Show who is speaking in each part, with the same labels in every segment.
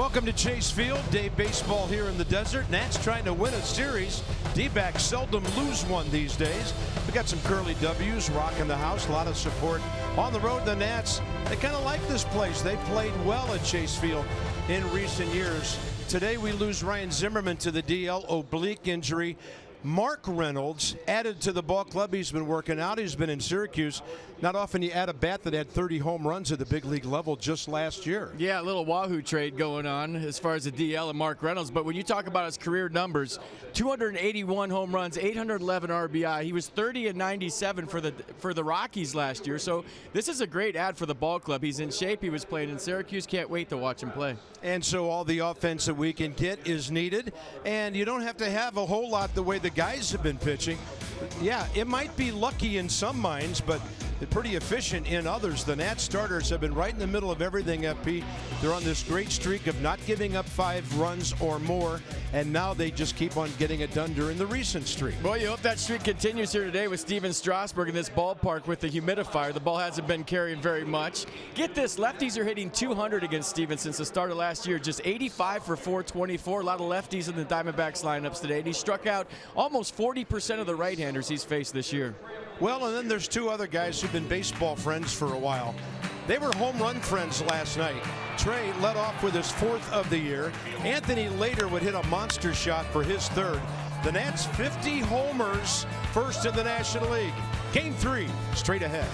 Speaker 1: Welcome to Chase Field. Day baseball here in the desert. Nats trying to win a series. D-backs seldom lose one these days. We got some curly W's rocking the house. A lot of support on the road. The Nats, they kind of like this place. They played well at Chase Field in recent years. Today we lose Ryan Zimmerman to the DL, oblique injury. Mark Reynolds added to the ball club. He's been working out. He's been in Syracuse. Not often you add a bat that had 30 home runs at the big league level just last year.
Speaker 2: Yeah, a little Wahoo trade going on as far as the DL and Mark Reynolds. But when you talk about his career numbers, 281 home runs, 811 RBI. He was 30 and 97 for the Rockies last year. So this is a great ad for the ball club. He's in shape. He was playing in Syracuse. Can't wait to watch him play.
Speaker 1: And so all the offense that we can get is needed. And you don't have to have a whole lot the way the guys have been pitching. Yeah, it might be lucky in some minds, but pretty efficient in others. The Nats starters have been right in the middle of everything, FP. They're on this great streak of not giving up 5 runs or more, and now they just keep on getting it done during the recent streak.
Speaker 2: Boy, you hope that streak continues here today with Steven Strasburg in this ballpark with the humidifier. The ball hasn't been carrying very much. Get this, lefties are hitting 200 against Steven since the start of last year. Just 85 for 424. A lot of lefties in the Diamondbacks lineups today, and he struck out almost 40% of the right-handers he's faced this year.
Speaker 1: Well, and then there's 2 other guys who've been baseball friends for a while. They were home run friends last night. Trey led off with his 4th of the year. Anthony later would hit a monster shot for his 3rd. The Nats 50 homers, first in the National League. Game 3, straight ahead.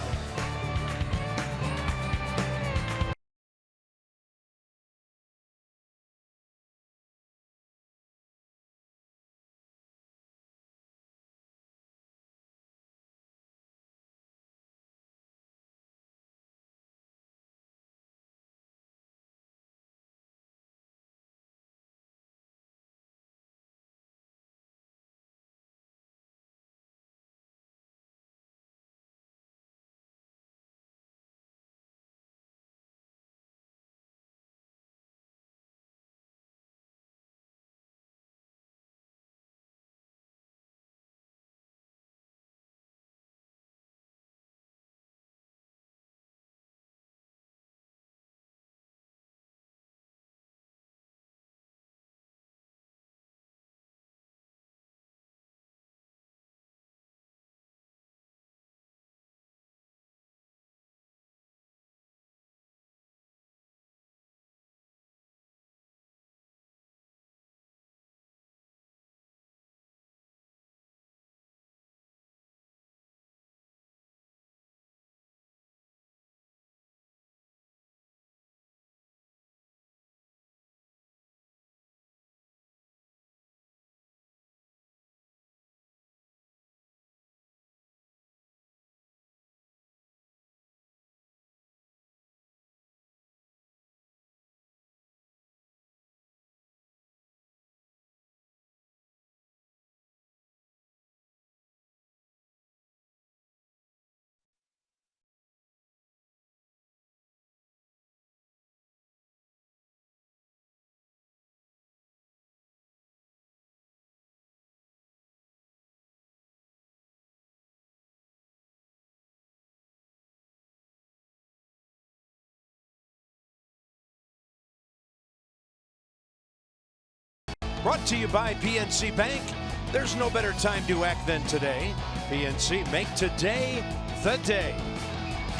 Speaker 1: Brought to you by PNC Bank. There's no better time to act than today. PNC, make today the day.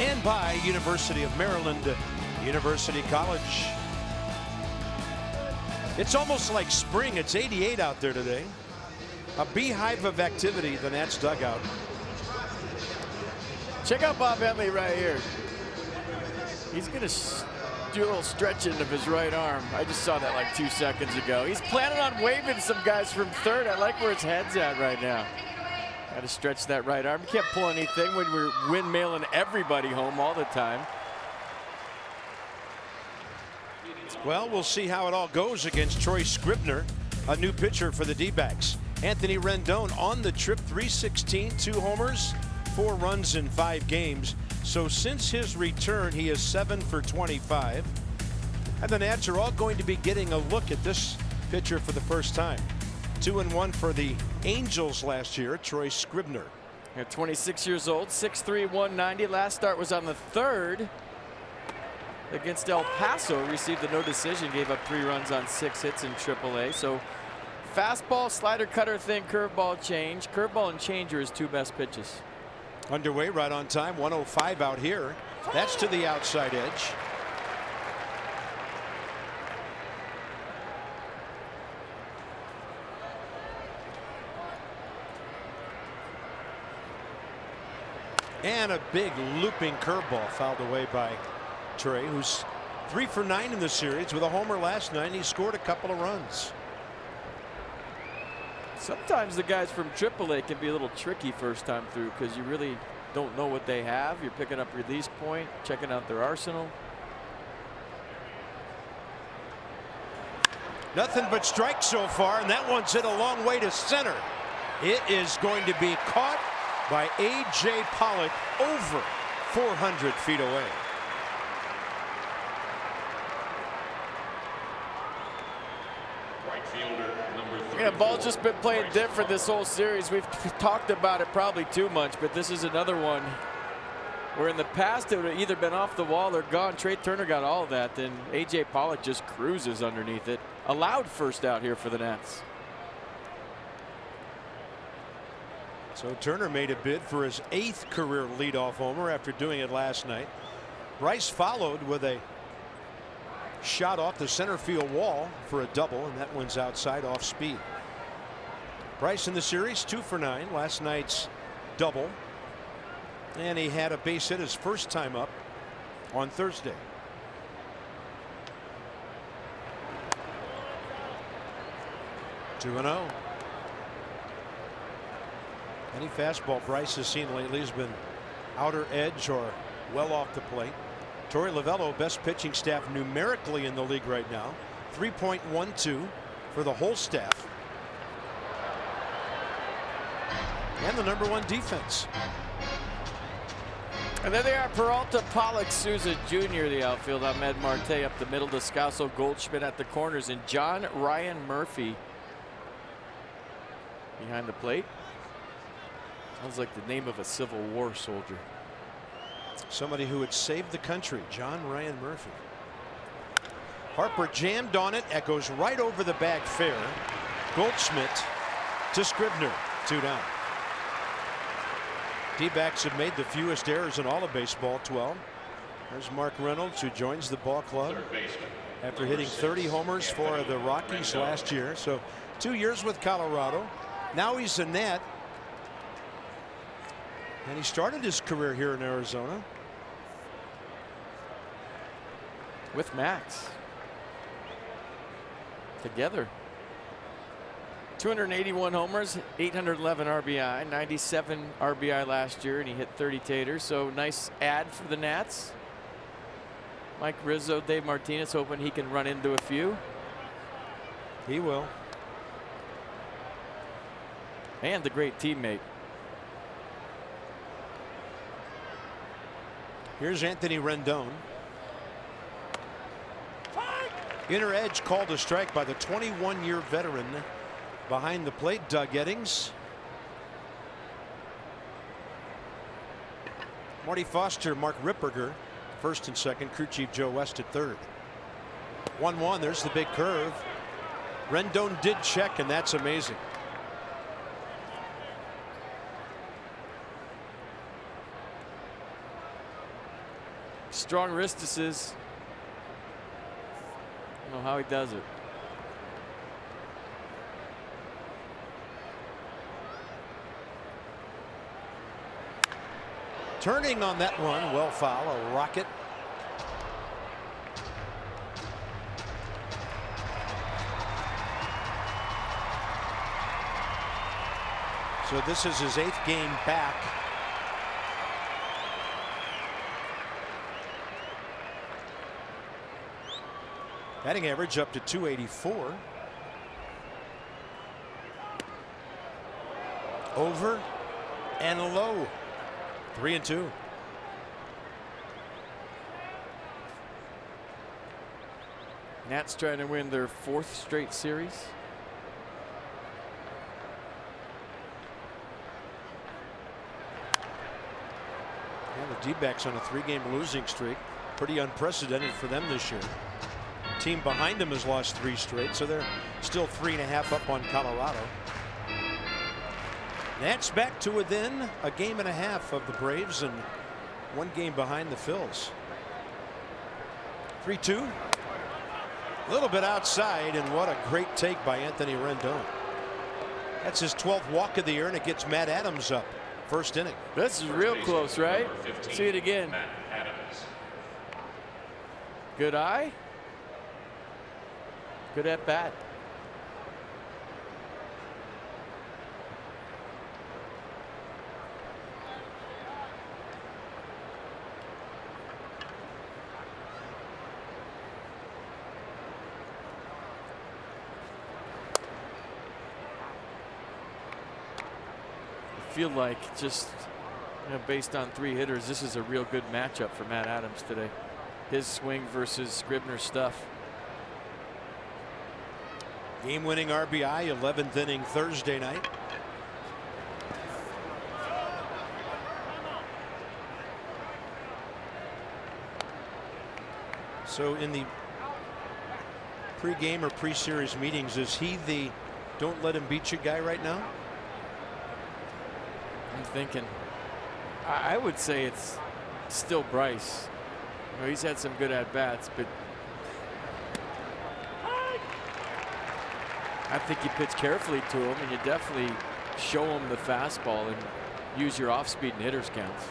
Speaker 1: And by University of Maryland, University College. It's almost like spring. It's 88 out there today. A beehive of activity, the Nats dugout.
Speaker 2: Check out Bob Henley right here. He's going to do a little stretching of his right arm. I just saw that like 2 seconds ago. He's planning on waving some guys from third. I like where his head's at right now. Got to stretch that right arm. You can't pull anything when we're windmilling everybody home all the time.
Speaker 1: Well, we'll see how it all goes against Troy Scribner, a new pitcher for the D-backs. Anthony Rendon on the trip, 316, 2 homers, 4 runs in 5 games. So since his return, he is 7 for 25. And the Nats are all going to be getting a look at this pitcher for the first time. 2-1 for the Angels last year, Troy Scribner.
Speaker 2: At 26 years old, 6'3", 190. Last start was on the 3rd. against El Paso, received a no decision, gave up 3 runs on 6 hits in AAA. So fastball, slider, cutter, thin, curveball, change. Curveball and change are his 2 best pitches.
Speaker 1: Underway, right on time. 105 out here. That's to the outside edge. And a big looping curveball fouled away by Trey, who's 3 for 9 in the series with a homer last night. And he scored a couple of runs.
Speaker 2: Sometimes the guys from AAA can be a little tricky first time through because you really don't know what they have. You're picking up release point, checking out their arsenal.
Speaker 1: Nothing but strikes so far, and that one's hit a long way to center. It is going to be caught by A.J. Pollock over 400 feet away.
Speaker 2: Yeah, ball's just been playing different this whole series. We've talked about it probably too much, but this is another one where in the past it would have either been off the wall or gone. Trey Turner got all of that, then A.J. Pollock just cruises underneath it. Allowed first out here for the Nats.
Speaker 1: So Turner made a bid for his 8th career leadoff homer after doing it last night. Bryce followed with a shot off the center field wall for a double, and that one's outside off speed. Bryce in the series 2 for 9. Last night's double, and he had a base hit his first time up on Thursday. Two and 0. Any fastball Bryce has seen lately has been outer edge or well off the plate. Torey Lovullo, best pitching staff numerically in the league right now. 3.12 for the whole staff. And the #1 defense.
Speaker 2: And there they are, Peralta, Pollock, Souza Jr. the outfield. Ahmed Marte up the middle. Descalso, Goldschmidt at the corners, and John Ryan Murphy behind the plate. Sounds like the name of a Civil War soldier.
Speaker 1: Somebody who would save the country, John Ryan Murphy. Harper jammed on it. That goes right over the bag fair. Goldschmidt to Scribner. 2 down. D-backs have made the fewest errors in all of baseball, 12. There's Mark Reynolds, who joins the ball club after hitting 30 homers for the Rockies last year. So 2 years with Colorado. Now he's a Nat. And he started his career here in Arizona
Speaker 2: with Max together. 281 homers, 811 RBI, 97 RBI last year, and he hit 30 taters. So nice ad for the Nats. Mike Rizzo, Dave Martinez hoping he can run into a few.
Speaker 1: He will.
Speaker 2: And a great teammate.
Speaker 1: Here's Anthony Rendon. Inner edge called a strike by the 21-year veteran behind the plate, Doug Eddings. Marty Foster, Mark Ripperger, first and second. Crew chief Joe West at third. 1-1. There's the big curve. Rendon did check, and that's amazing.
Speaker 2: Strong wristises. I don't know how he does it.
Speaker 1: Turning on that one, well foul, a rocket. So this is his 8th game back. Batting average up to 284. Over and low. 3-2.
Speaker 2: Nats trying to win their 4th straight series.
Speaker 1: And the D-backs on a 3-game losing streak. Pretty unprecedented for them this year. Team behind them has lost 3 straight, so they're still 3.5 up on Colorado. Nats back to within a game and a half of the Braves and 1 game behind the Phils. 3-2. A little bit outside, and what a great take by Anthony Rendon. That's his 12th walk of the year, and it gets Matt Adams up. First inning.
Speaker 2: This is real close, right? See it again. Good eye. Good at bat. I feel like just based on 3 hitters, this is a real good matchup for Matt Adams today. His swing versus Scribner's stuff.
Speaker 1: Game-winning RBI, 11th inning Thursday night. So in the pre-game or pre-series meetings, is he the don't let him beat you guy right now?
Speaker 2: I'm thinking. I would say it's still Bryce. He's had some good at-bats, but I think you pitch carefully to him, and you definitely show him the fastball and use your off-speed and hitters counts.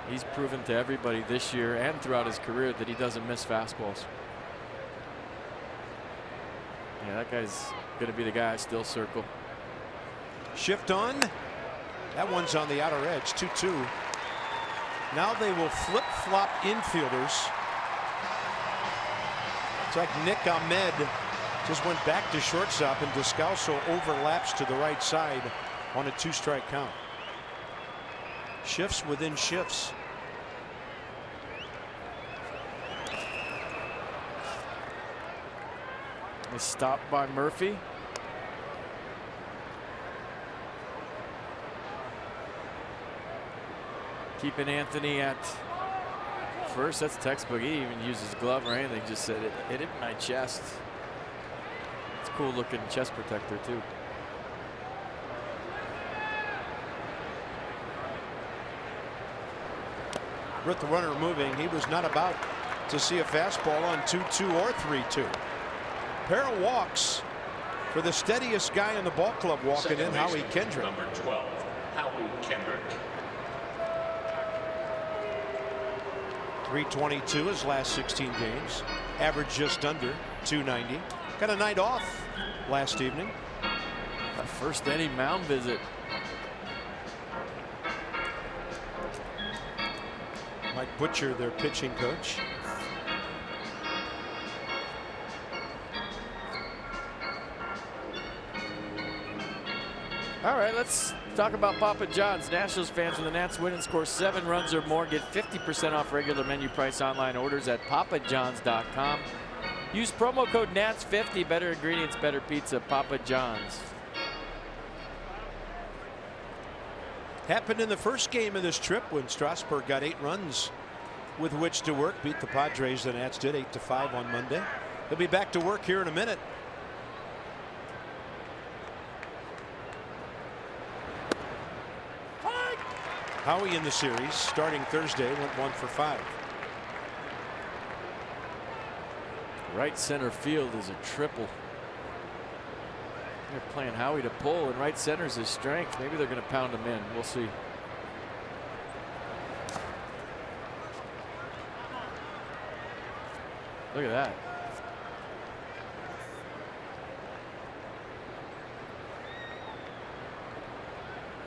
Speaker 2: He's proven to everybody this year and throughout his career that he doesn't miss fastballs. Yeah, that guy's going to be the guy I still circle.
Speaker 1: Shift on. That one's on the outer edge. 2-2. Now they will flip-flop infielders. It's like Nick Ahmed just went back to shortstop, and Descalso overlaps to the right side on a 2-strike count. Shifts within shifts.
Speaker 2: A stop by Murphy. Keeping Anthony at first. That's textbook. He didn't even use his glove or anything. Just said it hit it in my chest. It's a cool looking chest protector too.
Speaker 1: With the runner moving, he was not about to see a fastball on 2-2 or 3-2. Pair of walks for the steadiest guy in the ball club walking in, Howie Kendrick.
Speaker 3: Number 12, Howie Kendrick.
Speaker 1: 322 his last 16 games. Average just under 290. Got a night off last evening.
Speaker 2: A first inning mound visit.
Speaker 1: Mike Butcher, their pitching coach.
Speaker 2: All right, let's talk about Papa John's. Nationals fans, when the Nats win and score 7 runs or more, get 50% off regular menu price online orders at papajohns.com. Use promo code NATS50. Better ingredients, better pizza. Papa John's.
Speaker 1: Happened in the first game of this trip when Strasburg got 8 runs with which to work. Beat the Padres. The Nats did 8-5 on Monday. They'll be back to work here in a minute. Howie in the series starting Thursday went 1 for 5.
Speaker 2: Right center field is a triple. They're playing Howie to pull, and right center is his strength. Maybe they're going to pound him in. We'll see. Look at that.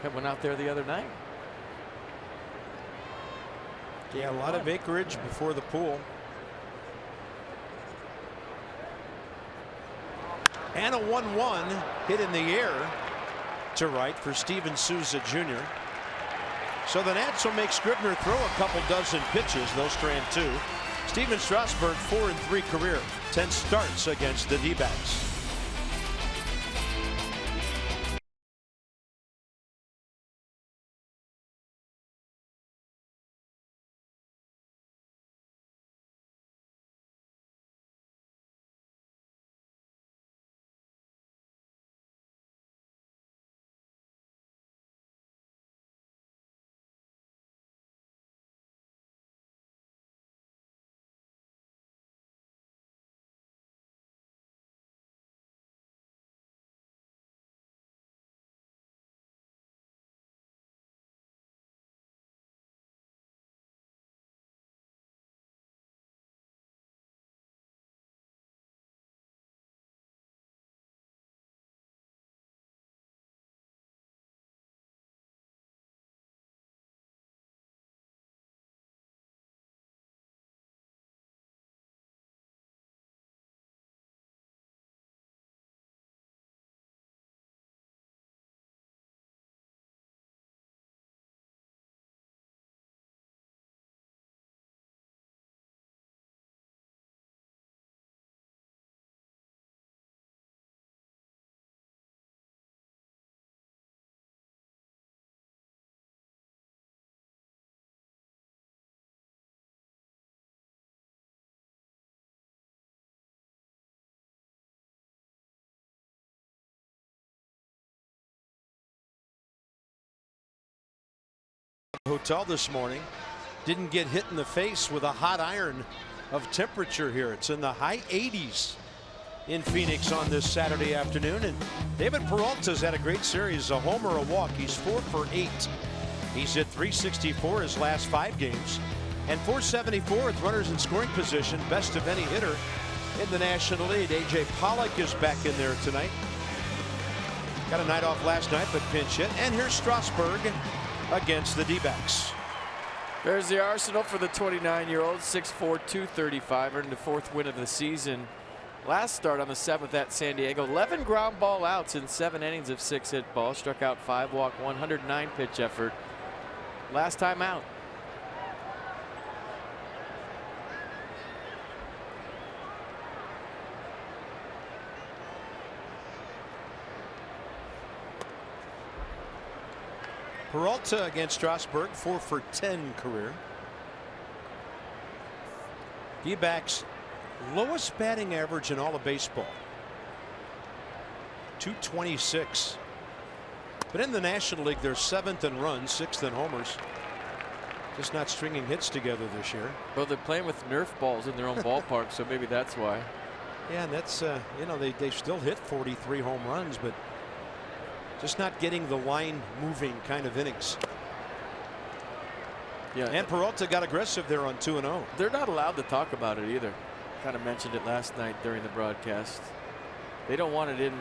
Speaker 2: Had one out there the other night.
Speaker 1: Yeah, a lot of acreage before the pool. And a 1-1 hit in the air to right for Steven Souza Jr. So the Nats will make Scribner throw a couple dozen pitches. They'll strand 2. Steven Strasburg 4-3 career, 10 starts against the D-backs. Hotel this morning. Didn't get hit in the face with a hot iron of temperature here. It's in the high 80s in Phoenix on this Saturday afternoon. And David Peralta's had a great series, a homer, a walk. He's 4 for 8. He's hit .364 his last 5 games and .474 with runners in scoring position, best of any hitter in the National League. AJ Pollock is back in there tonight. Got a night off last night, but pinch hit. And here's Strasburg against the D-backs.
Speaker 2: There's the arsenal for the 29-year-old, 6'4", 235, earned the 4th win of the season. Last start on the 7th at San Diego, 11 ground ball outs in 7 innings of 6 hit balls, struck out 5, walked 109 pitch effort. Last time out.
Speaker 1: Peralta against Strasburg, 4 for 10 career. D-backs lowest batting average in all of baseball, 226. But in the National League, they're 7th in runs, 6th in homers. Just not stringing hits together this year.
Speaker 2: Well, they're playing with Nerf balls in their own ballpark, so maybe that's why.
Speaker 1: Yeah, and that's you know, they still hit 43 home runs, but just not getting the line moving kind of innings.
Speaker 2: Yeah,
Speaker 1: and Peralta got aggressive there on 2-0.
Speaker 2: They're not allowed to talk about it either. Kind of mentioned it last night during the broadcast. They don't want it in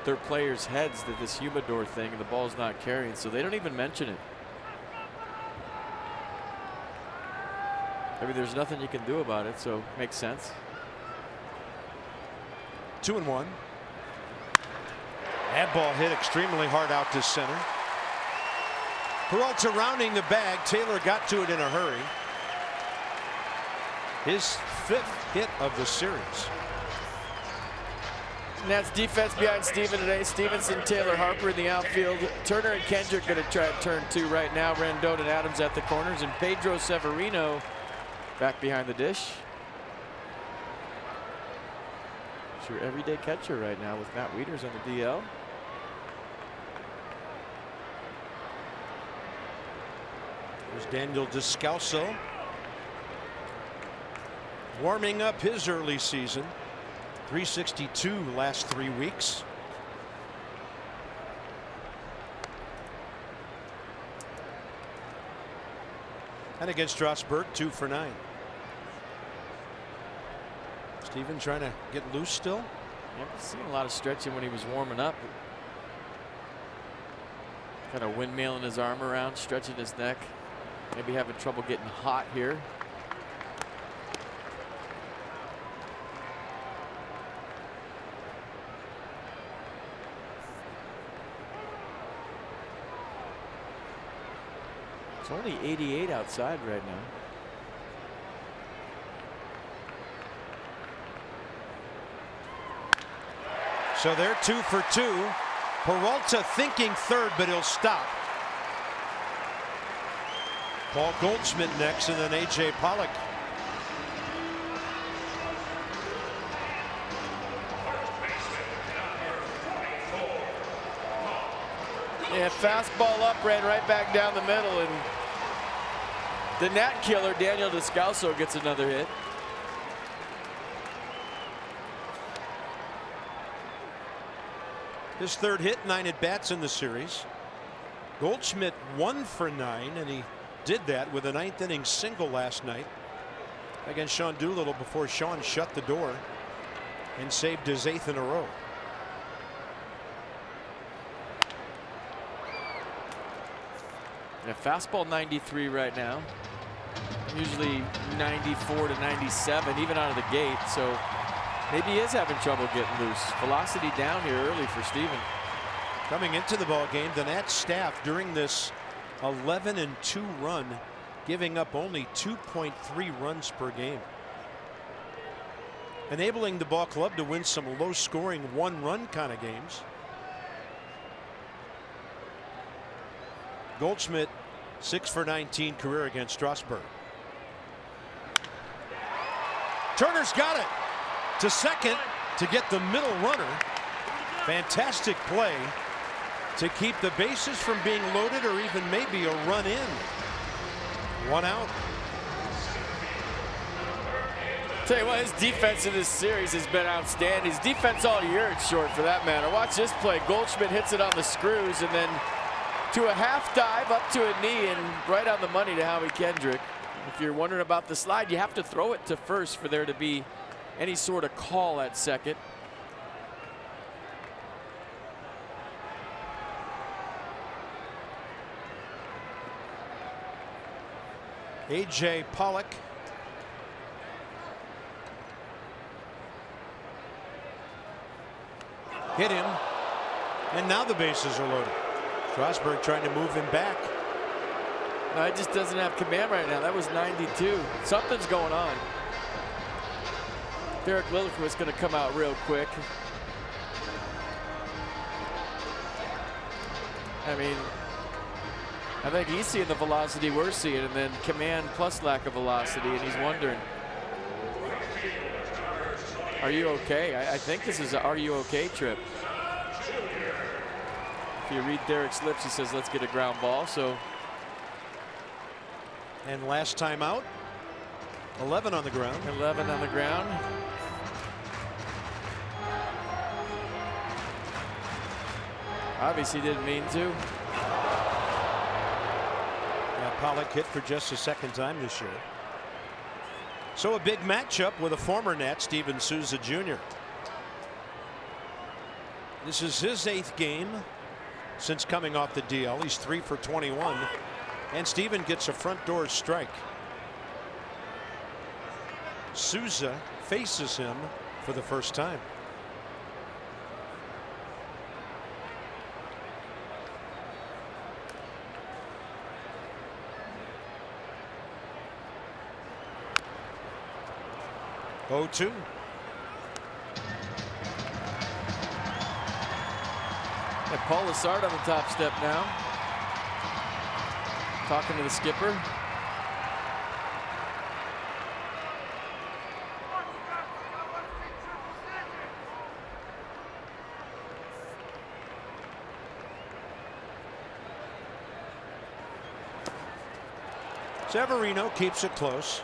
Speaker 2: their players' heads that this humidor thing and the ball's not carrying, so they don't even mention it. I mean, there's nothing you can do about it, so it makes sense.
Speaker 1: 2-1. That ball hit extremely hard out to center. Peralta rounding the bag. Taylor got to it in a hurry. His 5th hit of the series.
Speaker 2: And that's defense behind Steven today. Stevenson, Taylor, Harper in the outfield. Turner and Kendrick going to try at turn 2 right now. Rendon and Adams at the corners, and Pedro Severino back behind the dish. It's your everyday catcher right now with Matt Wieters on the DL.
Speaker 1: There's Daniel Descalso warming up his early season. 362 last 3 weeks. And against Strasburg, 2 for 9. Steven trying to get loose still.
Speaker 2: Yeah, I've seen a lot of stretching when he was warming up. Kind of windmilling his arm around, stretching his neck. Maybe having trouble getting hot here. It's only 88 outside right now.
Speaker 1: So they're 2 for 2. Peralta thinking third, but he'll stop. Paul Goldschmidt next, and then AJ Pollock.
Speaker 2: Yeah, fastball up, ran right back down the middle, and the Nat killer Daniel Descalso gets another hit.
Speaker 1: His 3rd hit, 9 at bats in the series. Goldschmidt 1 for 9, and he did that with a 9th inning single last night against Sean Doolittle before Sean shut the door and saved his 8th in a row.
Speaker 2: Yeah, fastball 93 right now. Usually 94 to 97, even out of the gate. So maybe he is having trouble getting loose. Velocity down here early for Steven.
Speaker 1: Coming into the ball game, the Nats staff during this 11-2 run, giving up only 2.3 runs per game, enabling the ball club to win some low-scoring 1-run kind of games. Goldschmidt 6 for 19 career against Strasburg. Turner's got it to second to get the middle runner. Fantastic play to keep the bases from being loaded or even maybe a run in. 1 out.
Speaker 2: Tell you what, his defense in this series has been outstanding. His defense all year it's short for that matter. Watch this play. Goldschmidt hits it on the screws and then to a half dive up to a knee and right on the money to Howie Kendrick. If you're wondering about the slide, you have to throw it to first for there to be any sort of call at second.
Speaker 1: A.J. Pollock. Hit him, and now the bases are loaded. Strasburg trying to move him back.
Speaker 2: No, he just doesn't have command right now. That was 92. Something's going on. Derek Lilliquist's going to come out real quick. I mean, I think he's seeing the velocity we're seeing, and then command plus lack of velocity, and he's wondering, are you okay? I think this is a "are you okay" trip. If you read Derek's lips, he says, let's get a ground ball. So,
Speaker 1: and last time out, 11 on the ground.
Speaker 2: 11 on the ground. Obviously didn't mean to.
Speaker 1: Yeah, Pollock hit for just the second time this year. So a big matchup with a former Nat, Steven Souza Jr. This is his 8th game since coming off the DL. He's 3 for 21, and Steven gets a front door strike. Souza faces him for the first time. Oh, 2.
Speaker 2: And Paul Lessard on the top step now. Talking to the skipper.
Speaker 1: Severino keeps it close.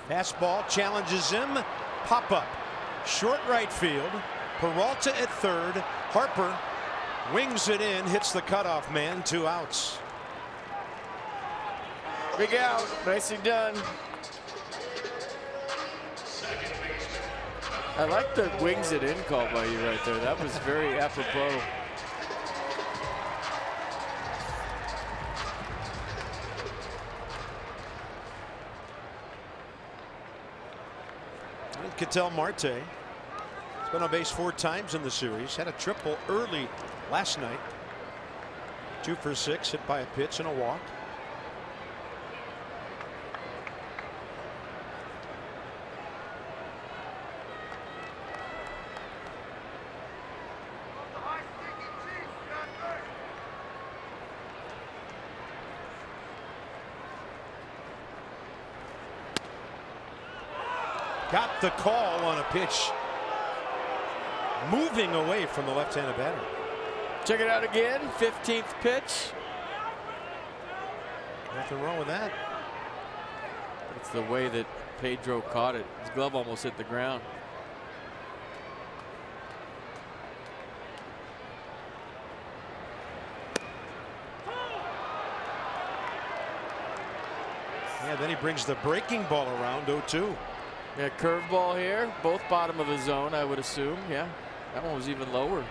Speaker 1: Fastball challenges him. Pop up. Short right field. Peralta at third. Harper wings it in. Hits the cutoff man. 2 outs.
Speaker 2: Big out. Nicely done. I like the wings it in call by you right there. That was very apropos.
Speaker 1: Ketel Marte has been on base 4 times in the series. Had a triple early last night. 2 for 6, hit by a pitch and a walk. Got the call on a pitch moving away from the left-handed batter.
Speaker 2: Check it out again. 15th pitch.
Speaker 1: Nothing wrong with that.
Speaker 2: It's the way that Pedro caught it. His glove almost hit the ground.
Speaker 1: Yeah, then he brings the breaking ball around. 0-2.
Speaker 2: Yeah, curveball here, both bottom of the zone, I would assume. Yeah, that one was even lower.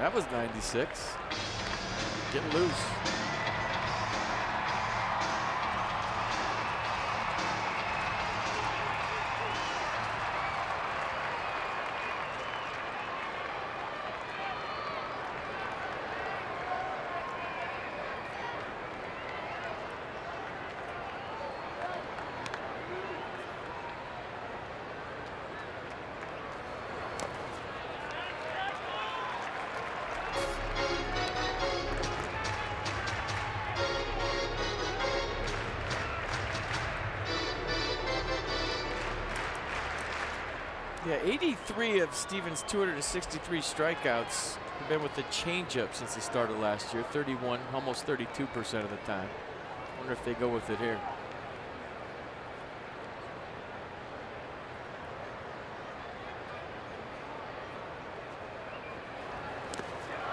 Speaker 2: That was 96. Getting loose. Yeah, 83 of Stevens' 263 strikeouts have been with the changeup since the start of last year. 31, almost 32% of the time. Wonder if they go with it here.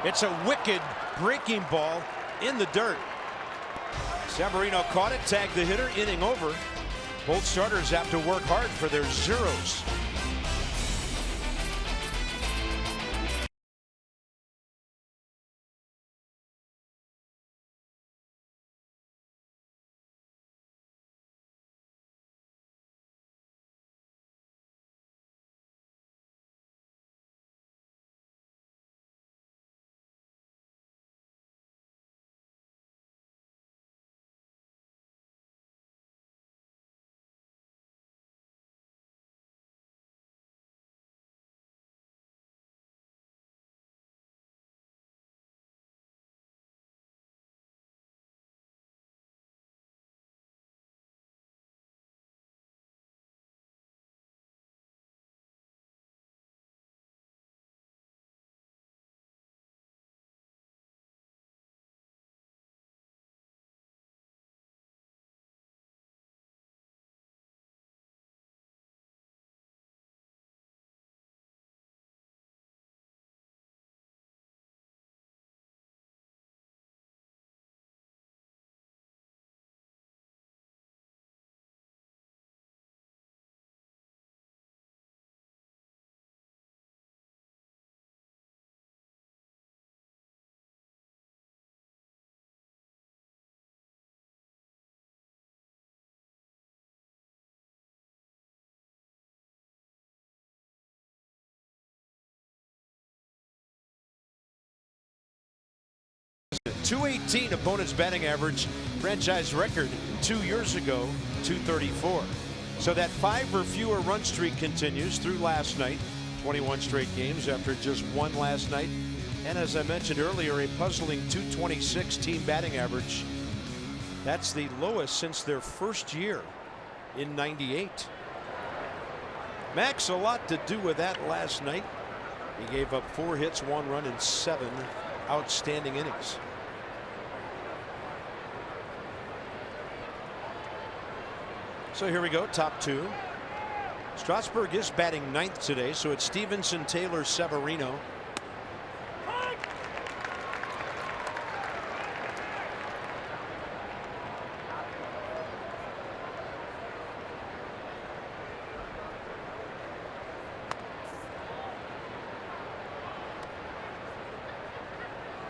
Speaker 1: It's a wicked breaking ball in the dirt. Severino caught it, tagged the hitter, inning over. Both starters have to work hard for their zeros. .218 opponent's batting average, franchise record 2 years ago, .234. So that 5 or fewer run streak continues through last night. 21 straight games after just one last night. And as I mentioned earlier, a puzzling .226 team batting average. That's the lowest since their first year in '98. Max, a lot to do with that last night. He gave up 4 hits, 1 run, and 7 outstanding innings. So here we go, top 2. Strasburg is batting 9th today, so it's Stevenson, Taylor, Severino.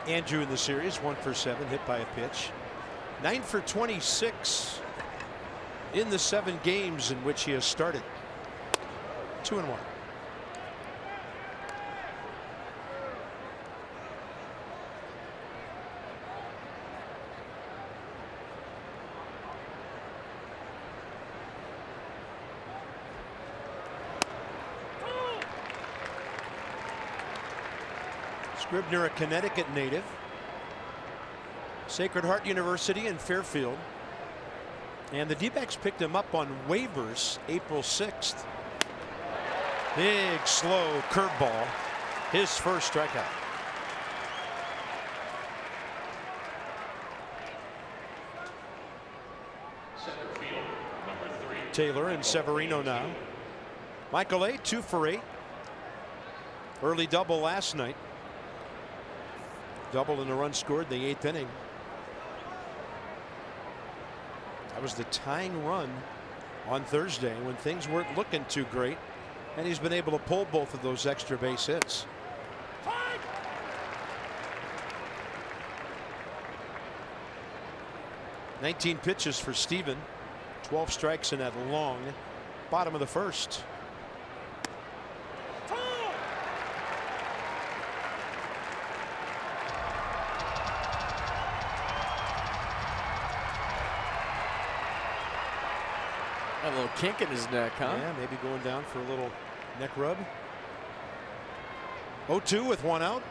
Speaker 1: Andrew in the series, 1 for 7, hit by a pitch. 9 for 26 in the 7 games in which he has started. 2-1. Scribner, a Connecticut native. Sacred Heart University in Fairfield. And the D-backs picked him up on waivers April 6th. Big, slow curveball. His first strikeout.
Speaker 3: Center field, number 3.
Speaker 1: Taylor and Severino now. Michael A, 2 for 8. Early double last night. Double in the run scored in the 8th inning. That was the tying run on Thursday when things weren't looking too great, and he's been able to pull both of those extra base hits. 19 pitches for Steven. 12 strikes in that long bottom of the first.
Speaker 2: A little kink in his neck, huh?
Speaker 1: Yeah, maybe going down for a little neck rub. 0-2 with 1 out.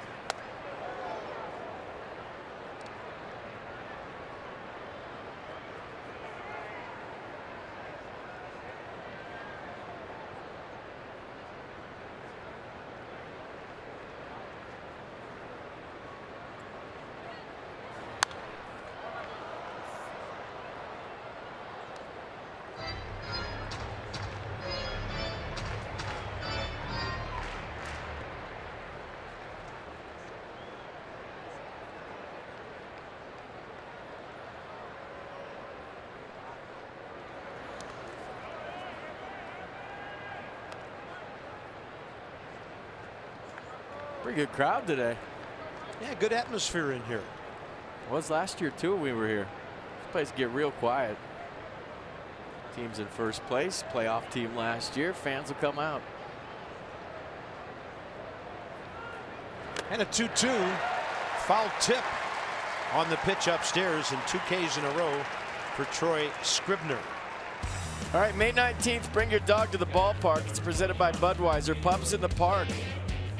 Speaker 2: Pretty good crowd today.
Speaker 1: Yeah, good atmosphere in here.
Speaker 2: Was last year too when we were here. This place get real quiet. Team's in first place. Playoff team last year. Fans will come out.
Speaker 1: And a 2-2. Foul tip on the pitch upstairs, and 2 Ks in a row for Troy Scribner.
Speaker 2: All right, May 19th, bring your dog to the ballpark. It's presented by Budweiser. Pups in the Park.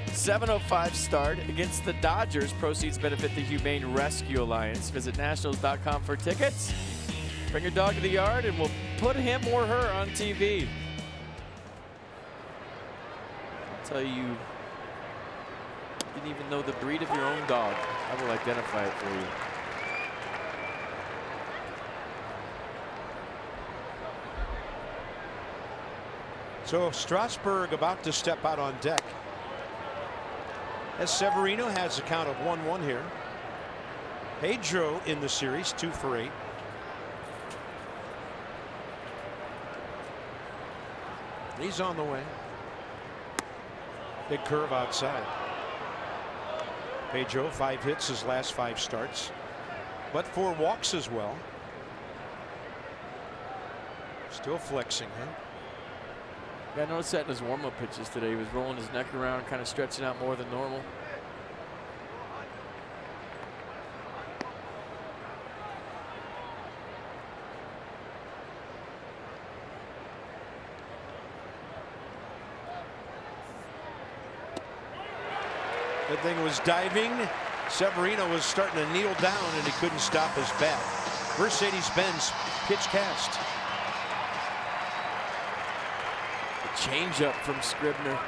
Speaker 2: 7:05 start against the Dodgers. Proceeds benefit the Humane Rescue Alliance. Visit nationals.com for tickets. Bring your dog to the yard and we'll put him or her on TV. Until you didn't even know the breed of your own dog. I will identify it for you.
Speaker 1: So Strasburg about to step out on deck, as Severino has a count of 1-1 here. Pedro in the series, 2 for 8. He's on the way. Big curve outside. Pedro, 5 hits his last 5 starts, but 4 walks as well. Still flexing, huh?
Speaker 2: Yeah, I noticed that in his warm-up pitches today. He was rolling his neck around, kind of stretching out more than normal.
Speaker 1: That thing was diving. Severino was starting to kneel down and he couldn't stop his bat. Mercedes-Benz pitch cast.
Speaker 2: Change up from Scribner.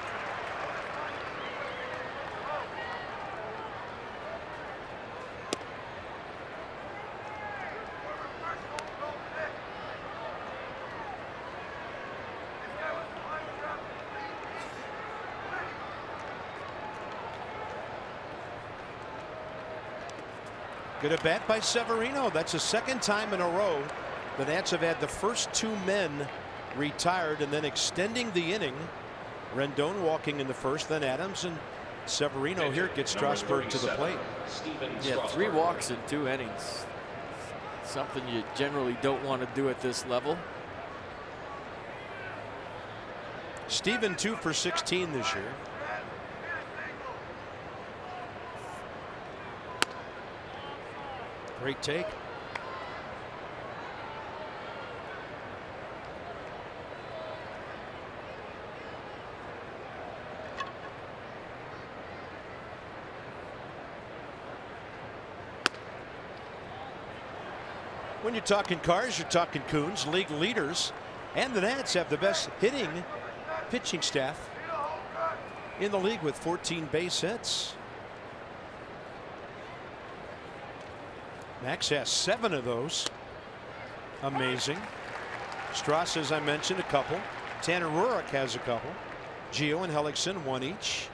Speaker 1: Good at bat by Severino. That's the 2nd time in a row the Nats have had the first 2 men retired and then extending the inning. Rendon walking in the first, then Adams, and Severino here gets Strasburg to the plate.
Speaker 2: Yeah, 3 walks in 2 innings. Something you generally don't want to do at this level.
Speaker 1: Steven 2 for 16 this year. Great take. When you're talking cars, you're talking Coons, league leaders, and the Nats have the best hitting pitching staff in the league with 14 base hits. Max has 7 of those. Amazing. Strauss, as I mentioned, a couple. Tanner Rourke has a couple. Gio and Hellickson, 1 each.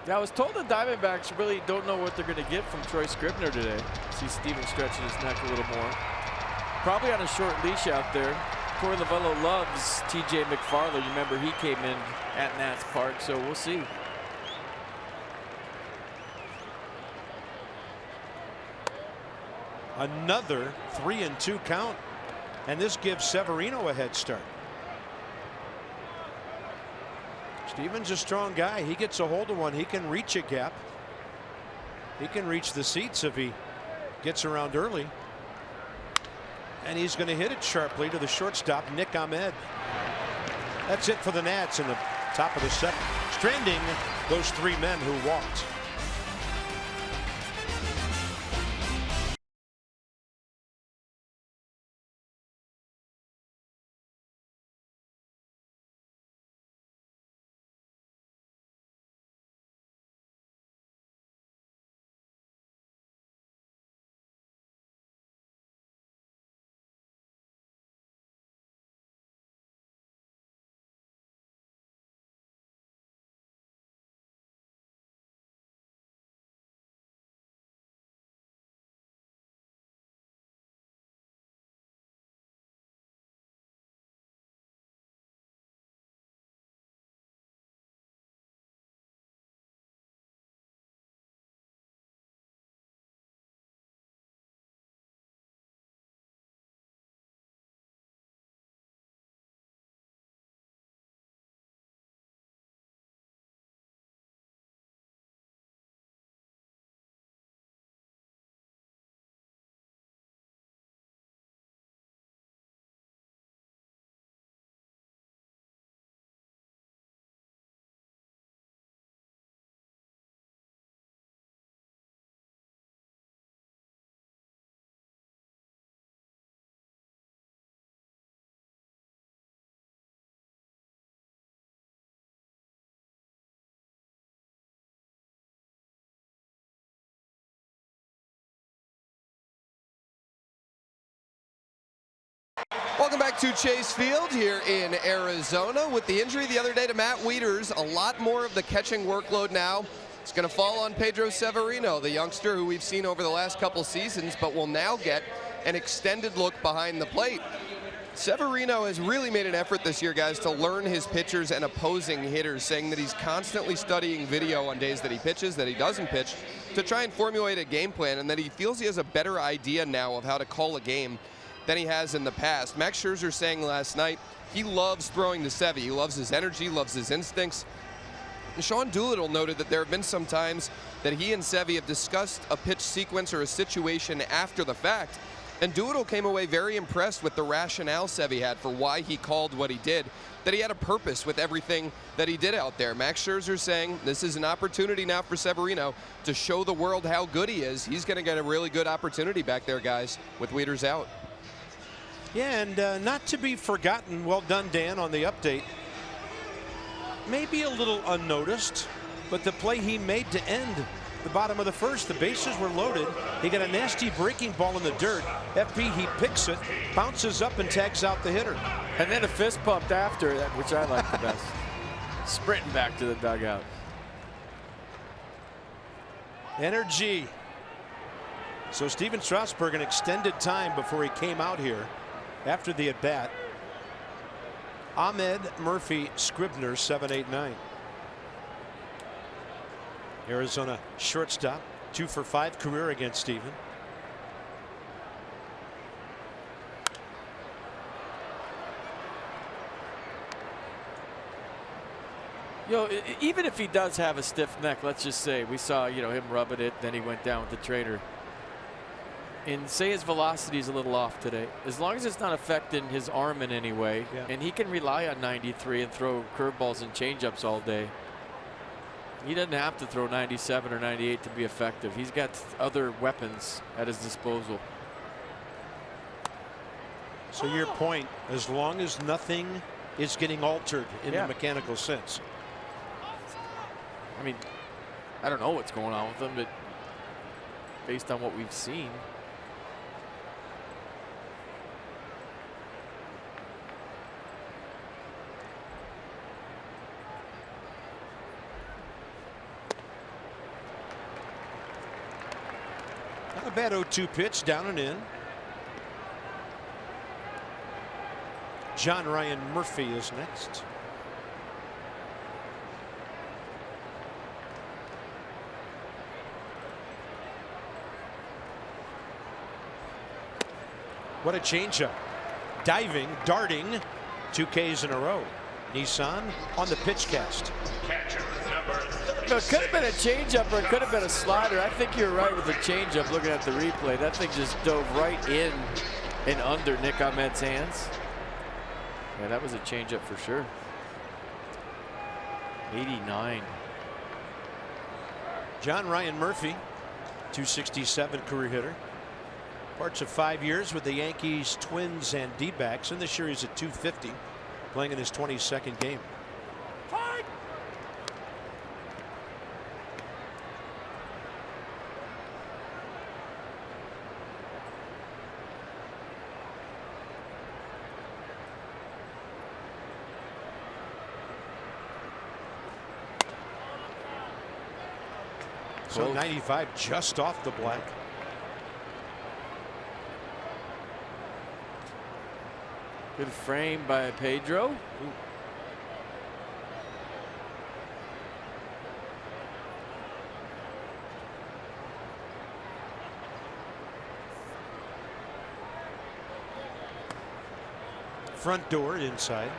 Speaker 2: Yeah, I was told the Diamondbacks really don't know what they're going to get from Troy Scribner today. See Steven stretching his neck a little more. Probably on a short leash out there. Corey Lavello loves TJ McFarland. You remember he came in at Nats Park, so we'll see.
Speaker 1: Another 3-2 count, and this gives Severino a head start. Steven's a strong guy. He gets a hold of one. He can reach a gap. He can reach the seats if he gets around early. And he's going to hit it sharply to the shortstop, Nick Ahmed. That's it for the Nats in the top of the second, stranding those 3 men who walked.
Speaker 4: Welcome back to Chase Field here in Arizona. With the injury the other day to Matt Wieters, a lot more of the catching workload now is going to fall on Pedro Severino, the youngster who we've seen over the last couple seasons, but will now get an extended look behind the plate. Severino has really made an effort this year, guys, to learn his pitchers and opposing hitters, saying that he's constantly studying video on days that he pitches, that he doesn't pitch, to try and formulate a game plan, and that he feels he has a better idea now of how to call a game than he has in the past. Max Scherzer saying last night he loves throwing to Sevy. He loves his energy, loves his instincts. And Sean Doolittle noted that there have been some times that he and Sevy have discussed a pitch sequence or a situation after the fact. And Doolittle came away very impressed with the rationale Sevy had for why he called what he did, that he had a purpose with everything that he did out there. Max Scherzer saying this is an opportunity now for Severino to show the world how good he is. He's going to get a really good opportunity back there, guys, with Wieters out.
Speaker 1: Yeah, and not to be forgotten, well done, Dan, on the update. Maybe a little unnoticed, but the play he made to end the bottom of the first, the bases were loaded. He got a nasty breaking ball in the dirt. FP, he picks it, bounces up, and tags out the hitter.
Speaker 2: And then a fist pumped after that, which I like the best. Sprinting back to the dugout.
Speaker 1: Energy. So Steven Strasburg, an extended time before he came out here after the at-bat. Ahmed, Murphy, Scribner, 7-8-9. Arizona shortstop, 2 for 5 career against Steven.
Speaker 2: You know, even if he does have a stiff neck, let's just say we saw, you know, him rubbing it, then he went down with the trainer. And say his velocity is a little off today, as long as it's not affecting his arm in any way, and he can rely on 93 and throw curveballs and changeups all day. He doesn't have to throw 97 or 98 to be effective. He's got other weapons at his disposal.
Speaker 1: So your point, as long as nothing is getting altered in the mechanical sense.
Speaker 2: I mean, I don't know what's going on with him, but based on what we've seen.
Speaker 1: Not a bad 0-2 pitch, down and in. John Ryan Murphy is next. What a changeup. Diving, darting, 2 Ks in a row. Nissan on the pitch cast.
Speaker 3: Catcher number
Speaker 2: No, it could have been a changeup or it could have been a slider. I think you're right with the changeup. Looking at the replay, that thing just dove right in and under Nick Ahmed's hands. Yeah, that was a changeup for sure. 89.
Speaker 1: John Ryan Murphy, 267 career hitter. Parts of 5 years with the Yankees, Twins, and D-backs. In this year he's at 250, playing in his 22nd game. So 95 just off the black.
Speaker 2: Good frame by Pedro. Ooh.
Speaker 1: Front door inside.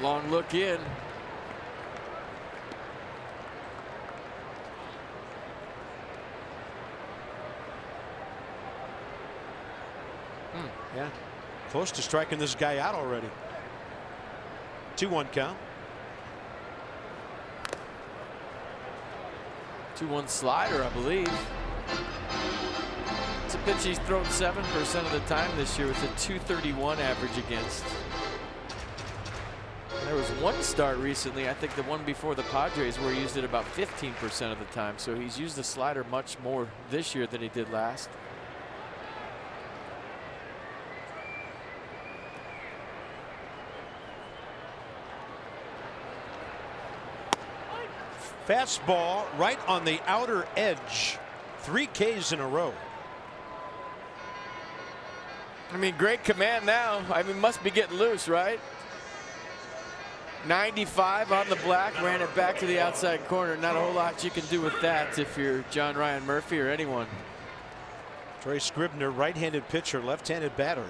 Speaker 2: Long look in.
Speaker 1: Yeah, close to striking this guy out already. 2-1 count.
Speaker 2: 2-1 slider, I believe. It's a pitch he's thrown 7% of the time this year with a 231 average against. There was one start recently, I think the one before the Padres, where he used it about 15% of the time. So he's used the slider much more this year than he did last.
Speaker 1: Fastball right on the outer edge. 3 Ks in a row.
Speaker 2: I mean, great command now. I mean, must be getting loose, right? 95 on the black, ran it back to the outside corner. Not a whole lot you can do with that if you're John Ryan Murphy or anyone.
Speaker 1: Troy Scribner, right-handed pitcher, left-handed batter.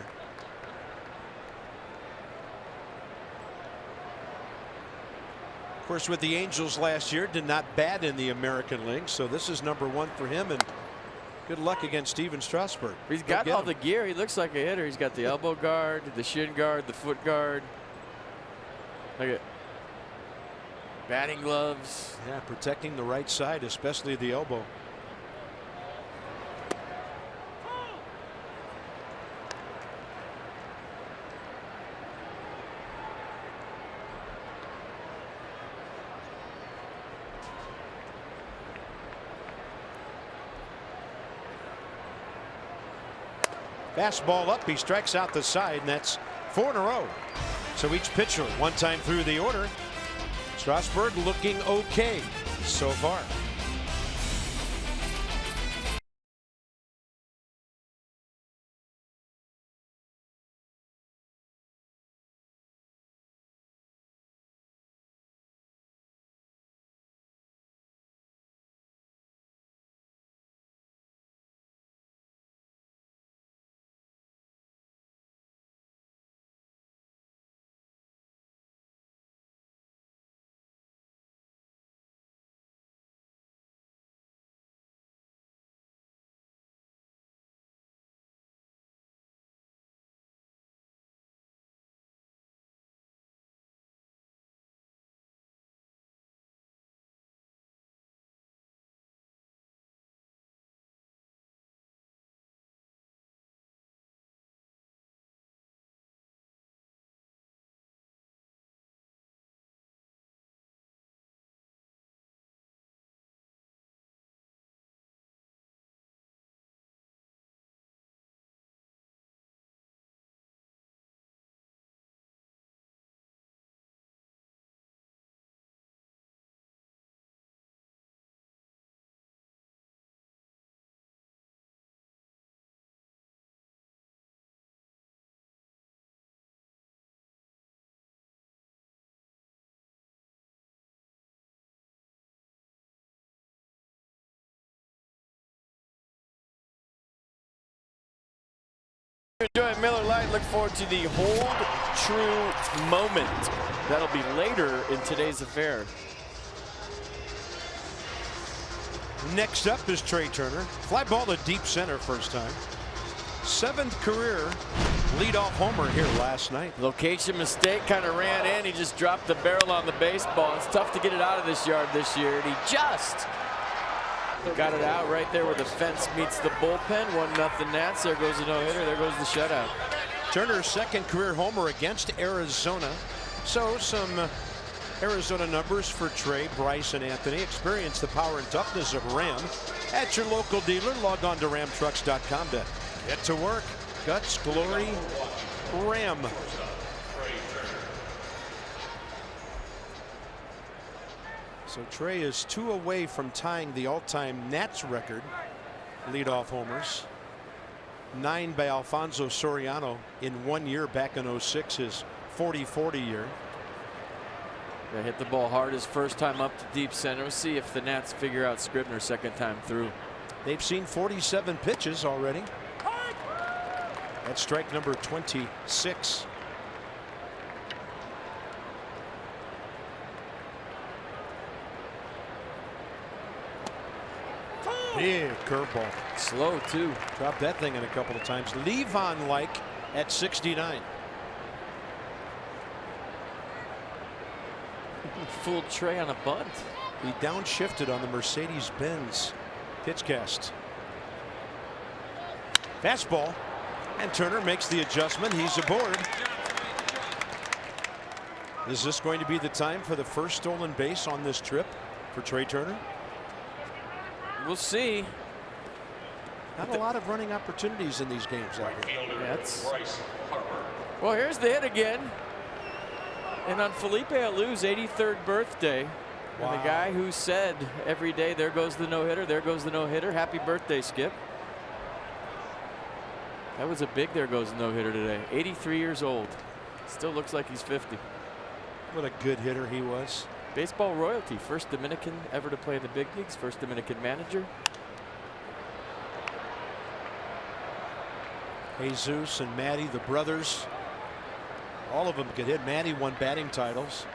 Speaker 1: Of course, with the Angels last year, did not bat in the American League, so this is number 1 for him, and good luck against Steven Strasburg.
Speaker 2: He's got all the gear. He looks like a hitter. He's got the elbow guard, the shin guard, the foot guard. Look at batting gloves.
Speaker 1: Yeah, protecting the right side, especially the elbow. Fastball up, he strikes out the side, and that's 4 in a row. So each pitcher one time through the order. Strasburg looking okay so far.
Speaker 2: Enjoying Miller Lite. Look forward to the hold true moment. That'll be later in today's affair.
Speaker 1: Next up is Trey Turner. Fly ball to deep center first time. 7th career leadoff homer here last night.
Speaker 2: Location mistake, kind of ran in. He just dropped the barrel on the baseball. It's tough to get it out of this yard this year, and he just got it out right there where the fence meets the bullpen. 1-0 Nats. There goes the no-hitter. There goes the shutout.
Speaker 1: Turner's 2nd career homer against Arizona. So some Arizona numbers for Trey, Bryce, and Anthony. Experience the power and toughness of Ram at your local dealer. Log on to ramtrucks.com to get to work. Guts, glory, Ram. So Trey is 2 away from tying the all-time Nats record leadoff homers. 9 by Alfonso Soriano in 1 year back in 06, his 40-40 year.
Speaker 2: They hit the ball hard his first time up to deep center. We'll see if the Nats figure out Scribner's second time through.
Speaker 1: They've seen 47 pitches already. That's strike number 26. Big curveball.
Speaker 2: Slow too.
Speaker 1: Dropped that thing in a couple of times. Levon-like at 69.
Speaker 2: Fooled Trey on a bunt.
Speaker 1: He downshifted on the Mercedes-Benz pitch cast. Fastball. And Turner makes the adjustment. He's aboard. Is this going to be the time for the first stolen base on this trip for Trey Turner?
Speaker 2: We'll see.
Speaker 1: Not a lot of running opportunities in these games out here.
Speaker 2: Well, here's the hit again. And on Felipe Alou's 83rd birthday.
Speaker 1: Wow.
Speaker 2: And the guy who said every day, there goes the no-hitter, there goes the no-hitter. Happy birthday, Skip. That was a big there goes the no-hitter today. 83 years old. Still looks like he's 50.
Speaker 1: What a good hitter he was.
Speaker 2: Baseball royalty. First Dominican ever to play in the big leagues. First Dominican manager.
Speaker 1: Jesus and Matty, the brothers. All of them could hit. Matty won batting titles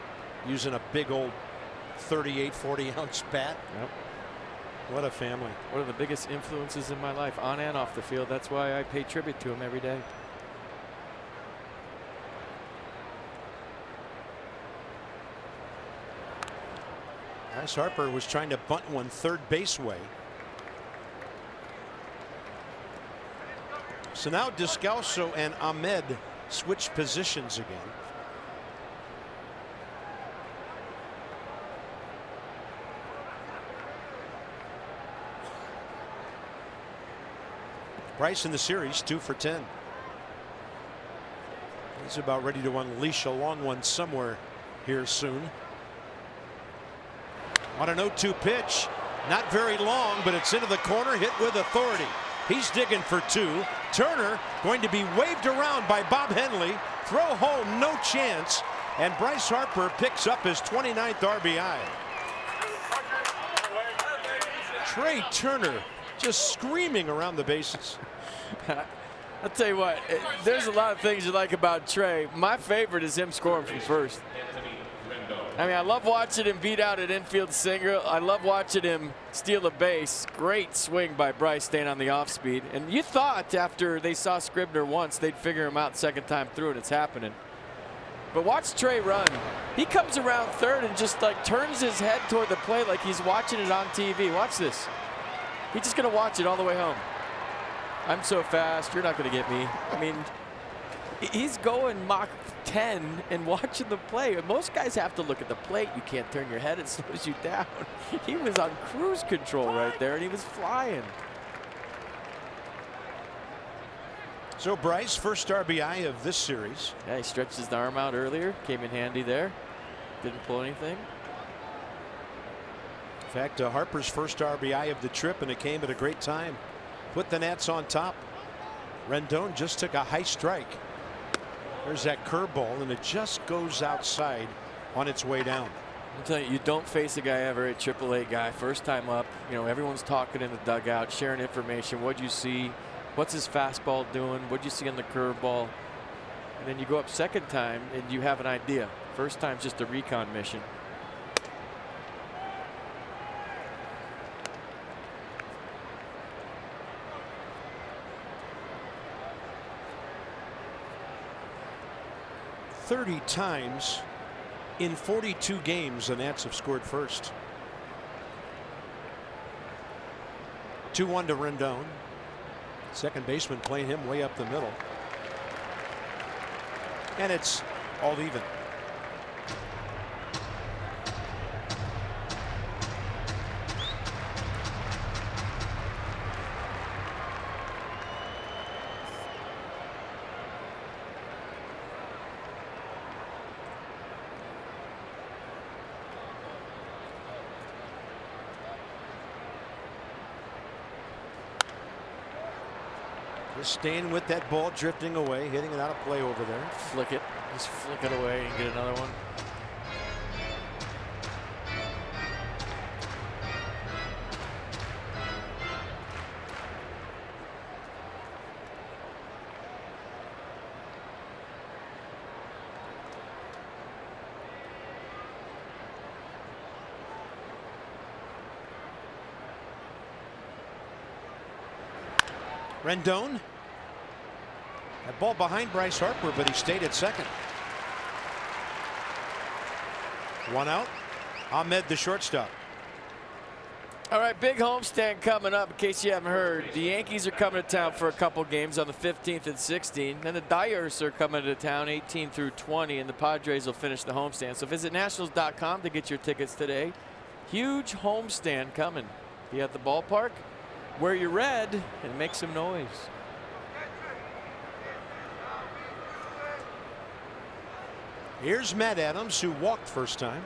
Speaker 1: using a big old 38, 40-ounce bat.
Speaker 2: Yep.
Speaker 1: What a family.
Speaker 2: One of the biggest influences in my life, on and off the field. That's why I pay tribute to him every day.
Speaker 1: Bryce Harper was trying to bunt one third base way. So now Descalso and Ahmed switch positions again. Bryce in the series 2 for 10. He's about ready to unleash a long one somewhere here soon. On an 0-2 pitch, not very long, but it's into the corner, hit with authority. He's digging for 2. Turner going to be waved around by Bob Henley. Throw home, no chance. And Bryce Harper picks up his 29th RBI. Trey Turner just screaming around the bases.
Speaker 2: I'll tell you what, there's a lot of things you like about Trey. My favorite is him scoring from first. I mean, I love watching him beat out an infield single. I love watching him steal a base. Great swing by Bryce, staying on the off speed. And you thought after they saw Scribner once, they'd figure him out second time through, and it's happening. But watch Trey run. He comes around third and just like turns his head toward the plate like he's watching it on TV. Watch this. He's just going to watch it all the way home. I'm so fast, you're not going to get me. I mean, he's going Mach 10 and watching the play. Most guys have to look at the plate. You can't turn your head, it slows you down. He was on cruise control right there, and he was flying.
Speaker 1: So Bryce, first RBI of this series.
Speaker 2: Yeah, he stretched his arm out earlier. Came in handy there. Didn't pull anything.
Speaker 1: In fact, Harper's first RBI of the trip, and it came at a great time. Put the Nats on top. Rendon just took a high strike. There's that curveball, and it just goes outside on its way down.
Speaker 2: I'm telling you, you don't face a guy ever, a AAA guy, first time up. You know, everyone's talking in the dugout, sharing information. What'd you see? What's his fastball doing? What'd you see on the curveball? And then you go up second time and you have an idea. First time's just a recon mission.
Speaker 1: "30 times in 42 games the Nats have scored first." 2-1 to Rendon. Second baseman playing him way up the middle. And it's all even. Just staying with that ball, drifting away, hitting it out of play over there.
Speaker 2: Flick it. Just flick it away and get another one.
Speaker 1: Rendon. That ball behind Bryce Harper, but he stayed at second. 1 out. Ahmed, the shortstop.
Speaker 2: All right, big homestand coming up. In case you haven't heard, the Yankees are coming to town for a couple games on the 15th and 16th. Then the Dyers are coming to town 18 through 20, and the Padres will finish the homestand. So visit Nationals.com to get your tickets today. Huge homestand coming. Be at the ballpark, wear your red, and make some noise.
Speaker 1: Here's Matt Adams, who walked first time.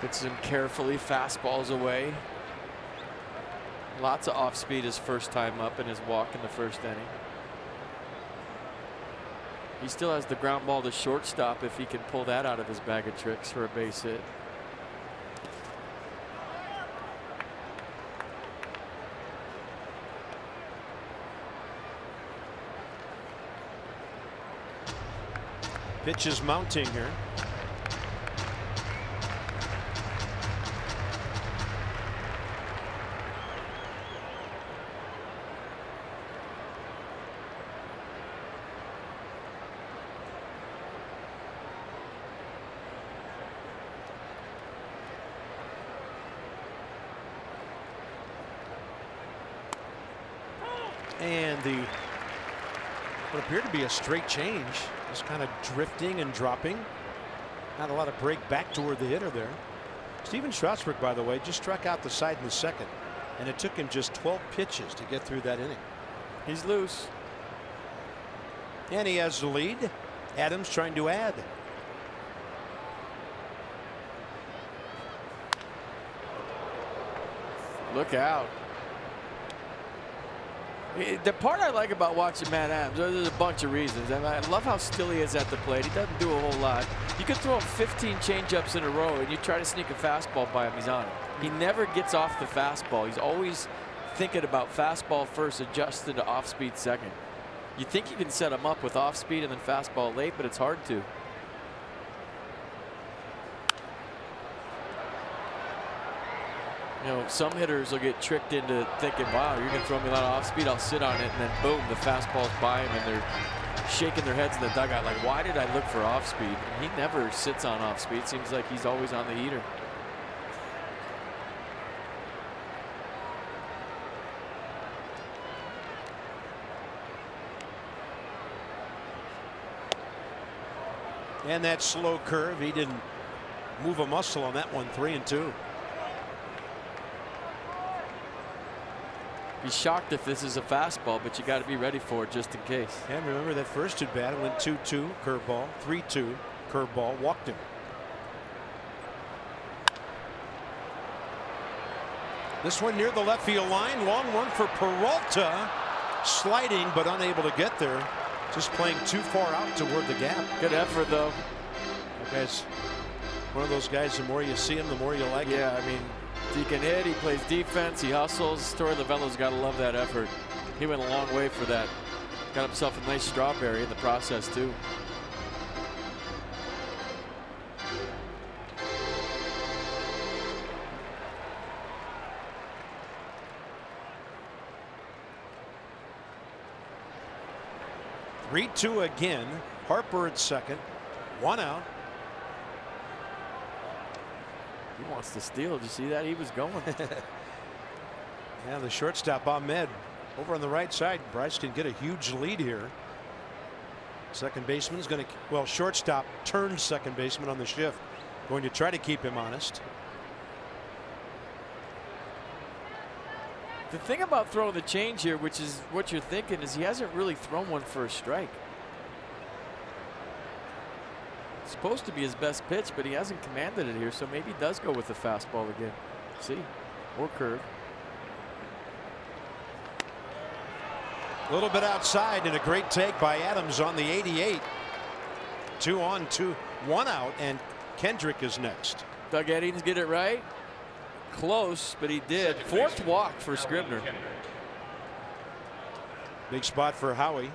Speaker 2: Puts him carefully, fastballs away. Lots of off speed his first time up in his walk in the first inning. He still has the ground ball to shortstop if he can pull that out of his bag of tricks for a base hit.
Speaker 1: Pitch is mounting here. And what appeared to be a straight change, just kind of drifting and dropping. Not a lot of break back toward the hitter there. Steven Strasburg, by the way, just struck out the side in the second, and it took him just 12 pitches to get through that inning.
Speaker 2: He's loose.
Speaker 1: And he has the lead. Adams trying to add.
Speaker 2: Look out. The part I like about watching Matt Adams, there's a bunch of reasons. And I love how still he is at the plate. He doesn't do a whole lot. You could throw him 15 changeups in a row and you try to sneak a fastball by him, he's on it. He never gets off the fastball. He's always thinking about fastball first, adjusted to off speed second. You think you can set him up with off speed and then fastball late, but it's hard to. You know, some hitters will get tricked into thinking, wow, you're going to throw me a lot of off speed, I'll sit on it, and then boom, the fastball's by him and they're shaking their heads in the dugout like, why did I look for off speed? And he never sits on off speed. Seems like he's always on the heater.
Speaker 1: And that slow curve, he didn't move a muscle on that one. 3-2.
Speaker 2: Be shocked if this is a fastball, but you got to be ready for it just in case.
Speaker 1: And remember that first at bat, it went 2-2, curveball, 3-2, curveball, walked him. This one near the left field line, long one for Peralta, sliding but unable to get there, just playing too far out toward the gap.
Speaker 2: Good effort though.
Speaker 1: That guy's one of those guys, the more you see him, the more you like him.
Speaker 2: Yeah, I mean, he can hit, he plays defense, he hustles. Torey Lavello's got to love that effort. He went a long way for that. Got himself a nice strawberry in the process too.
Speaker 1: Three-two again. Harper at second. One out.
Speaker 2: He wants to steal. Did you see that? He was going.
Speaker 1: Yeah, the shortstop Ahmed over on the right side. Bryce can get a huge lead here. Second baseman's going to, well, shortstop turned second baseman on the shift. Going to try to keep him honest.
Speaker 2: The thing about throwing the change here, which is what you're thinking, is he hasn't really thrown one for a strike. It's supposed to be his best pitch, but he hasn't commanded it here, so maybe he does go with the fastball again. See, or curve.
Speaker 1: A little bit outside and a great take by Adams on the 88. 2 on, 2, 1 out, and Kendrick is next.
Speaker 2: Doug Eddings get it right. Close, but he did. Fourth walk for Scribner.
Speaker 1: Big spot for Howie.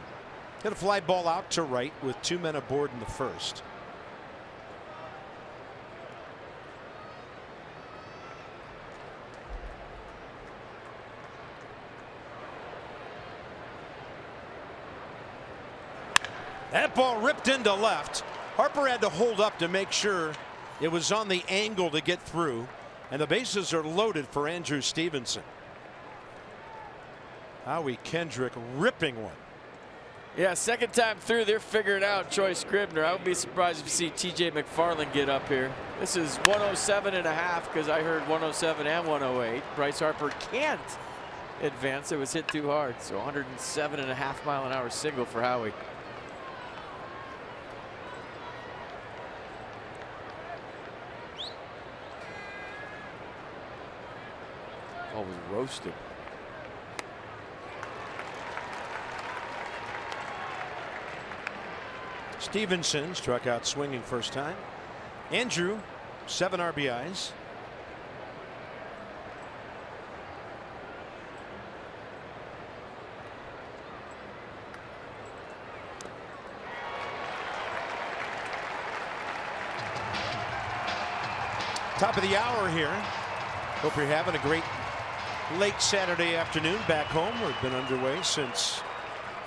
Speaker 1: Hit a fly ball out to right with 2 men aboard in the first. That ball ripped into left. Harper had to hold up to make sure it was on the angle to get through. And the bases are loaded for Andrew Stevenson. Howie Kendrick ripping one.
Speaker 2: Yeah, second time through, they're figuring out Troy Scribner. I would be surprised if you see TJ McFarland get up here. This is 107.5 because I heard 107 and 108. Bryce Harper can't advance. It was hit too hard. So 107.5 mile-an-hour single for Howie. Always roasted.
Speaker 1: Stevenson struck out swinging first time. Andrew, 7 RBIs. Top of the hour here. Hope you're having a great late Saturday afternoon back home. We've been underway since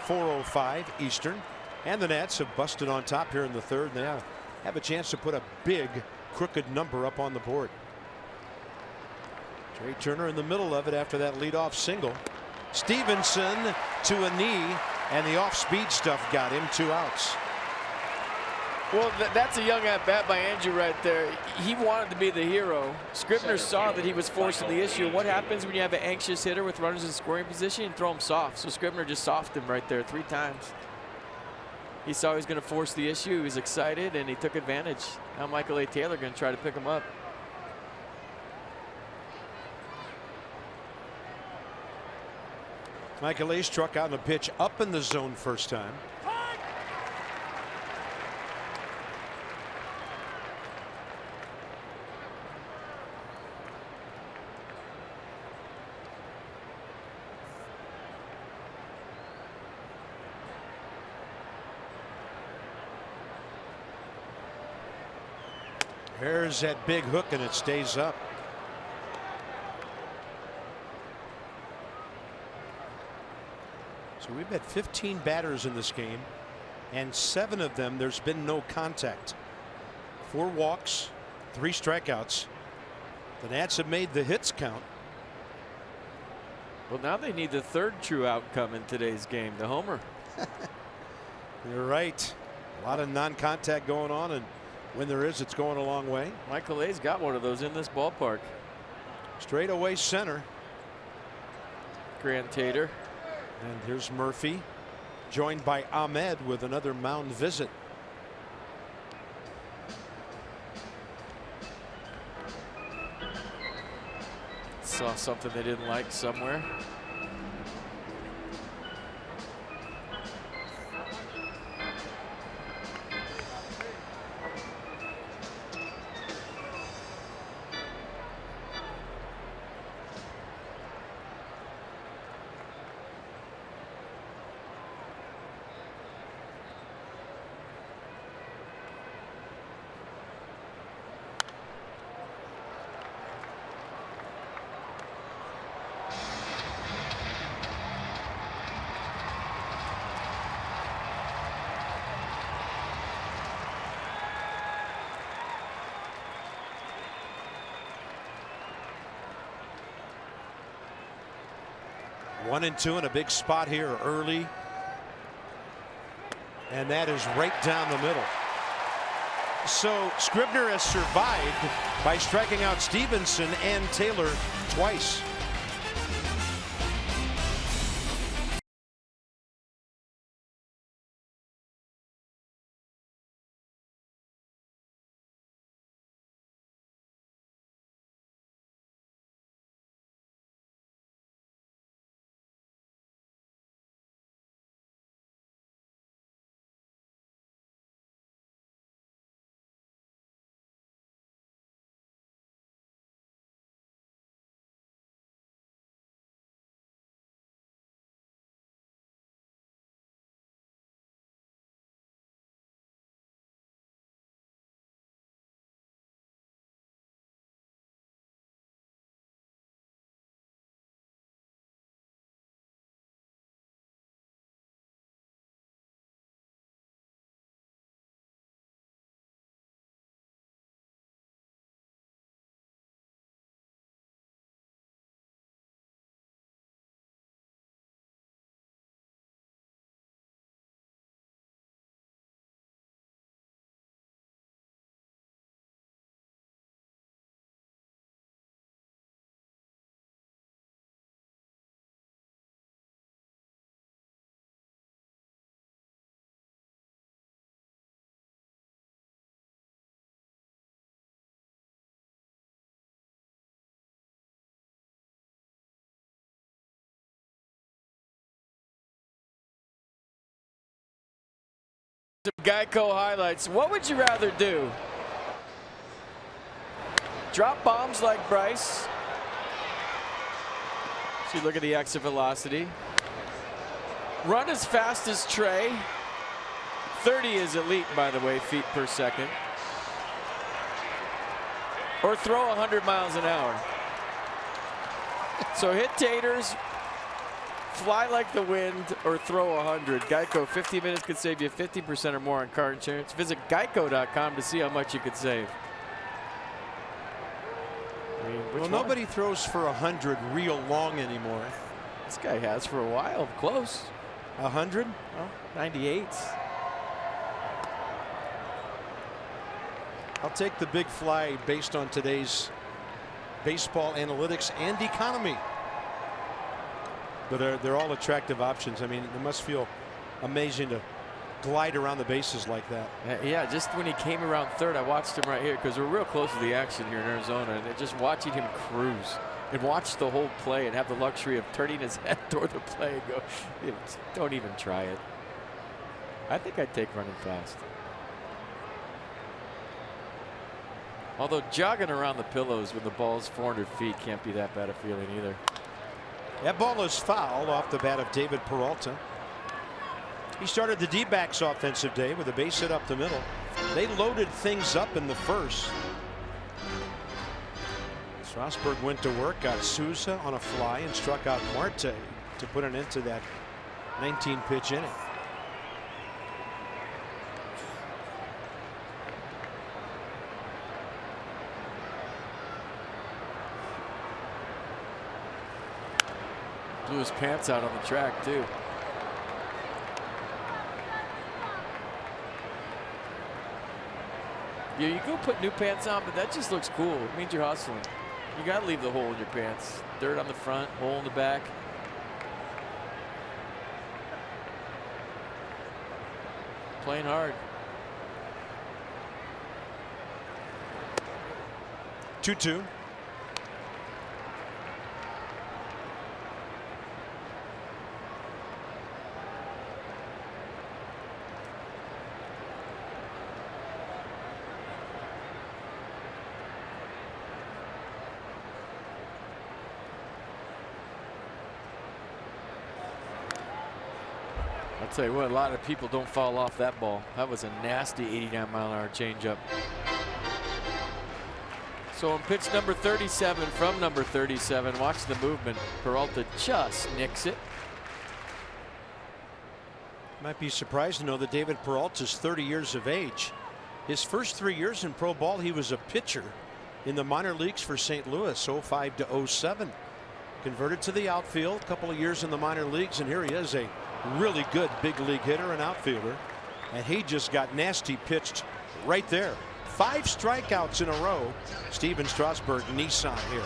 Speaker 1: 4:05 Eastern, and the Nats have busted on top here in the third. They have a chance to put a big crooked number up on the board. Trey Turner in the middle of it after that leadoff single. Stevenson to a knee, and the off-speed stuff got him 2 outs.
Speaker 2: Well, that's a young at-bat by Andrew right there. He wanted to be the hero. Scribner saw that he was forcing the issue. What happens when you have an anxious hitter with runners in scoring position? You throw him soft. So Scribner just softened him right there 3 times. He saw he was going to force the issue. He was excited, and he took advantage. Now Michael A. Taylor going to try to pick him up.
Speaker 1: Michael A. struck out in a pitch up in the zone first time. There's that big hook, and it stays up. So we've had 15 batters in this game, and 7 of them there's been no contact. 4 walks, 3 strikeouts. The Nats have made the hits count.
Speaker 2: Well, now they need the 3rd true outcome in today's game, the homer.
Speaker 1: You're right. A lot of non-contact going on, and when there is, it's going a long way.
Speaker 2: Michael A's got one of those in this ballpark.
Speaker 1: Straight away center.
Speaker 2: Grand Tater.
Speaker 1: And here's Murphy, joined by Ahmed with another mound visit.
Speaker 2: Saw something they didn't like somewhere.
Speaker 1: One and two in a big spot here early. And that is right down the middle. So Scribner has survived by striking out Stevenson and Taylor twice.
Speaker 2: Some Geico highlights. What would you rather do? Drop bombs like Bryce. See, look at the exit velocity. Run as fast as Trey. 30 is elite, by the way, feet per second. Or throw 100 miles an hour. So hit taters, fly like the wind, or throw 100. Geico, 50 minutes could save you 50% or more on car insurance. Visit geico.com to see how much you could save. I mean,
Speaker 1: well, nobody throws for 100 real long anymore.
Speaker 2: This guy has for a while. Close.
Speaker 1: 100?
Speaker 2: Well, 98.
Speaker 1: I'll take the big fly based on today's baseball analytics and economy. But they're all attractive options. I mean, it must feel amazing to glide around the bases like that.
Speaker 2: Yeah, just when he came around third, I watched him right here because we're real close to the action here in Arizona, and just watching him cruise and watch the whole play and have the luxury of turning his head toward the play and go, don't even try it. I think I'd take running fast. Although jogging around the pillows when the ball's 400 feet can't be that bad a feeling either.
Speaker 1: That ball is fouled off the bat of David Peralta. He started the D-backs offensive day with a base hit up the middle. They loaded things up in the first. Strasburg went to work, got Souza on a fly, and struck out Marte to put an end to that 19-pitch inning.
Speaker 2: Blew his pants out on the track, too. Yeah, you go put new pants on, but that just looks cool. It means you're hustling. You got to leave the hole in your pants. Dirt on the front, hole in the back. playing hard.
Speaker 1: 2-2.
Speaker 2: I'll tell you what, a lot of people don't fall off that ball. That was a nasty 89-mile-an-hour changeup. So on pitch number 37 from number 37, watch the movement. Peralta just nicks it.
Speaker 1: Might be surprised to know that David Peralta's 30 years of age. His first 3 years in pro ball, he was a pitcher in the minor leagues for St. Louis, 05 to 07. Converted to the outfield, a couple of years in the minor leagues, and here he is, a really good big league hitter and outfielder. And he just got nasty pitched right there. 5 strikeouts in a row. Steven Strasburg, Nissan here.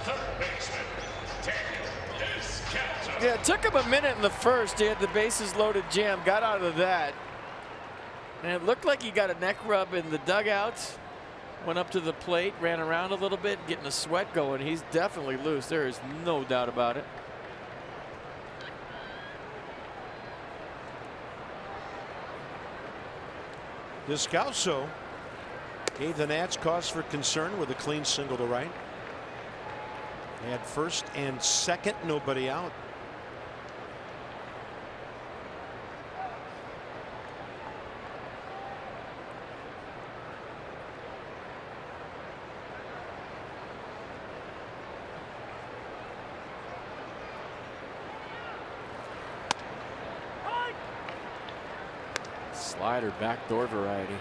Speaker 3: Third baseman, Daniel Descalzo.
Speaker 2: Yeah, it took him a minute in the first. He had the bases loaded jam, got out of that. And it looked like he got a neck rub in the dugouts. Went up to the plate, ran around a little bit, getting a sweat going. He's definitely loose. There is no doubt about it.
Speaker 1: Descalzo gave the Nats cause for concern with a clean single to right. They had first and second, nobody out.
Speaker 2: Slider, backdoor variety.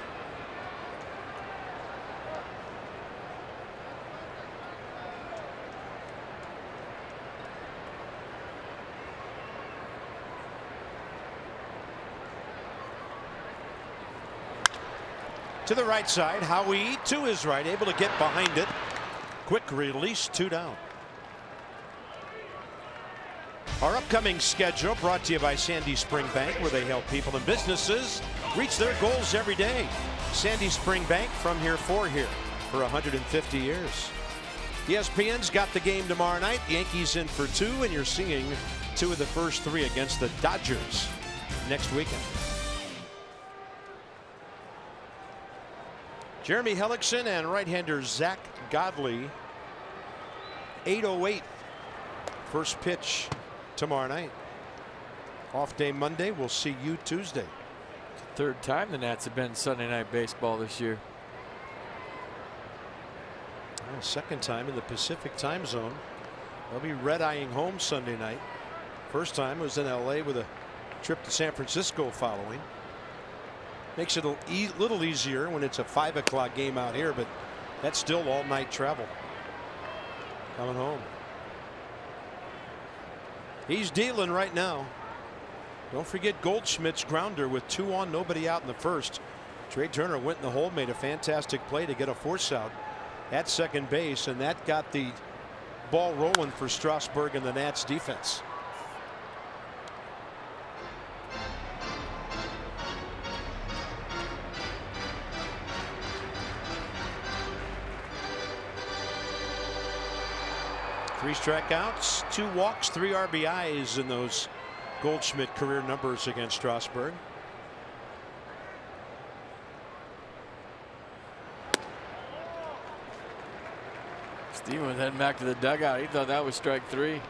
Speaker 1: To the right side, Howie to his right, able to get behind it. Quick release, 2 down. Our upcoming schedule brought to you by Sandy Spring Bank, where they help people and businesses reach their goals every day. Sandy Spring Bank, from here for here, for 150 years. ESPN's got the game tomorrow night. Yankees in for 2, and you're seeing 2 of the first 3 against the Dodgers next weekend. Jeremy Hellickson and right-hander Zach Godley. 8:08. First pitch tomorrow night. Off day Monday. We'll see you Tuesday.
Speaker 2: Third time the Nats have been Sunday Night Baseball this year.
Speaker 1: Well, second time in the Pacific time zone. They'll be red-eyeing home Sunday night. First time was in LA with a trip to San Francisco following. Makes it a little easier when it's a 5 o'clock game out here, but that's still all night travel coming home. He's dealing right now. Don't forget Goldschmidt's grounder with 2 on, nobody out in the first. Trey Turner went in the hole, made a fantastic play to get a force out at second base, and that got the ball rolling for Strasburg and the Nats defense. Three strikeouts, 2 walks, 3 RBIs in those Goldschmidt career numbers against Strasburg.
Speaker 2: Steven was heading back to the dugout. He thought that was strike 3.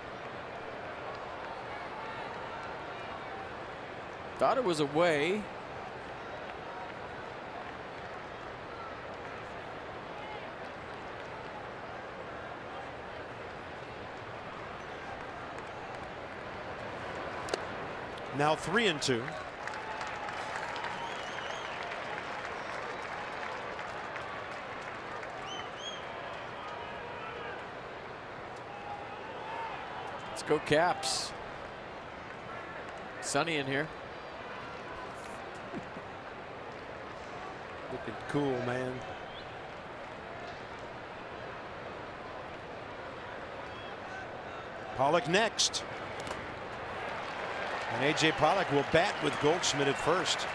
Speaker 2: Thought it was away.
Speaker 1: Now 3-2.
Speaker 2: Let's go Caps. Sunny in here.
Speaker 1: Looking cool, man. Pollock next. And A.J. Pollock will bat with Goldschmidt at first.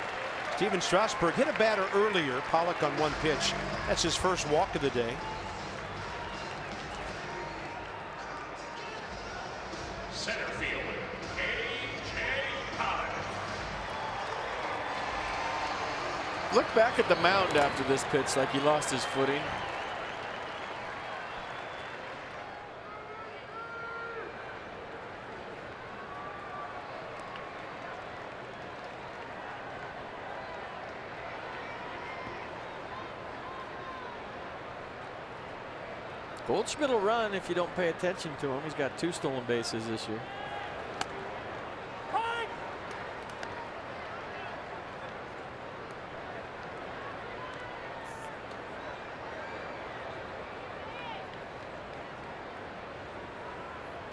Speaker 1: Steven Strasburg hit a batter earlier. Pollock on one pitch. That's his first walk of the day.
Speaker 3: Center fielder, A.J. Pollock.
Speaker 2: Look back at the mound after this pitch like he lost his footing. Goldschmidt will run if you don't pay attention to him. He's got 2 stolen bases this year.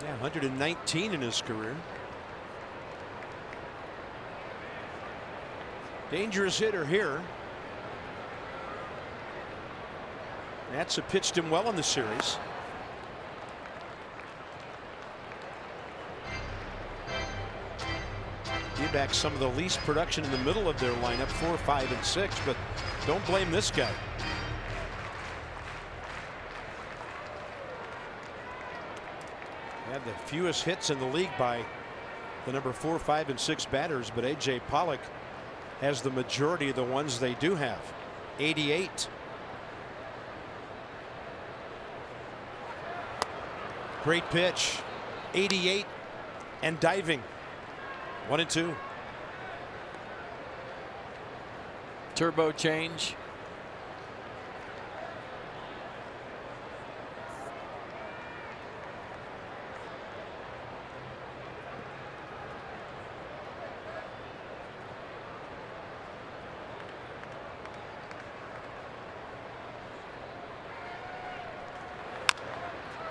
Speaker 1: Yeah, 119 in his career. Dangerous hitter here. Nats have pitched him well in the series. D-backs some of the least production in the middle of their lineup, 4, 5, and 6, but don't blame this guy. Had the fewest hits in the league by the number 4, 5, and 6 batters, but A.J. Pollock has the majority of the ones they do have. 88. Great pitch. 88 and diving. 1-2.
Speaker 2: Turbo change.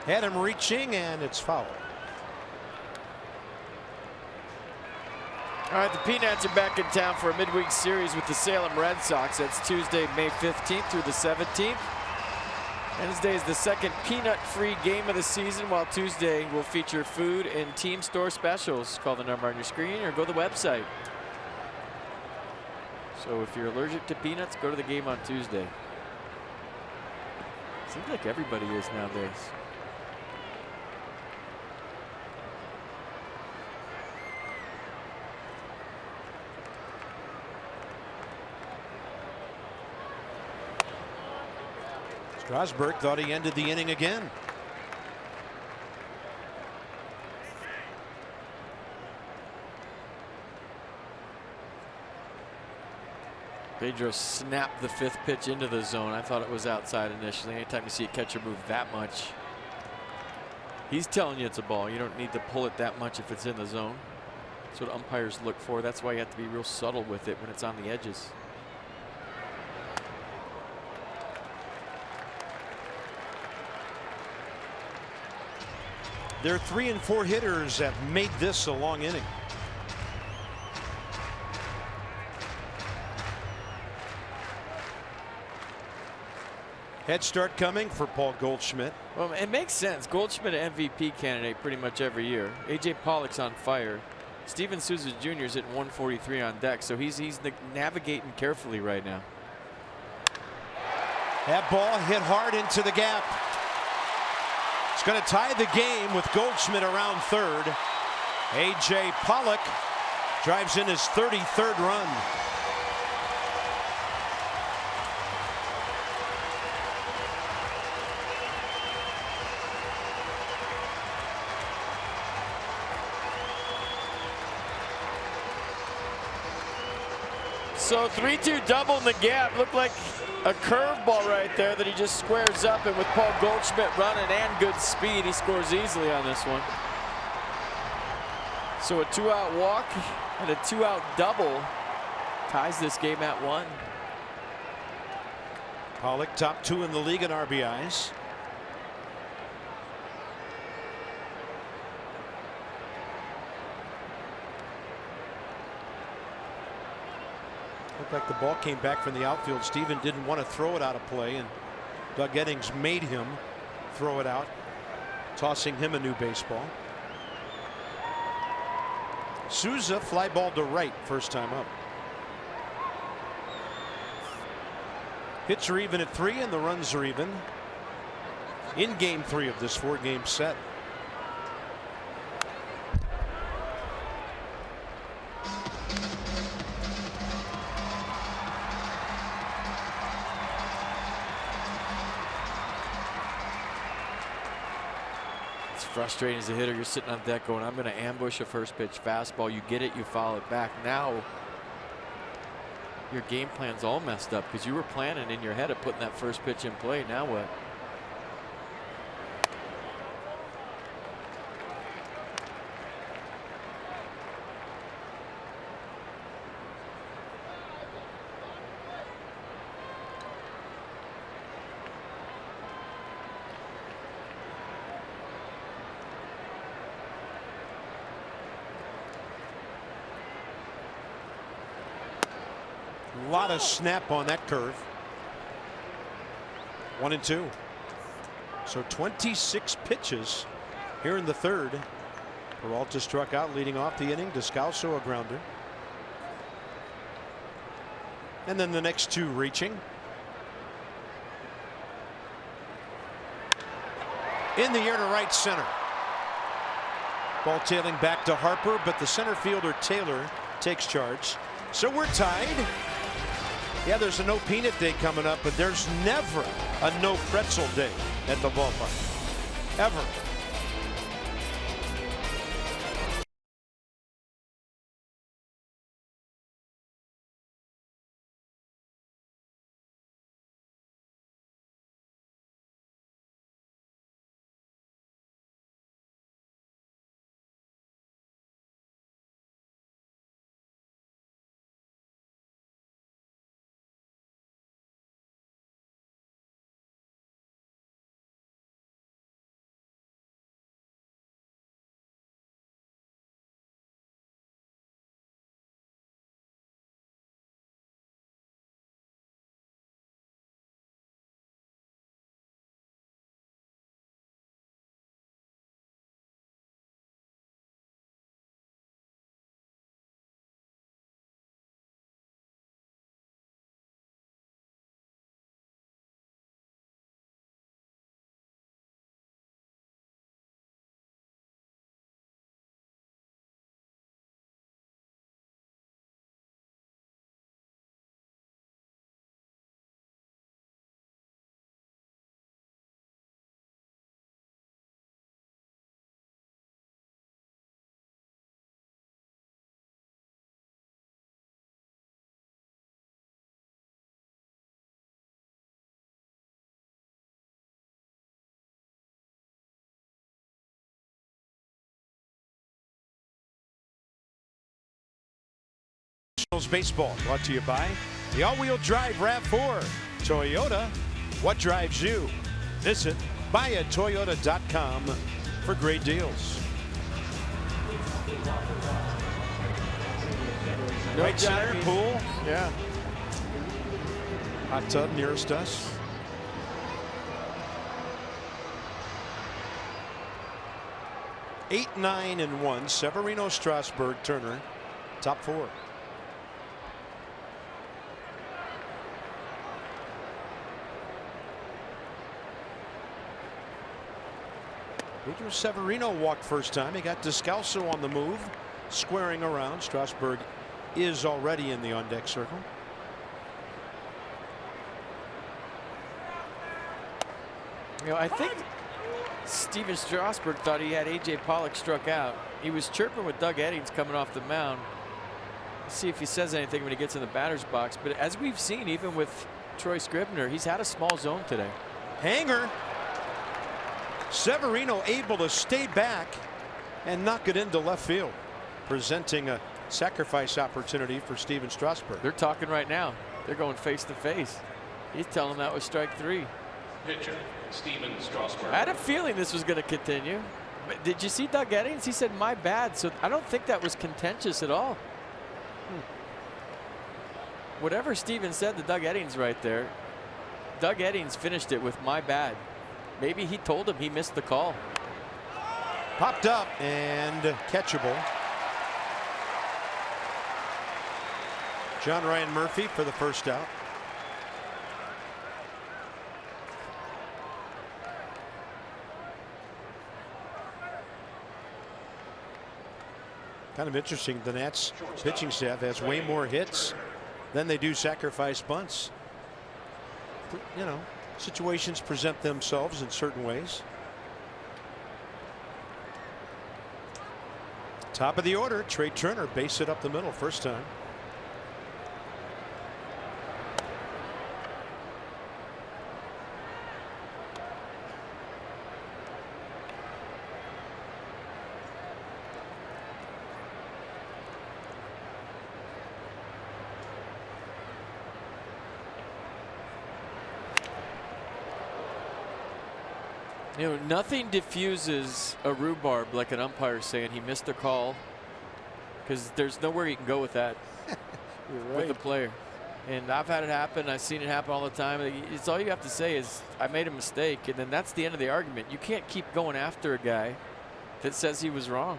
Speaker 1: Had him reaching, and it's foul.
Speaker 2: All right, the Peanuts are back in town for a midweek series with the Salem Red Sox. That's Tuesday, May 15th through the 17th. Wednesday is the second peanut-free game of the season, while Tuesday will feature food and team store specials. Call the number on your screen or go to the website. So if you're allergic to peanuts, go to the game on Tuesday. Seems like everybody is nowadays.
Speaker 1: Strasburg thought he ended the inning again.
Speaker 2: Pedro snapped the 5th pitch into the zone. I thought it was outside initially. Anytime you see a catcher move that much, he's telling you it's a ball. You don't need to pull it that much if it's in the zone. That's what umpires look for. That's why you have to be real subtle with it when it's on the edges.
Speaker 1: There are 3 and 4 hitters that made this a long inning. Head start coming for Paul Goldschmidt.
Speaker 2: Well, it makes sense. Goldschmidt an MVP candidate pretty much every year. A.J. Pollock's on fire. Steven Souza Jr. is hitting 143 on deck, so he's navigating carefully right now.
Speaker 1: That ball hit hard into the gap. It's going to tie the game with Goldschmidt around third. A.J. Pollock drives in his 33rd run.
Speaker 2: So 3-2 double in the gap. Looked like a curveball right there that he just squares up, and with Paul Goldschmidt running and good speed, he scores easily on this one. So a 2-out walk and a 2-out double ties this game at 1.
Speaker 1: Pollock top 2 in the league in RBIs. Looked like the ball came back from the outfield. Steven didn't want to throw it out of play, and Doug Eddings made him throw it out, tossing him a new baseball. Souza fly ball to right first time up. Hits are even at 3 and the runs are even in game 3 of this 4-game set.
Speaker 2: It's frustrating as a hitter. You're sitting on deck going, I'm going to ambush a first pitch fastball. You get it, you follow it back. Now your game plan's all messed up because you were planning in your head of putting that first pitch in play. Now what?
Speaker 1: A lot of snap on that curve. 1-2. So 26 pitches here in the third. Peralta struck out leading off the inning. Descalso a grounder. And then the next 2 reaching. In the air to right center. Ball tailing back to Harper, but the center fielder Taylor takes charge. So we're tied. Yeah, there's a no peanut day coming up, but there's never a no pretzel day at the ballpark. Ever. Baseball brought to you by the all-wheel drive RAV4. Toyota, what drives you? Visit buyatoyota.com for great deals. Right center, pool.
Speaker 2: Yeah.
Speaker 1: Hot tub nearest us. Eight, 9, and 1. Severino, Strasburg, Turner, top 4. Pedro Severino walked first time. He got Descalso on the move, squaring around. Strasburg is already in the on-deck circle.
Speaker 2: You know, I think Steven Strasburg thought he had A.J. Pollock struck out. He was chirping with Doug Eddings coming off the mound. Let's see if he says anything when he gets in the batter's box. But as we've seen, even with Troy Scribner, he's had a small zone today.
Speaker 1: Hanger. Severino able to stay back and knock it into left field, presenting a sacrifice opportunity for Steven Strasburg.
Speaker 2: They're talking right now. They're going face to face. He's telling them that was strike 3.
Speaker 3: Pitcher, Steven Strasburg.
Speaker 2: I had a feeling this was going to continue. But did you see Doug Eddings? He said, my bad. So I don't think that was contentious at all. Whatever Steven said to Doug Eddings right there, Doug Eddings finished it with my bad. Maybe he told him he missed the call.
Speaker 1: Popped up and catchable. John Ryan Murphy for the first out. Kind of interesting. The Nats pitching staff has way more hits than they do sacrifice bunts. You know, situations present themselves in certain ways. Top of the order, Trey Turner, base it up the middle, first time.
Speaker 2: You know, nothing diffuses a rhubarb like an umpire saying he missed a call, because there's nowhere you can go with that.
Speaker 1: You're right.
Speaker 2: With the player. And I've had it happen. I've seen it happen all the time. It's all you have to say is, I made a mistake, and then that's the end of the argument. You can't keep going after a guy that says he was wrong.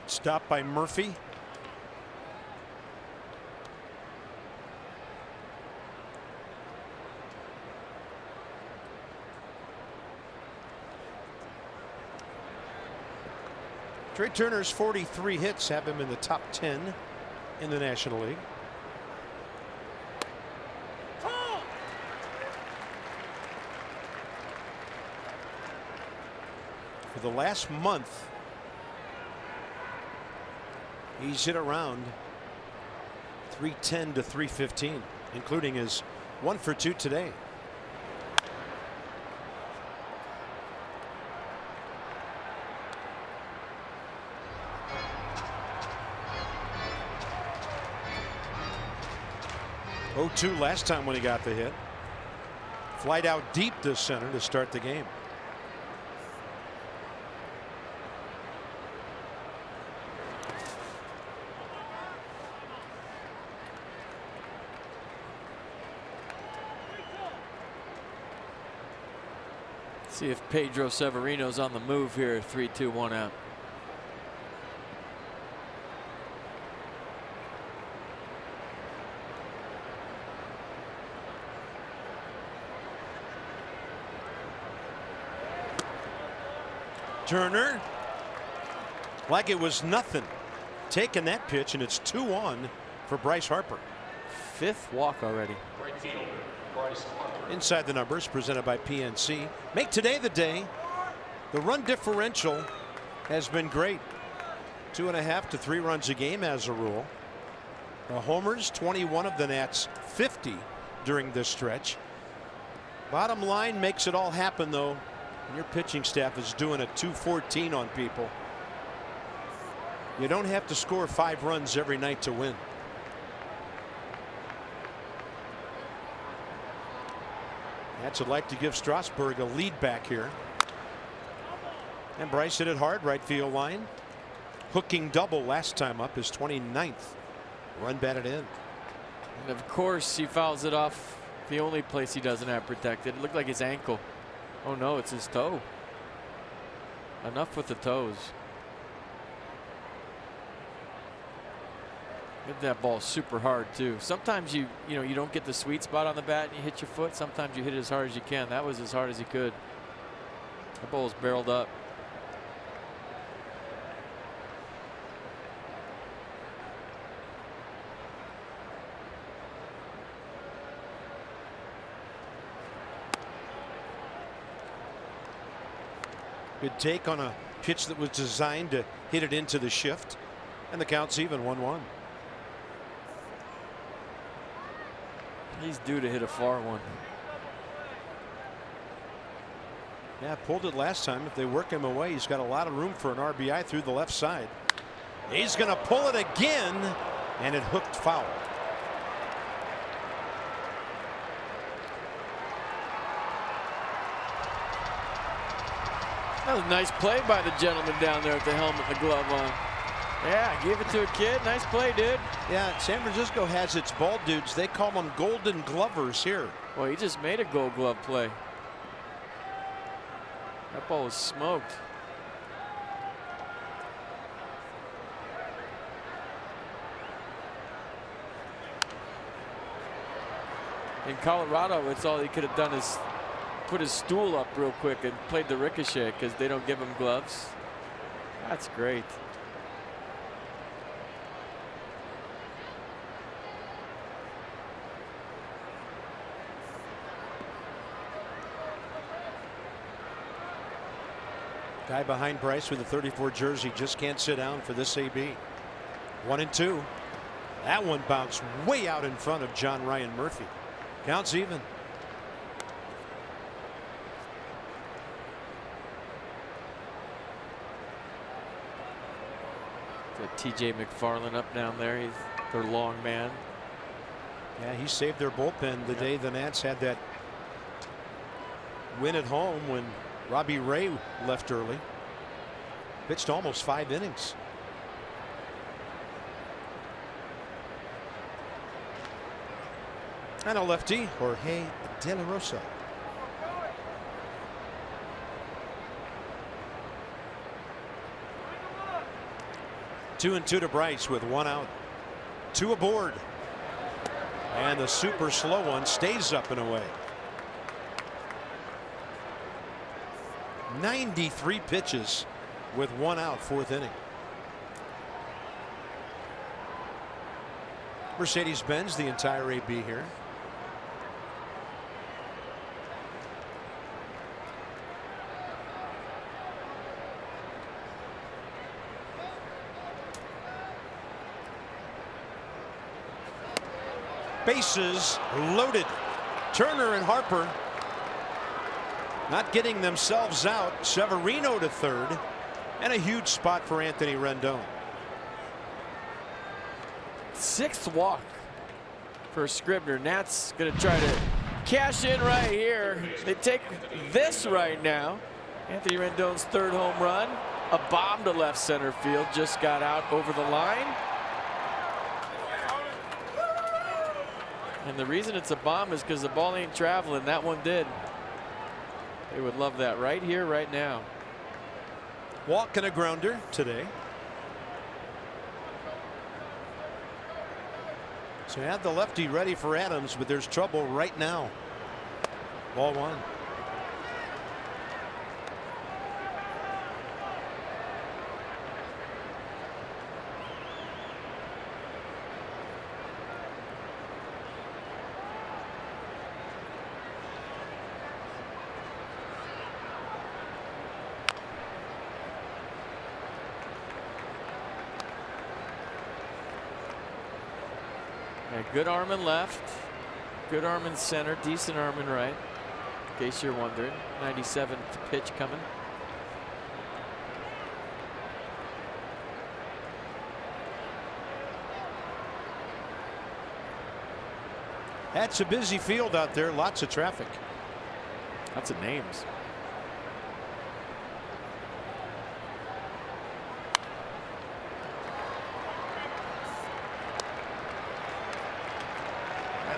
Speaker 1: Stopped by Murphy. Trey Turner's 43 hits have him in the top 10 in the National League. For the last month, he's hit around 310 to 315, including his 1 for 2 today. Oh, 2 last time when he got the hit. Flight out deep to center to start the game.
Speaker 2: See if Pedro Severino's on the move here. 3-2-1 out.
Speaker 1: Turner, like it was nothing, taking that pitch, and it's 2-1 for Bryce Harper.
Speaker 2: 5th walk already.
Speaker 3: Right fielder, Bryce Harper.
Speaker 1: Inside the Numbers, presented by PNC. Make today the day. The run differential has been great. 2.5 to 3 runs a game as a rule. The homers, 21 of the Nats, 50 during this stretch. Bottom line makes it all happen, though. And your pitching staff is doing a 214 on people. You don't have to score 5 runs every night to win. Nats would like to give Strasburg a lead back here. And Bryce hit it hard, right field line. Hooking double last time up, his 29th run batted in.
Speaker 2: And of course, he fouls it off the only place he doesn't have protected. It looked like his ankle. Oh no, it's his toe. Enough with the toes. Hit that ball super hard too. Sometimes you don't get the sweet spot on the bat and you hit your foot. Sometimes you hit it as hard as you can. That was as hard as he could. The ball was barreled up.
Speaker 1: Good take on a pitch that was designed to hit it into the shift. And the count's even, 1-1.
Speaker 2: He's due to hit a far one.
Speaker 1: Yeah, pulled it last time. If they work him away, he's got a lot of room for an RBI through the left side. He's going to pull it again, and it hooked foul.
Speaker 2: That was a nice play by the gentleman down there with the helmet and the glove on. Yeah, give it to a kid. Nice play, dude.
Speaker 1: Yeah, San Francisco has its ball dudes. They call them golden glovers here.
Speaker 2: Well, he just made a gold glove play. That ball was smoked. In Colorado, it's all he could have done is put his stool up real quick and played the ricochet because they don't give him gloves. That's great.
Speaker 1: Guy behind Bryce with the 34 jersey just can't sit down for this AB. 1-2. That one bounced way out in front of John Ryan Murphy. Counts even.
Speaker 2: TJ McFarland up down there. He's their long man.
Speaker 1: Yeah, he saved their bullpen the day the Nats had that win at home when Robbie Ray left early. Pitched almost 5 innings. And a lefty, Jorge De La Rosa. Two and two to Bryce with 1 out. 2 aboard. And the super slow one stays up and away. 93 pitches with 1 out, 4th inning. Mercedes-Benz the entire AB here. Bases loaded. Turner and Harper not getting themselves out. Severino to third, and a huge spot for Anthony Rendon.
Speaker 2: 6th walk for Scribner. Nats going to try to cash in right here. They take this right now. Anthony Rendon's 3rd home run. A bomb to left center field. Just got out over the line. And the reason it's a bomb is because the ball ain't traveling. That one did. They would love that right here, right now.
Speaker 1: Walk and a grounder today. So had the lefty ready for Adams, but there's trouble right now. Ball 1.
Speaker 2: Good arm in left, good arm in center, decent arm in right, in case you're wondering. 97th pitch coming.
Speaker 1: That's a busy field out there, lots of traffic.
Speaker 2: Lots of names.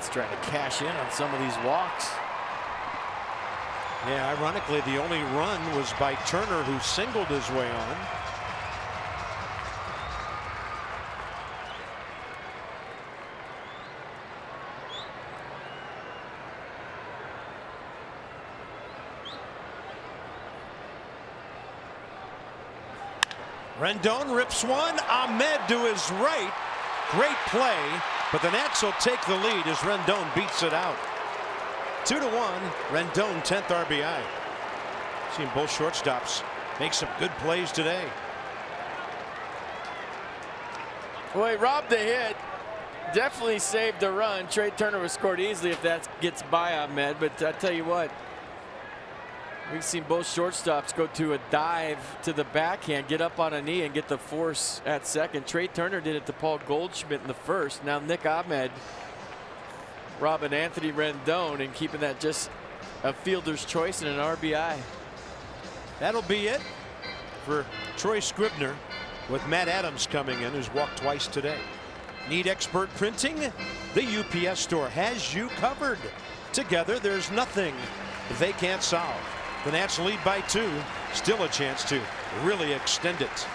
Speaker 2: Trying to cash in on some of these walks.
Speaker 1: Yeah, ironically, the only run was by Turner, who singled his way on. Rendon rips one. Ahmed to his right. Great play. But the Nats will take the lead as Rendon beats it out. 2-1. Rendon 10th RBI. Seen both shortstops make some good plays today.
Speaker 2: Well, he robbed the hit. Definitely saved the run. Trey Turner was scored easily if that gets by Ahmed. But I tell you what, we've seen both shortstops go to a dive to the backhand, get up on a knee, and get the force at second. Trey Turner did it to Paul Goldschmidt in the 1st. Now Nick Ahmed robbing Anthony Rendon and keeping that just a fielder's choice and an RBI.
Speaker 1: That'll be it for Troy Scribner, with Matt Adams coming in, who's walked twice today. Need expert printing? The UPS store has you covered. Together, there's nothing they can't solve. The Nats lead by 2. Still a chance to really extend it.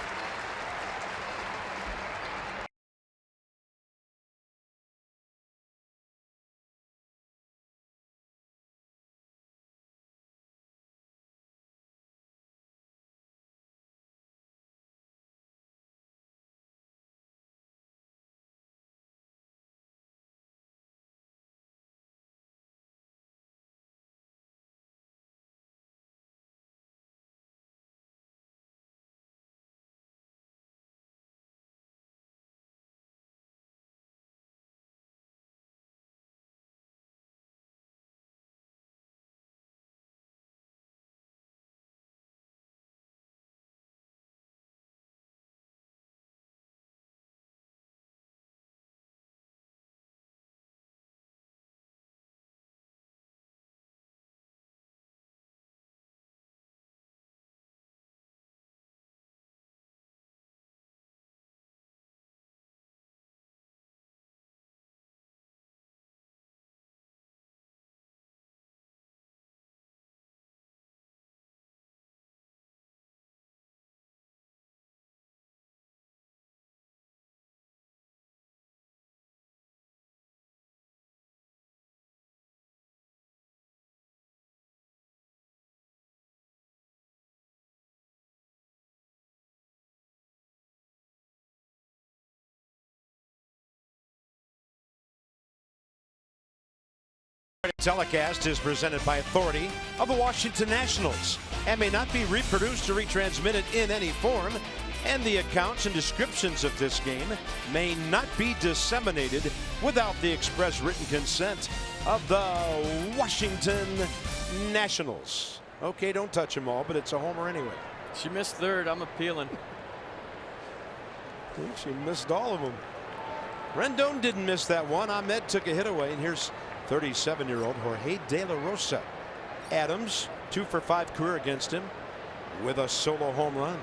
Speaker 1: Telecast is presented by authority of the Washington Nationals and may not be reproduced or retransmitted in any form, and the accounts and descriptions of this game may not be disseminated without the express written consent of the Washington Nationals. Okay, don't touch them all, but it's a homer anyway.
Speaker 2: She missed third. I'm appealing.
Speaker 1: I think she missed all of them. Rendon didn't miss that one. Ahmed took a hit away, and here's 37-year-old Jorge De La Rosa. Adams, 2 for 5 career against him with a solo home run.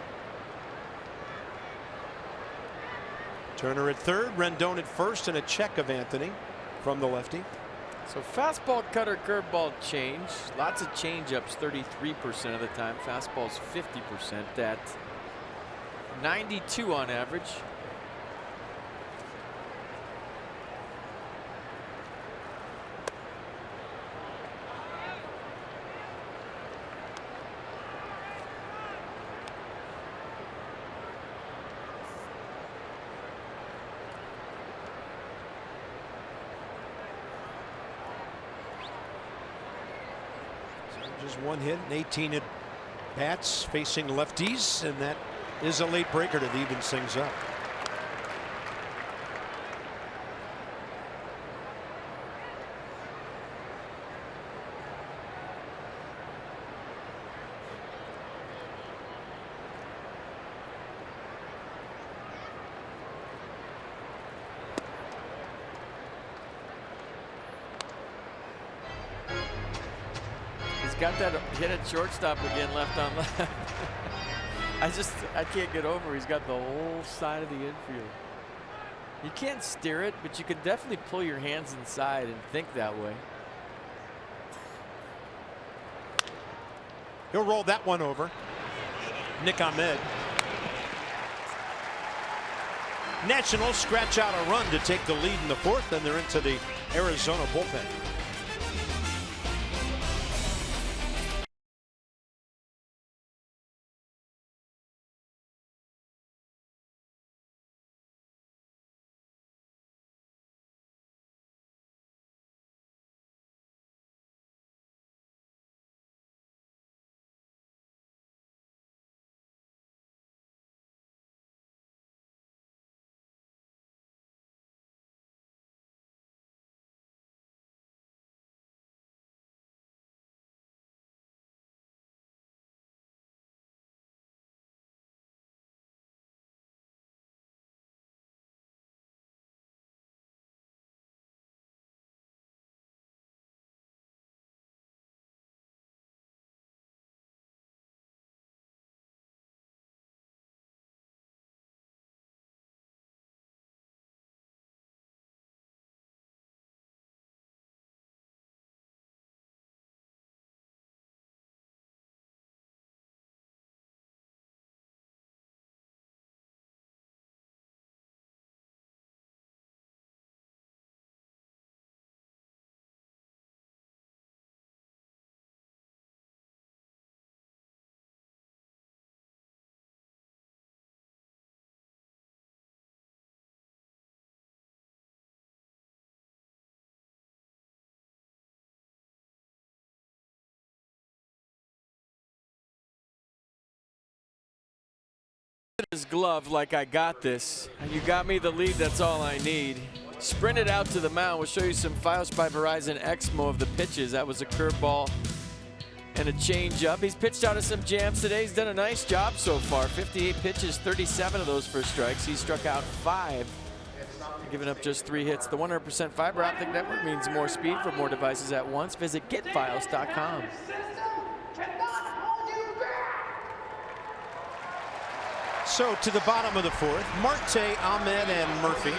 Speaker 1: Turner at third, Rendon at first, and a check of Anthony from the lefty.
Speaker 2: So fastball, cutter, curveball change. Lots of change-ups 33% of the time. Fastballs 50% at 92 on average.
Speaker 1: Just one hit and 18 at bats facing lefties, and that is a late breaker that evens things up.
Speaker 2: Got that hit at shortstop again, left on left. I can't get over. He's got the whole side of the infield. You can't steer it, but you can definitely pull your hands inside and think that way.
Speaker 1: He'll roll that one over. Nick Ahmed. Nationals scratch out a run to take the lead in the 4th, and they're into the Arizona bullpen.
Speaker 2: his glove like I got this. You got me the lead, that's all I need. Sprinted out to the mound. We'll show you some Fios by Verizon Exmo of the pitches. That was a curveball and a changeup. He's pitched out of some jams today. He's done a nice job so far. 58 pitches, 37 of those for strikes. He struck out 5, giving up just 3 hits. The 100% fiber optic network means more speed for more devices at once. Visit getfios.com.
Speaker 1: So to the bottom of the 4th, Marte, Ahmed, and Murphy.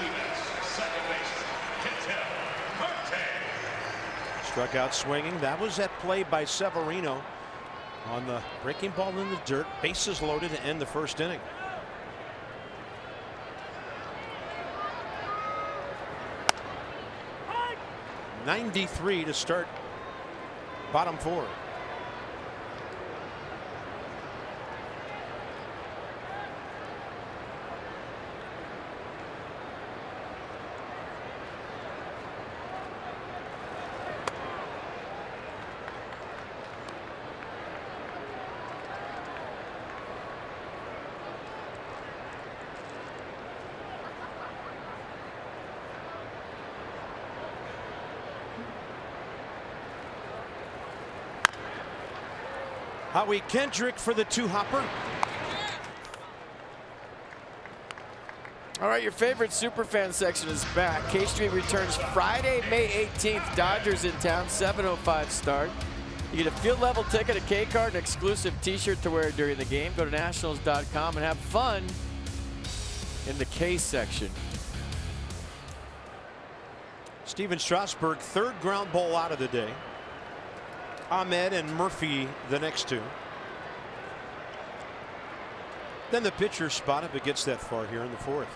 Speaker 1: Struck out swinging. That was that play by Severino on the breaking ball in the dirt. Bases loaded to end the 1st inning. .93 to start bottom 4. Howie Kendrick for the 2-hopper.
Speaker 2: All right, your favorite Superfan section is back. K Street returns Friday, May 18th. Dodgers in town, 7:05 start. You get a field level ticket, a K card, an exclusive t-shirt to wear during the game. Go to nationals.com and have fun in the K section.
Speaker 1: Steven Strasburg, 3rd ground ball out of the day. Ahmed and Murphy the next 2. Then the pitcher spot if it gets that far here in the 4th.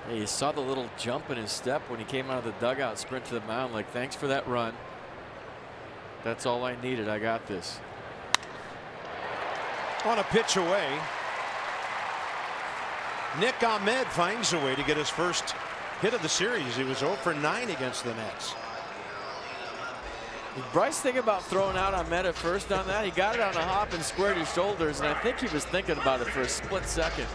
Speaker 2: Hey, you saw the little jump in his step when he came out of the dugout, sprint to the mound, like, thanks for that run. That's all I needed. I got this.
Speaker 1: On a pitch away, Nick Ahmed finds a way to get his first hit of the series. He was 0 for 9 against the Nats.
Speaker 2: Did Bryce think about throwing out Ahmed at first on that? He got it on a hop and squared his shoulders, and I think he was thinking about it for a split second.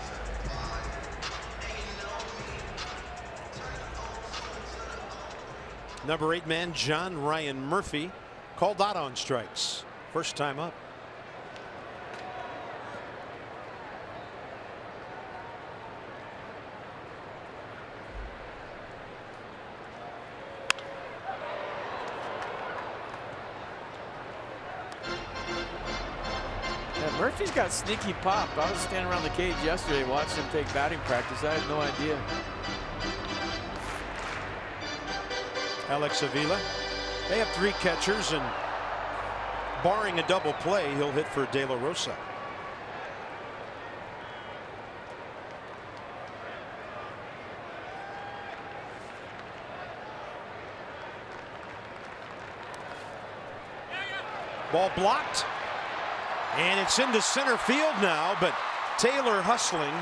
Speaker 1: Number 8 man John Ryan Murphy called out on strikes. First time up.
Speaker 2: Yeah, Murphy's got sneaky pop. I was standing around the cage yesterday watching him take batting practice. I had no idea.
Speaker 1: Alex Avila. They have 3 catchers, and barring a double play, he'll hit for De La Rosa. Ball blocked, and it's into center field now, but Taylor hustling.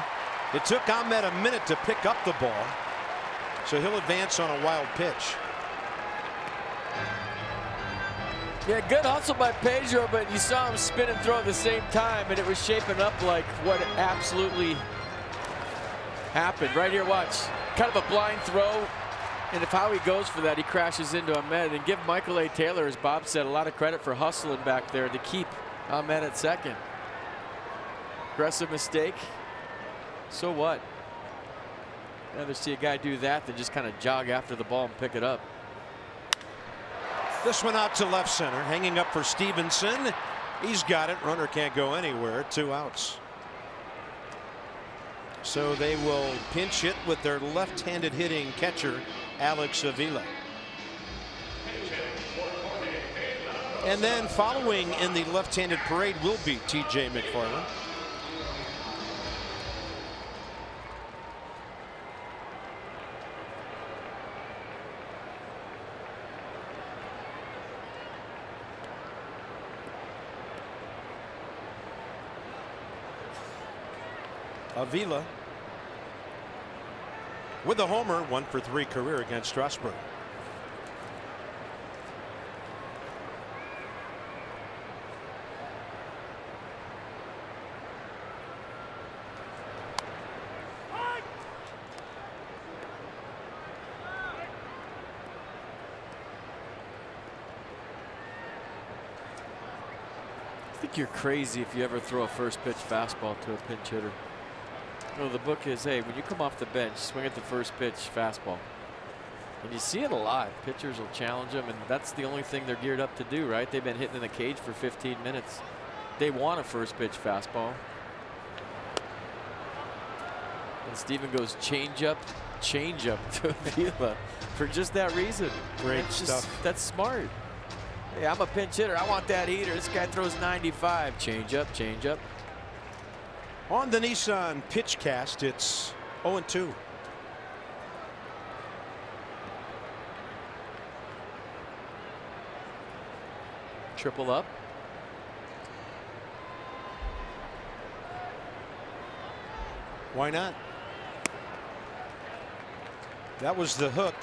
Speaker 1: It took Ahmed a minute to pick up the ball, so he'll advance on a wild pitch.
Speaker 2: Yeah, good hustle by Pedro, but you saw him spin and throw at the same time, and it was shaping up like what absolutely happened. Right here, watch. Kind of a blind throw, and if Howie goes for that, he crashes into Ahmed. And give Michael A. Taylor, as Bob said, a lot of credit for hustling back there to keep Ahmed at second. Aggressive mistake. So what? I'd rather see a guy do that than just kind of jog after the ball and pick it up.
Speaker 1: This one out to left center, hanging up for Stevenson. He's got it. Runner can't go anywhere. 2 outs. So they will pinch hit with their left-handed hitting catcher, Alex Avila. And then following in the left-handed parade will be T.J. McFarland. Avila with a homer, 1 for 3 career against Strasburg.
Speaker 2: I think you're crazy if you ever throw a first pitch fastball to a pinch hitter. No, the book is, hey, when you come off the bench, swing at the first pitch fastball. And you see it a lot. Pitchers will challenge them, and that's the only thing they're geared up to do, right? They've been hitting in the cage for 15 minutes. They want a first pitch fastball. And Steven goes change up to Avila for just that reason.
Speaker 1: Great stuff.
Speaker 2: That's smart. Hey, I'm a pinch hitter. I want that heater. This guy throws 95. Change up, change up.
Speaker 1: On the Nissan pitch cast, it's 0-2.
Speaker 2: Triple up.
Speaker 1: Why not? That was the hook.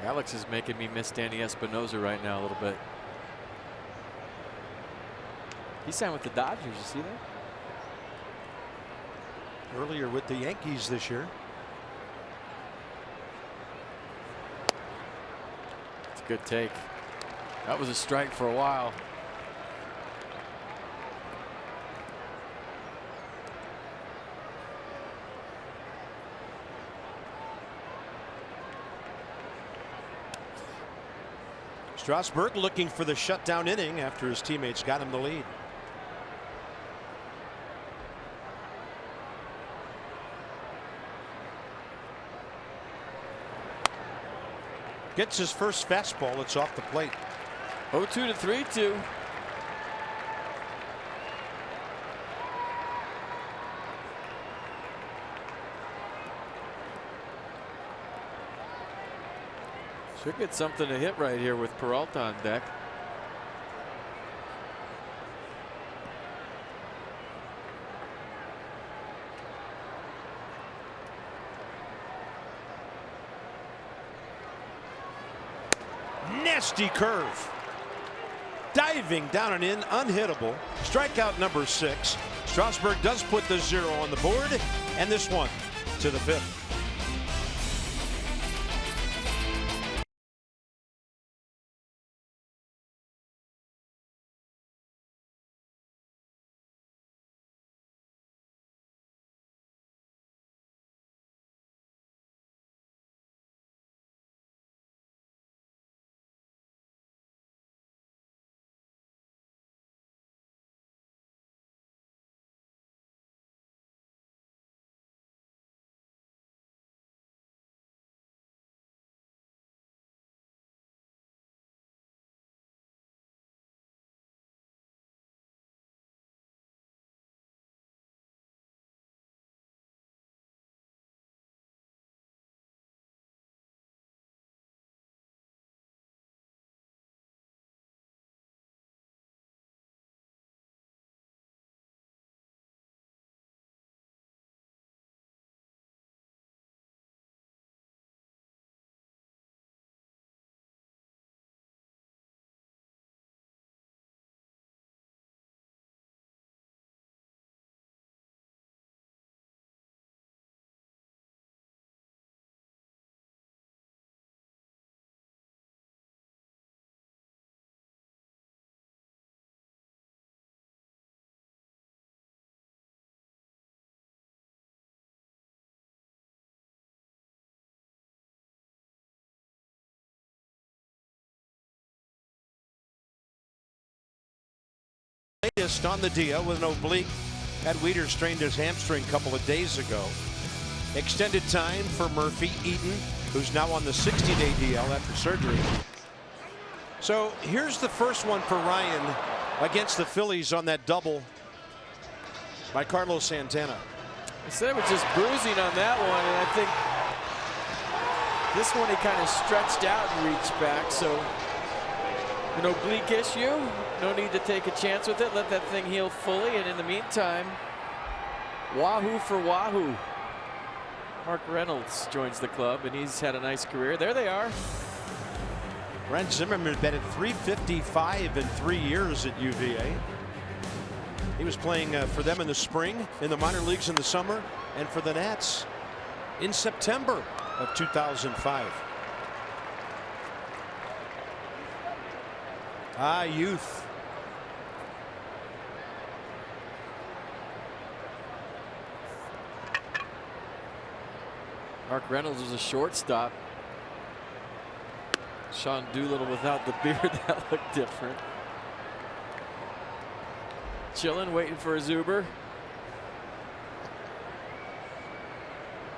Speaker 2: Alex is making me miss Danny Espinosa right now a little bit. He signed with the Dodgers, you see that?
Speaker 1: Earlier with the Yankees this year.
Speaker 2: It's a good take. That was a strike for a while.
Speaker 1: Strasburg looking for the shutdown inning after his teammates got him the lead. Gets his first fastball. It's off the plate.
Speaker 2: 0-2 to 3-2. Should get something to hit right here with Peralta on deck.
Speaker 1: Nasty curve. Diving down and in, unhittable. Strikeout number 6. Strasburg does put the 0 on the board, and this one to the 5th. Latest on the deal with an oblique. Had Weeder strained his hamstring a couple of days ago. Extended time for Murphy. Eaton, who's now on the 60-day DL after surgery. So here's the first one for Ryan against the Phillies on that double by Carlos Santana.
Speaker 2: I said it was just bruising on that one, and I think this one he kind of stretched out and reached back, so an oblique issue. No need to take a chance with it. Let that thing heal fully, and in the meantime, wahoo for wahoo. Mark Reynolds joins the club, and he's had a nice career. There they are.
Speaker 1: Brent Zimmerman batted .355 in 3 years at UVA. He was playing for them in the spring, in the minor leagues in the summer, and for the Nats in September of 2005. Youth.
Speaker 2: Mark Reynolds was a shortstop. Sean Doolittle without the beard, that looked different. Chilling, waiting for a Zuber.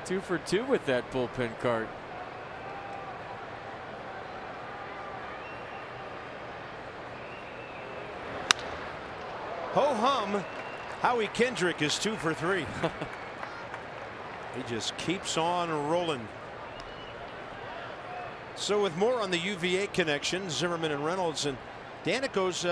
Speaker 2: 2 for 2 with that bullpen card.
Speaker 1: Ho hum. Howie Kendrick is 2 for 3. He just keeps on rolling. So with more on the UVA connection, Zimmerman and Reynolds, and Dan, it goes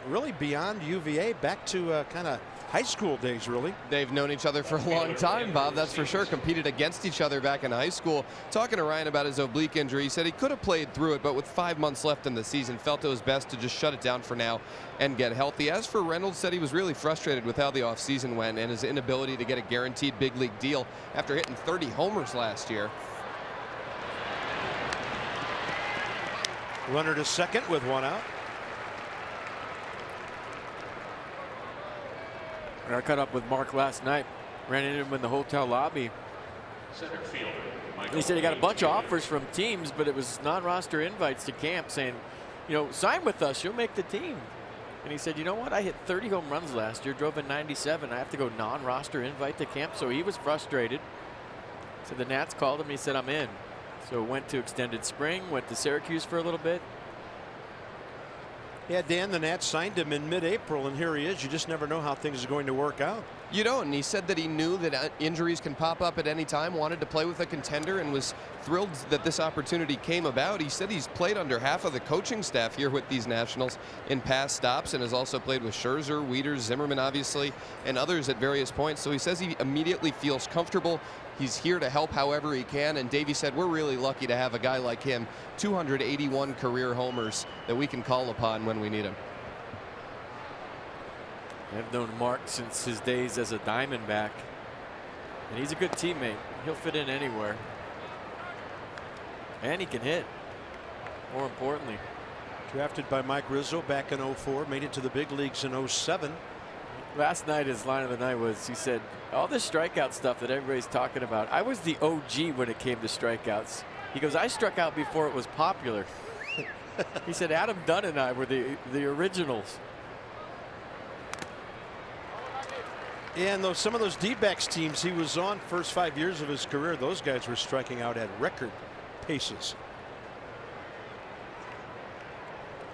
Speaker 1: really beyond UVA, back to kind of high school days, really.
Speaker 4: They've known each other for a long time, Bob, that's for sure. Competed against each other back in high school. Talking to Ryan about his oblique injury, he said he could have played through it, but with 5 months left in the season, felt it was best to just shut it down for now and get healthy. As for Reynolds, said he was really frustrated with how the offseason went and his inability to get a guaranteed big league deal after hitting 30 homers last year.
Speaker 1: Runner to second with 1 out.
Speaker 2: I caught up with Mark last night. Ran into him in the hotel lobby.
Speaker 3: Center fielder, Michael
Speaker 2: He said he got a bunch of offers from teams, but it was non-roster invites to camp saying, you know, sign with us, you'll make the team. And he said, you know what, I hit 30 home runs last year, drove in 97. I have to go non-roster invite to camp. So he was frustrated. So the Nats called him, he said, I'm in. So went to extended spring, went to Syracuse for a little bit.
Speaker 1: Yeah, Dan, the Nats signed him in mid-April, and here he is. You just never know how things are going to work out.
Speaker 4: You don't, and he said that he knew that injuries can pop up at any time, wanted to play with a contender, and was thrilled that this opportunity came about. He said he's played under half of the coaching staff here with these Nationals in past stops, and has also played with Scherzer, Wieters, Zimmerman, obviously, and others at various points. So he says he immediately feels comfortable. He's here to help however he can, and Davey said we're really lucky to have a guy like him, 281 career homers that we can call upon when we need him.
Speaker 2: I've known Mark since his days as a Diamondback, and he's a good teammate. He'll fit in anywhere, and he can hit, more importantly.
Speaker 1: Drafted by Mike Rizzo back in '04, made it to the big leagues in '07.
Speaker 2: Last night, his line of the night was, he said, all this strikeout stuff that everybody's talking about, I was the OG when it came to strikeouts. He goes, I struck out before it was popular. He said, Adam Dunn and I were the originals.
Speaker 1: And some of those D-backs teams he was on first 5 years of his career, those guys were striking out at record paces.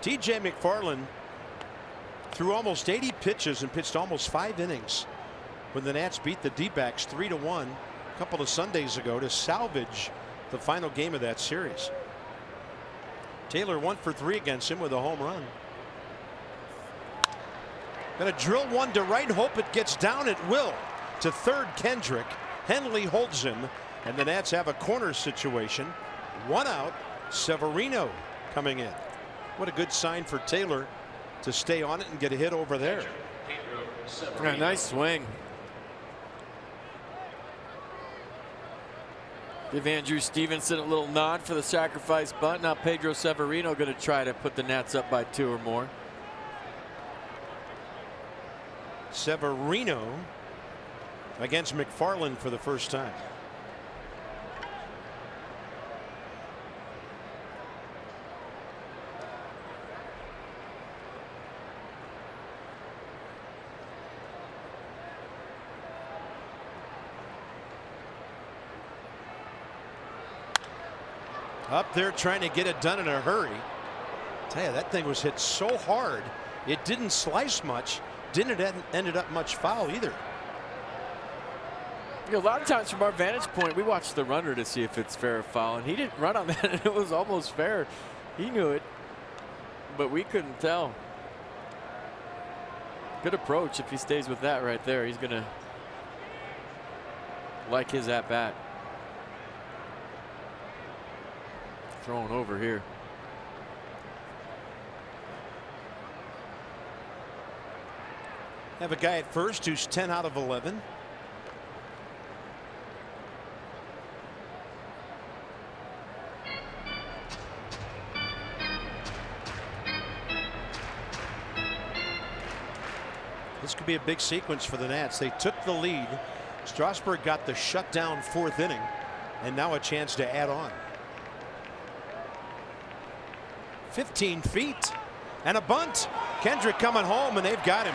Speaker 1: TJ McFarland threw almost 80 pitches and pitched almost 5 innings when the Nats beat the D-backs 3-1 a couple of Sundays ago to salvage the final game of that series. Taylor 1 for 3 against him with a home run. Gonna drill one to right, hope it gets down at will to third. Kendrick. Henley holds him, and the Nats have a corner situation. 1 out. Severino coming in. What a good sign for Taylor to stay on it and get a hit over there.
Speaker 2: Yeah, nice swing. Give Andrew Stevenson a little nod for the sacrifice bunt. Now Pedro Severino going to try to put the Nats up by 2 or more.
Speaker 1: Severino against McFarland for the first time. Up there trying to get it done in a hurry. Tell you, that thing was hit so hard it didn't slice much. Didn't ended up much foul either.
Speaker 2: You know, a lot of times from our vantage point, we watch the runner to see if it's fair or foul, and he didn't run on that, and it was almost fair. He knew it, but we couldn't tell. Good approach. If he stays with that right there, he's going to like his at-bat. Throwing over here.
Speaker 1: Have a guy at first who's 10 out of 11. This could be a big sequence for the Nats. They took the lead. Strasburg got the shutdown 4th inning, and now a chance to add on. 15 feet and a bunt. Kendrick coming home, and they've got him.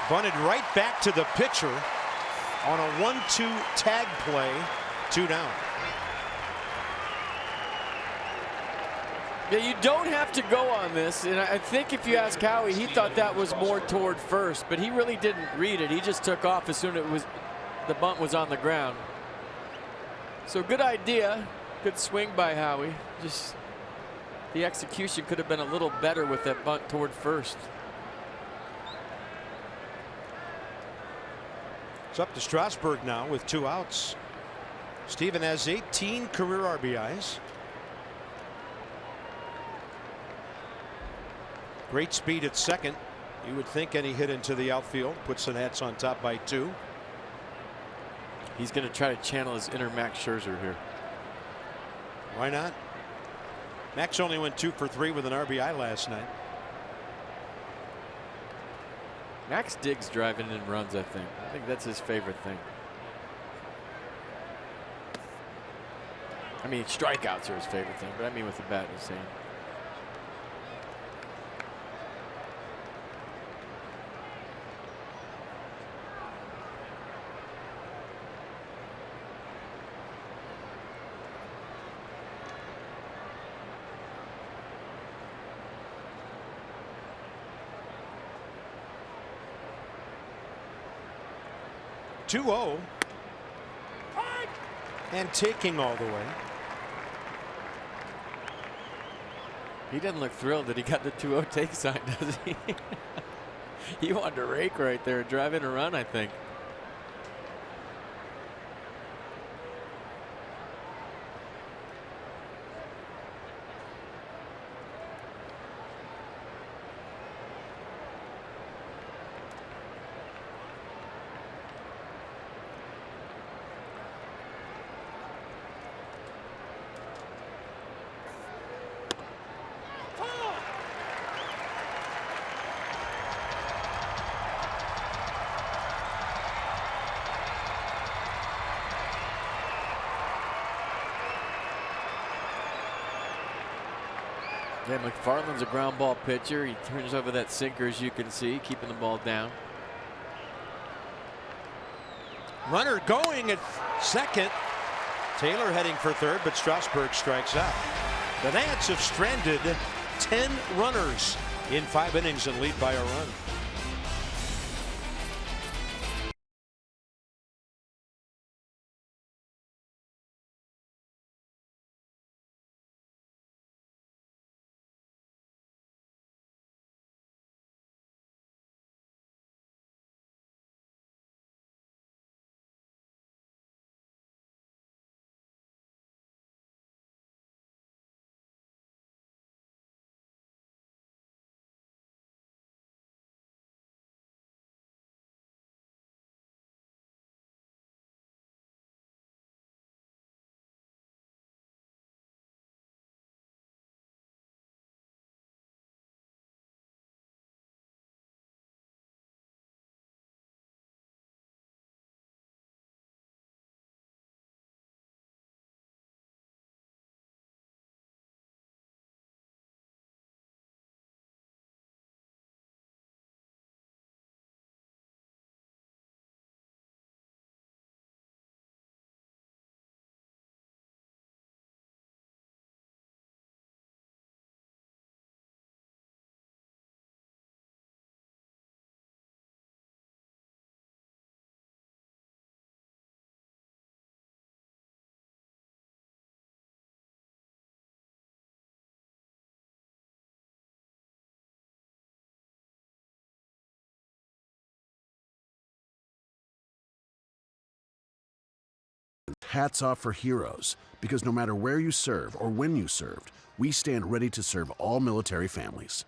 Speaker 1: Bunted right back to the pitcher on a 1-2 tag play. 2 down.
Speaker 2: Yeah, you don't have to go on this, and I think if you ask Howie, he thought that was more toward first, but he really didn't read it. He just took off as soon as the bunt was on the ground. So good idea, good swing by Howie. Just the execution could have been a little better with that bunt toward first.
Speaker 1: It's up to Strasburg now with 2 outs. Steven has 18 career RBIs. Great speed at second. You would think any hit into the outfield puts the Nats on top by 2.
Speaker 2: He's going to try to channel his inner Max Scherzer here.
Speaker 1: Why not? Max only went 2 for 3 with an RBI last night.
Speaker 2: Max digs driving in runs, I think. I think that's his favorite thing. I mean, strikeouts are his favorite thing, but I mean with the bat in his hand.
Speaker 1: Two-0 and taking all the way.
Speaker 2: He doesn't look thrilled that he got the 2-0 take sign, does he? He wanted to rake right there, drive in a run, I think. Yeah, McFarland's a ground ball pitcher. He turns over that sinker, as you can see, keeping the ball down.
Speaker 1: Runner going at second. Taylor heading for third, but Strasburg strikes out. The Nats have stranded 10 runners in 5 innings and lead by a run.
Speaker 5: hats off for heroes, because no matter where you serve or when you served, we stand ready to serve all military families.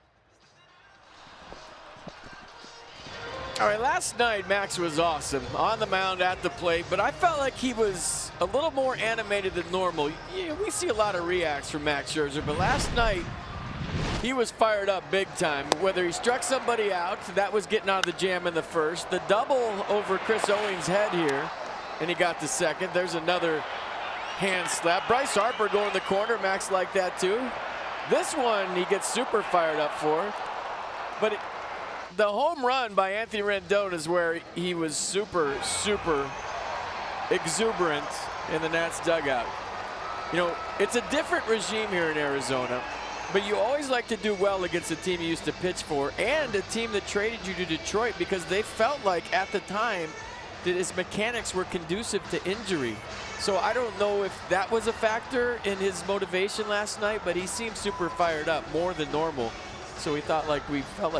Speaker 2: All right, last night Max was awesome on the mound, at the plate, but I felt like he was a little more animated than normal. Yeah, we see a lot of reacts from Max Scherzer, but last night he was fired up big time. Whether he struck somebody out, that was getting out of the jam in the first. The double over Chris Owings' head here, and he got the second. There's another hand slap. Bryce Harper going the corner. Max liked that too. This one he gets super fired up for, but the home run by Anthony Rendon is where he was super exuberant in the Nats dugout. You know, it's a different regime here in Arizona, but you always like to do well against a team you used to pitch for and a team that traded you to Detroit because they felt like at the time that his mechanics were conducive to injury. So I don't know if that was a factor in his motivation last night, but he seemed super fired up, more than normal. So we felt like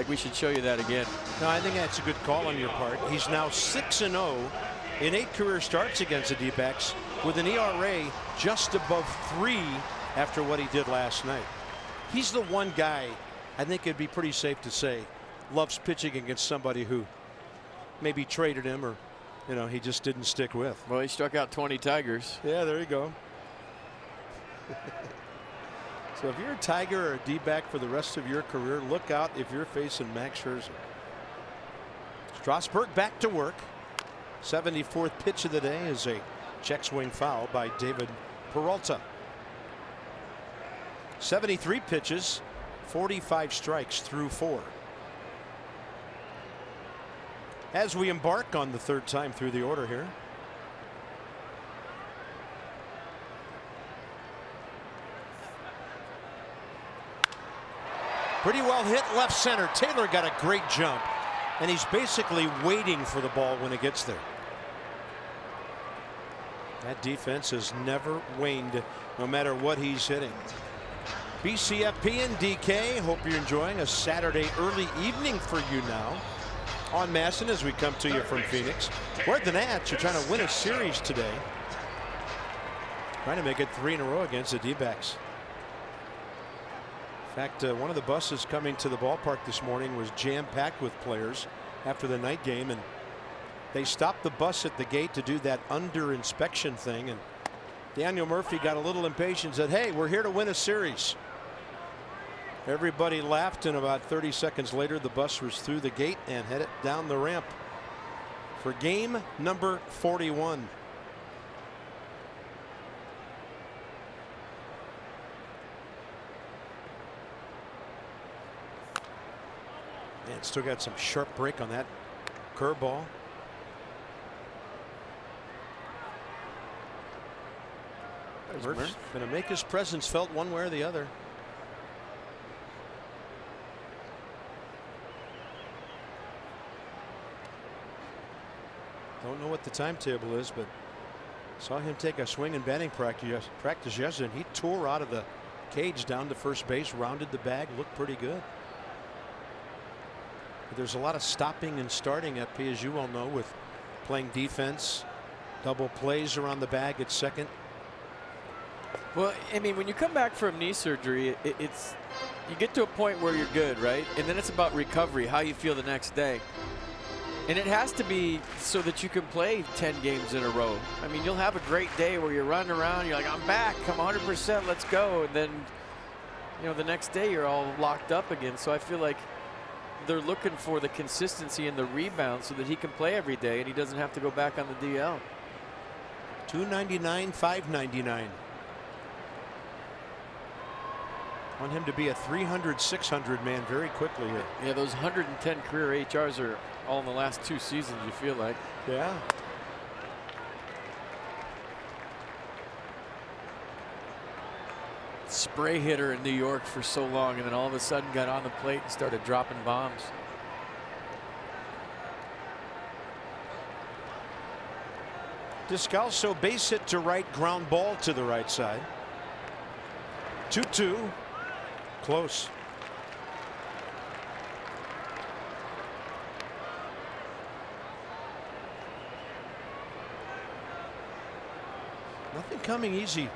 Speaker 2: we should show you that again.
Speaker 1: No, I think that's a good call on your part. He's now 6-0 in 8 career starts against the D-backs with an ERA just above 3 after what he did last night. He's the one guy, I think it'd be pretty safe to say, loves pitching against somebody who maybe traded him or, you know, he just didn't stick with.
Speaker 2: Well, he struck out 20 Tigers.
Speaker 1: Yeah, there you go. So if you're a Tiger or a D-back for the rest of your career, look out if you're facing Max Scherzer. Strasburg back to work. 74th pitch of the day is a check swing foul by David Peralta. 73 pitches, 45 strikes through 4. As we embark on the third time through the order here. Pretty well hit left center. Taylor got a great jump, and he's basically waiting for the ball when it gets there. That defense has never waned, no matter what he's hitting. BCFP and DK, hope you're enjoying a Saturday early evening for you now on Masson as we come to you from Phoenix, where the Nats are trying to win a series today, trying to make it 3 in a row against the D-backs. In fact, one of the buses coming to the ballpark this morning was jam-packed with players after the night game, and they stopped the bus at the gate to do that under inspection thing, and Daniel Murphy got a little impatient and said, "Hey, we're here to win a series." Everybody laughed, and about 30 seconds later the bus was through the gate and headed down the ramp for game number 41. And still got some sharp break on that curveball. Murph's going to make his presence felt one way or the other. Don't know what the timetable is, but saw him take a swing in batting practice yesterday, and he tore out of the cage down to first base, rounded the bag, looked pretty good. But there's a lot of stopping and starting at P, as you all know, with playing defense. Double plays around the bag at second.
Speaker 2: Well, I mean, when you come back from knee surgery, it's you get to a point where you're good, right? And then it's about recovery, how you feel the next day. And it has to be so that you can play 10 games in a row. I mean, you'll have a great day where you're running around, you're like, I'm back, I'm 100%, let's go. And then, you know, the next day you're all locked up again. So I feel like they're looking for the consistency and the rebound so that he can play every day and he doesn't have to go back on the DL.
Speaker 1: 299, 599. Want him to be a 300, 600 man very quickly here.
Speaker 2: Yeah, those 110 career HRs are all in the last 2 seasons, you feel like.
Speaker 1: Yeah.
Speaker 2: Spray hitter in New York for so long, and then all of a sudden got on the plate and started dropping bombs.
Speaker 1: Descalso base hit to right, ground ball to the right side. 2-2. Close. Nothing coming easy,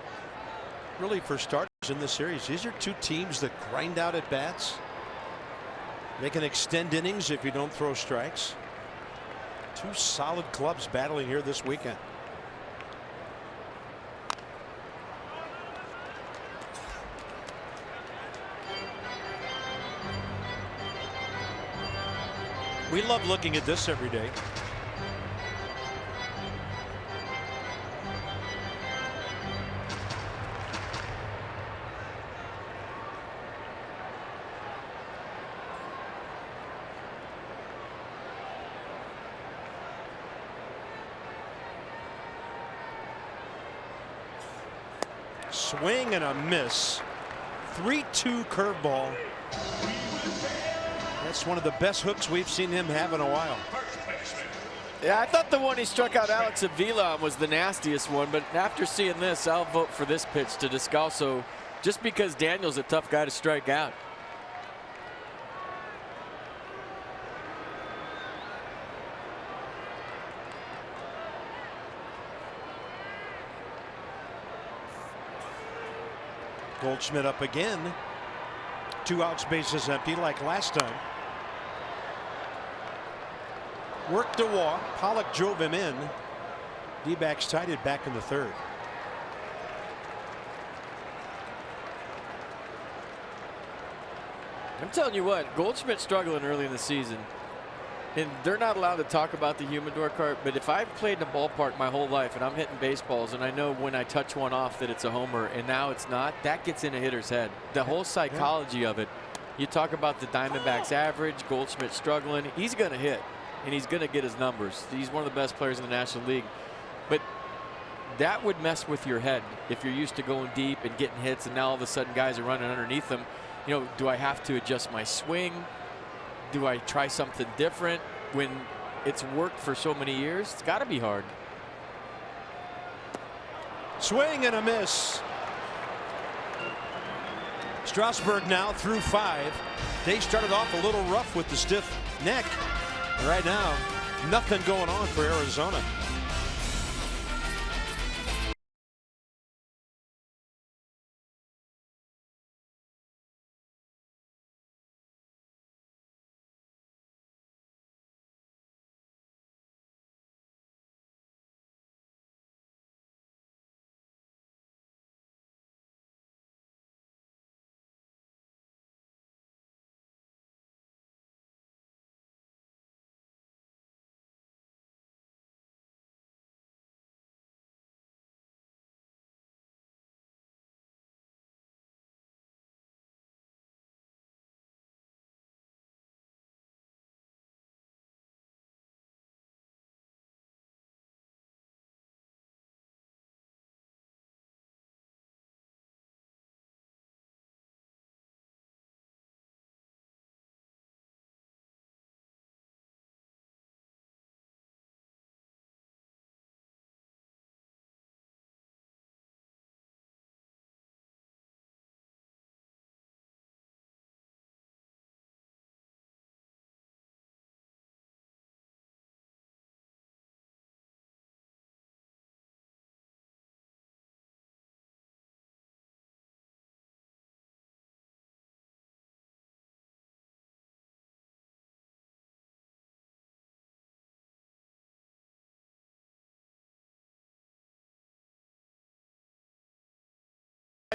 Speaker 1: really, for starters in this series. These are two teams that grind out at bats. They can extend innings if you don't throw strikes. Two solid clubs battling here this weekend. We love looking at this every day. Swing and a miss. 3-2 curveball. That's one of the best hooks we've seen him have in a while.
Speaker 2: Yeah, I thought the one he struck out Alex Avila on was the nastiest one, but after seeing this, I'll vote for this pitch to Descalso, just because Daniel's a tough guy to strike out.
Speaker 1: Goldschmidt up again. 2 outs, bases empty like last time. Worked a walk. Pollock drove him in. D-backs tied it back in the 3rd.
Speaker 2: I'm telling you what, Goldschmidt's struggling early in the season. And they're not allowed to talk about the humidor cart, but if I've played in a ballpark my whole life and I'm hitting baseballs and I know when I touch one off that it's a homer and now it's not, that gets in a hitter's head. The whole psychology of it. You talk about the Diamondbacks average, Goldschmidt struggling. He's going to hit and he's going to get his numbers. He's one of the best players in the National League. But that would mess with your head if you're used to going deep and getting hits and now all of a sudden guys are running underneath them. You know, do I have to adjust my swing? Do I try something different when it's worked for so many years? It's got to be hard.
Speaker 1: Swing and a miss. Strasburg now through 5. They started off a little rough with the stiff neck. Right now, nothing going on for Arizona.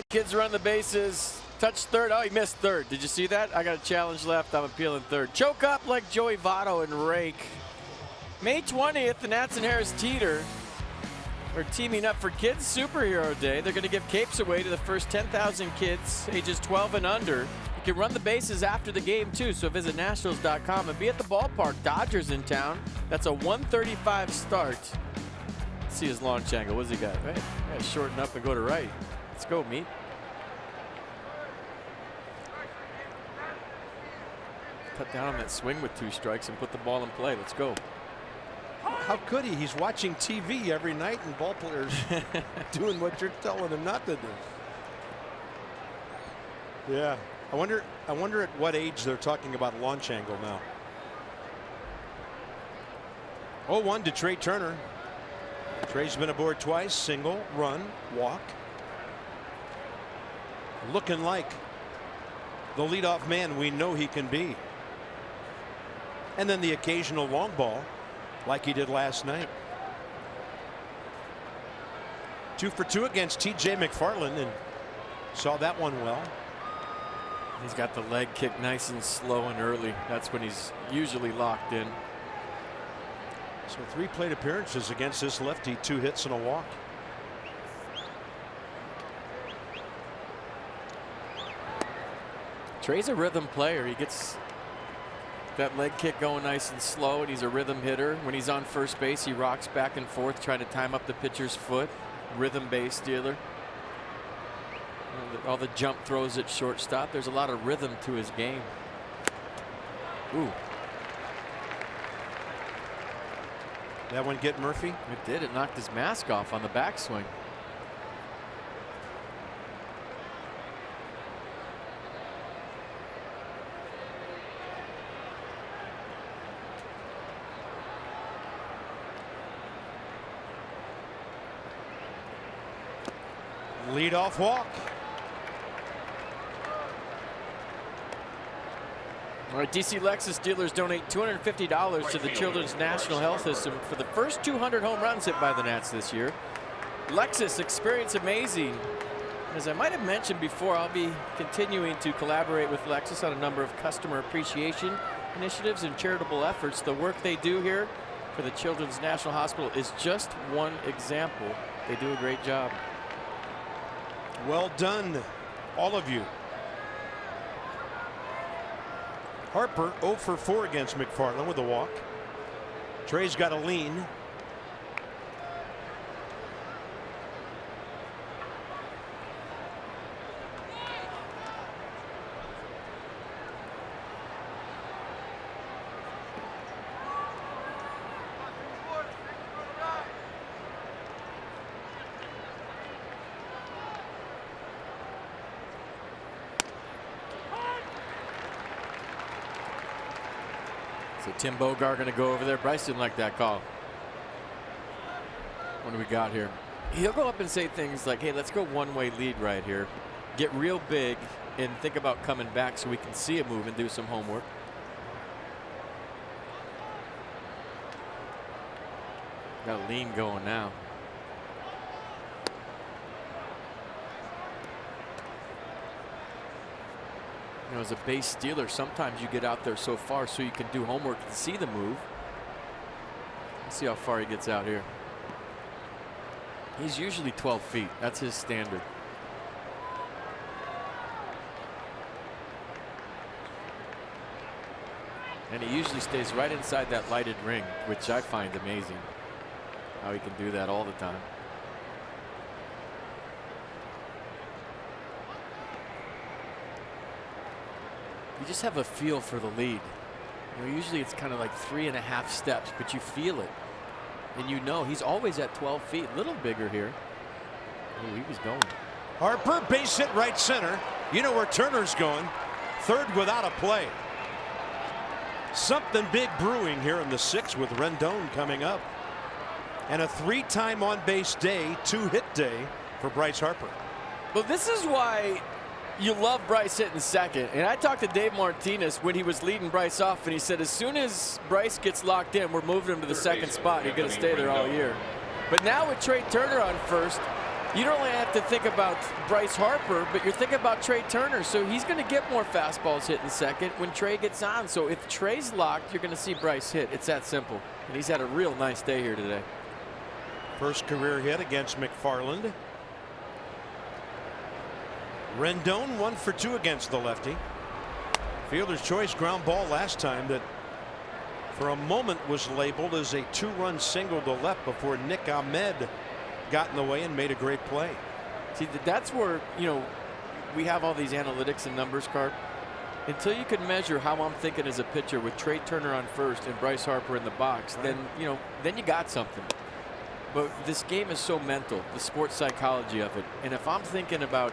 Speaker 2: Kids run the bases. Touch 3rd. Oh, he missed 3rd. Did you see that? I got a challenge left. I'm appealing 3rd. Choke up like Joey Votto and rake. May 20th, the Nats and Harris Teeter are teaming up for Kids Superhero Day. They're going to give capes away to the first 10,000 kids ages 12 and under. You can run the bases after the game, too, so visit Nationals.com and be at the ballpark. Dodgers in town. That's a 1:35 start. Let's see his launch angle. What's he got? Right? Yeah, shorten up and go to right. Let's go, Meat. Cut down on that swing with 2 strikes and put the ball in play. Let's go.
Speaker 1: How could he? He's watching TV every night and ball players doing what you're telling him not to do. Yeah. I wonder at what age they're talking about launch angle now. 0-1 to Trey Turner. Trey's been aboard twice, single, run, walk. Looking like the leadoff man we know he can be. And then the occasional long ball like he did last night. 2 for 2 against TJ McFarland, and saw that one well.
Speaker 2: He's got the leg kick nice and slow and early. That's when he's usually locked in.
Speaker 1: So 3 plate appearances against this lefty, 2 hits and a walk.
Speaker 2: Trey's a rhythm player. He gets that leg kick going nice and slow, and he's a rhythm hitter. When he's on first base, he rocks back and forth trying to time up the pitcher's foot. Rhythm base dealer. All the jump throws at shortstop. There's a lot of rhythm to his game. Ooh.
Speaker 1: That one get Murphy?
Speaker 2: It did. It knocked his mask off on the backswing.
Speaker 1: Leadoff walk.
Speaker 2: All right, DC Lexus dealers donate $250 to the Children's National Health System for the first 200 home runs hit by the Nats this year. Lexus, experience amazing. As I might have mentioned before, I'll be continuing to collaborate with Lexus on a number of customer appreciation initiatives and charitable efforts. The work they do here for the Children's National Hospital is just one example. They do a great job.
Speaker 1: Well done, all of you. Harper 0 for 4 against McFarland with a walk. Trey's got a lean.
Speaker 2: So Tim Bogart going to go over there. Bryce didn't like that call. What do we got here? He'll go up and say things like, hey, let's go one-way lead right here. Get real big and think about coming back so we can see a move and do some homework. Got a lean going now. You know, as a base stealer, sometimes you get out there so far so you can do homework and see the move. Let's see how far he gets out here. He's usually 12 feet. That's his standard. And he usually stays right inside that lighted ring, which I find amazing. How he can do that all the time. You just have a feel for the lead. You know, usually it's kind of like 3.5 steps, but you feel it. And you know he's always at 12 feet, a little bigger here. Oh, he was going.
Speaker 1: Harper, base hit right center. You know where Turner's going. Third without a play. Something big brewing here in the 6th with Rendon coming up. And a 3-time on-base day, 2-hit day for Bryce Harper.
Speaker 2: Well, this is why you love Bryce hitting second. And I talked to Dave Martinez when he was leading Bryce off, and he said as soon as Bryce gets locked in, we're moving him to the second spot. You're going to stay there all year. But now with Trey Turner on first, you don't only have to think about Bryce Harper, but you're thinking about Trey Turner. So he's going to get more fastballs hitting second when Trey gets on. So if Trey's locked, you're going to see Bryce hit. It's that simple. And he's had a real nice day here today.
Speaker 1: First career hit against McFarland. Rendon 1 for 2 against the lefty. Fielder's choice ground ball last time that for a moment was labeled as a 2-run single to left before Nick Ahmed got in the way and made a great play.
Speaker 2: See, that's where, you know, we have all these analytics and numbers, Carp. Until you can measure how I'm thinking as a pitcher with Trey Turner on first and Bryce Harper in the box, then, you know, then you got something. But this game is so mental, the sports psychology of it. And if I'm thinking about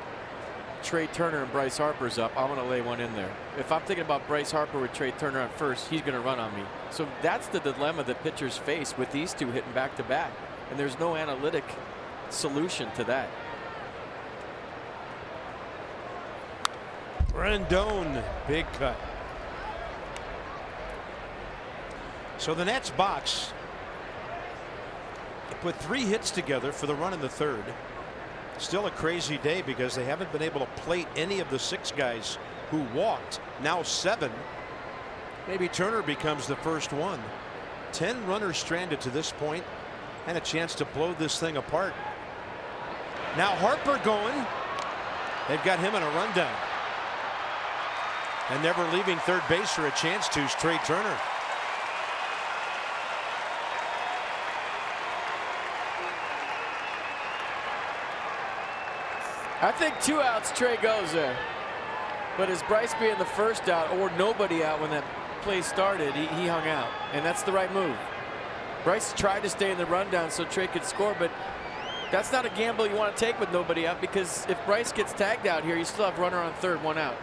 Speaker 2: Trey Turner and Bryce Harper's up, I'm going to lay one in there. If I'm thinking about Bryce Harper with Trey Turner on first, he's going to run on me. So that's the dilemma that pitchers face with these two hitting back to back. And there's no analytic solution to that.
Speaker 1: Rendon, big cut. So the Nats box put 3 hits together for the run in the third. Still a crazy day because they haven't been able to plate any of the 6 guys who walked. Now 7. Maybe Turner becomes the first one. 10 runners stranded to this point and a chance to blow this thing apart. Now Harper going. They've got him in a rundown. And never leaving third base for a chance to is Trey Turner.
Speaker 2: I think 2 outs, Trey goes there. But as Bryce being the first out or nobody out when that play started, he hung out. And that's the right move. Bryce tried to stay in the rundown so Trey could score, but that's not a gamble you want to take with nobody out, because if Bryce gets tagged out here, you still have runner on third, 1 out.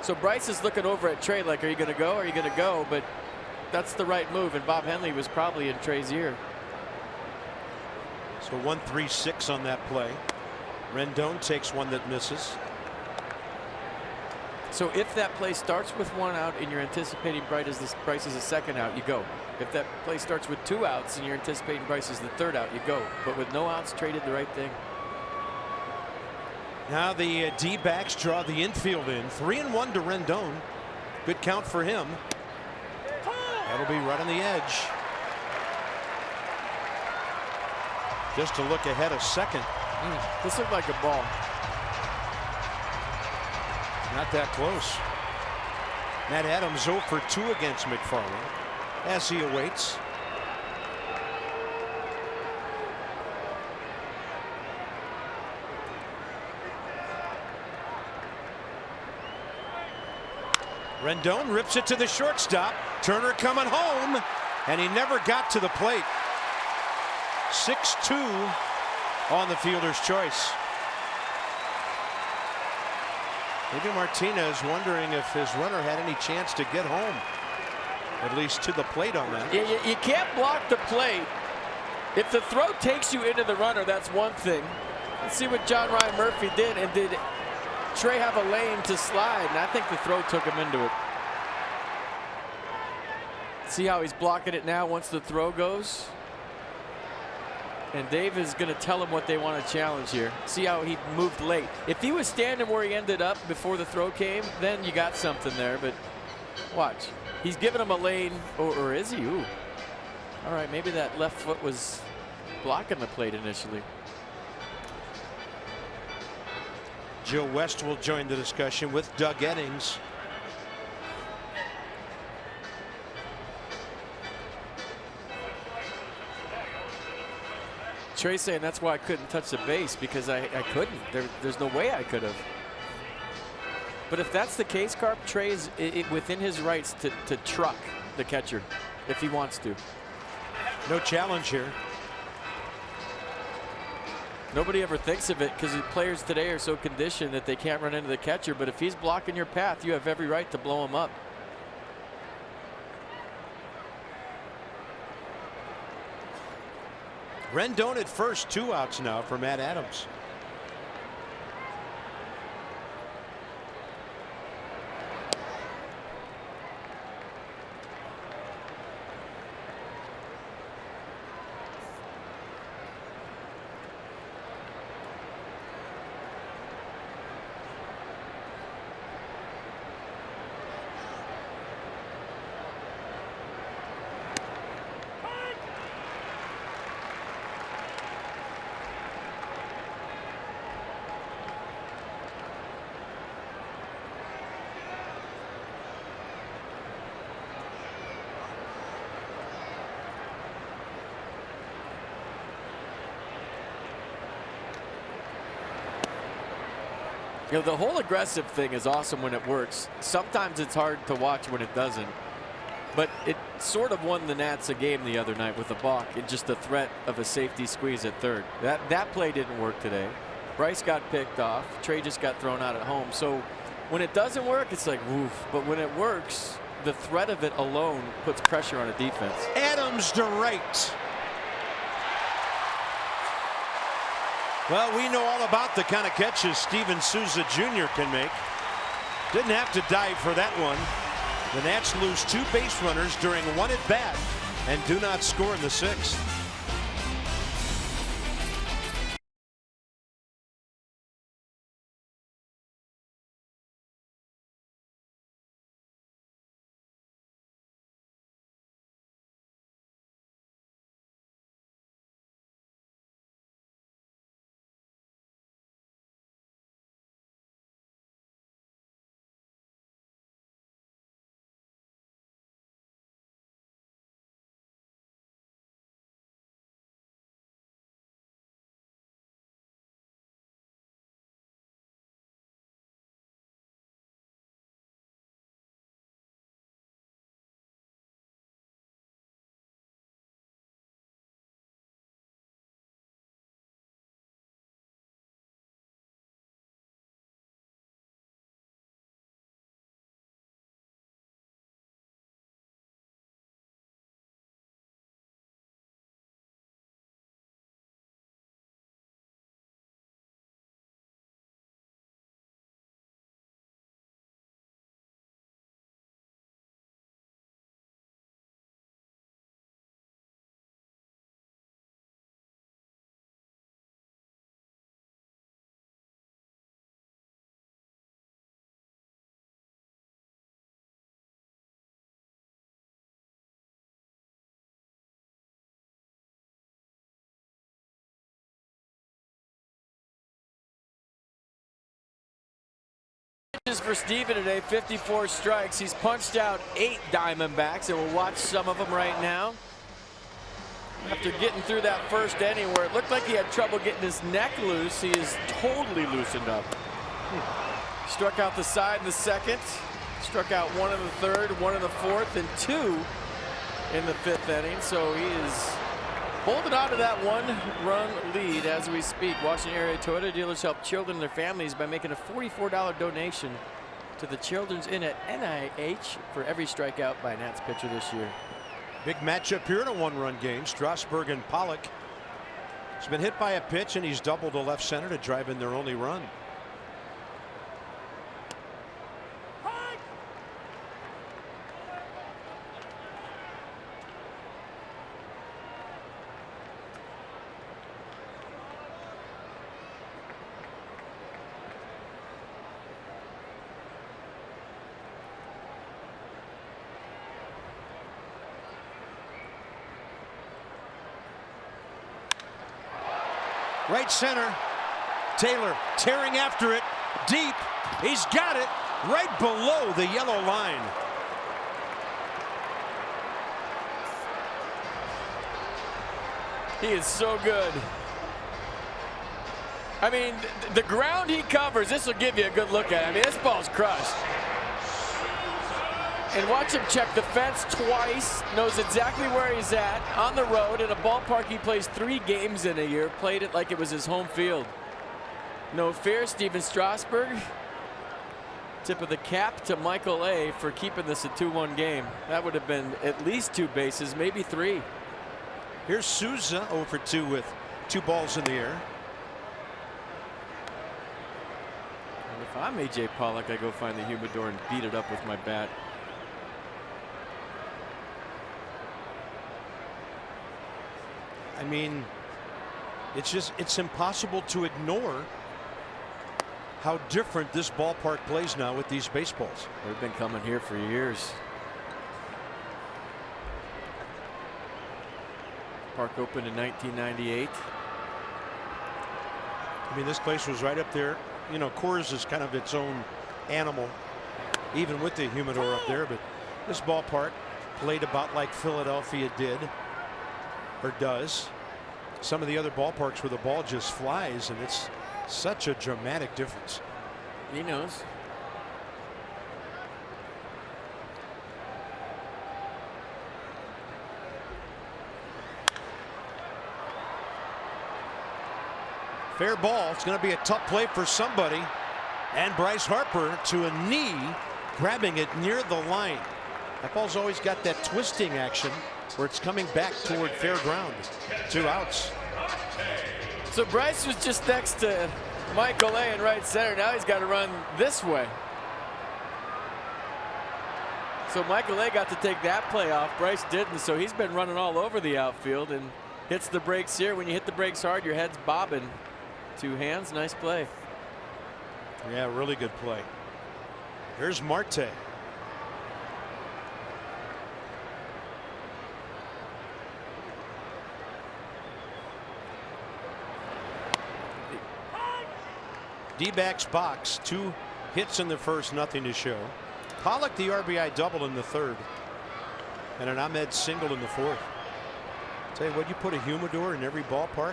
Speaker 2: So Bryce is looking over at Trey like, are you going to go? Are you going to go? But that's the right move, and Bob Henley was probably in Trey's ear.
Speaker 1: So 1-3-6 on that play. Rendon takes one that misses.
Speaker 2: So if that play starts with 1 out and you're anticipating Bryce is the second out, you go. If that play starts with 2 outs and you're anticipating Bryce is the third out, you go. But with no outs, Trey did the right thing.
Speaker 1: Now the D-backs draw the infield in. 3-1 to Rendon. Good count for him. That'll be right on the edge. Just to look ahead a second.
Speaker 2: This looked like a ball.
Speaker 1: Not that close. Matt Adams 0 for 2 against McFarland as he awaits. Rendon rips it to the shortstop. Turner coming home, and he never got to the plate. 6-2 on the fielder's choice. Maybe Martinez wondering if his runner had any chance to get home, at least to the plate on that.
Speaker 2: You can't block the plate. If the throw takes you into the runner, that's one thing. Let's see what John Ryan Murphy did, and did Trey have a lane to slide? And I think the throw took him into it. See how he's blocking it now once the throw goes? And Dave is going to tell him what they want to challenge here. See how he moved late. If he was standing where he ended up before the throw came, then you got something there. But watch. He's giving him a lane. Or is he? Ooh. All right, maybe that left foot was blocking the plate initially.
Speaker 1: Joe West will join the discussion with Doug Eddings.
Speaker 2: Trey saying that's why I couldn't touch the base, because I couldn't. There's no way I could have. But if that's the case, Carp, Trey is within his rights to truck the catcher if he wants to.
Speaker 1: No challenge here.
Speaker 2: Nobody ever thinks of it because the players today are so conditioned that they can't run into the catcher. But if he's blocking your path, you have every right to blow him up.
Speaker 1: Rendon at first, 2 outs now for Matt Adams.
Speaker 2: You know, the whole aggressive thing is awesome when it works. Sometimes it's hard to watch when it doesn't. But it sort of won the Nats a game the other night with a balk and just the threat of a safety squeeze at third. That play didn't work today. Bryce got picked off. Trey just got thrown out at home. So when it doesn't work, it's like woof. But when it works, the threat of it alone puts pressure on a defense.
Speaker 1: Adams to right. Well, we know all about the kind of catches Steven Souza Jr. can make. Didn't have to dive for that one. The Nats lose 2 base runners during 1 at bat and do not score in the 6th.
Speaker 2: For Steven today, 54 strikes. He's punched out 8 Diamondbacks, and we'll watch some of them right now. After getting through that first inning where it looked like he had trouble getting his neck loose, he is totally loosened up. Struck out the side in the 2nd, struck out 1 in the 3rd, 1 in the 4th, and 2 in the 5th inning. So he is holding on to that 1-run lead as we speak. Washington area Toyota dealers help children and their families by making a $44 donation to the Children's Inn at NIH for every strikeout by a Nats pitcher this year.
Speaker 1: Big matchup here in a 1-run game. Strasburg and Pollock. He's been hit by a pitch and he's doubled to left center to drive in their only run. Right center. Taylor tearing after it deep. He's got it right below the yellow line.
Speaker 2: He is so good. I mean, the ground he covers, this will give you a good look at it. I mean, this ball's crushed. And watch him check the fence twice, knows exactly where he's at, on the road, in a ballpark he plays 3 games in a year, played it like it was his home field. No fear, Steven Strasburg. Tip of the cap to Michael A. for keeping this a 2-1 game. That would have been at least 2 bases, maybe 3.
Speaker 1: Here's Souza 0 for 2 with 2 balls in the air.
Speaker 2: And if I'm A.J. Pollock, I go find the humidor and beat it up with my bat.
Speaker 1: I mean, it's impossible to ignore how different this ballpark plays now with these baseballs.
Speaker 2: We've been coming here for years. Park opened in 1998.
Speaker 1: I mean, this place was right up there. You know, Coors is kind of its own animal, even with the humidor up there. But this ballpark played about like Philadelphia did, or does. Some of the other ballparks where the ball just flies, and it's such a dramatic difference.
Speaker 2: He knows.
Speaker 1: Fair ball. It's going to be a tough play for somebody. And Bryce Harper to a knee, grabbing it near the line. That ball's always got that twisting action where it's coming back toward fair ground. 2 outs.
Speaker 2: So Bryce was just next to Michael A in right center. Now he's got to run this way. So Michael A got to take that play off. Bryce didn't, so he's been running all over the outfield and hits the brakes here. When you hit the brakes hard, your head's bobbing. Two hands, nice play.
Speaker 1: Yeah, really good play. Here's Marte. D-backs box, 2 hits in the first, nothing to show. Pollock the RBI double in the third, and an Ahmed single in the fourth. Tell you what, you put a humidor in every ballpark,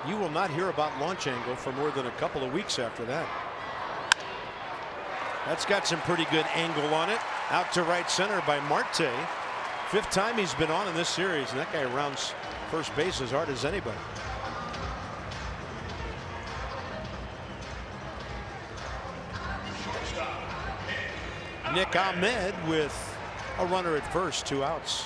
Speaker 1: you will not hear about launch angle for more than a couple of weeks after that. That's got some pretty good angle on it. Out to right center by Marte. 5th time he's been on in this series, and that guy rounds first base as hard as anybody. Nick Ahmed with a runner at first, 2 outs.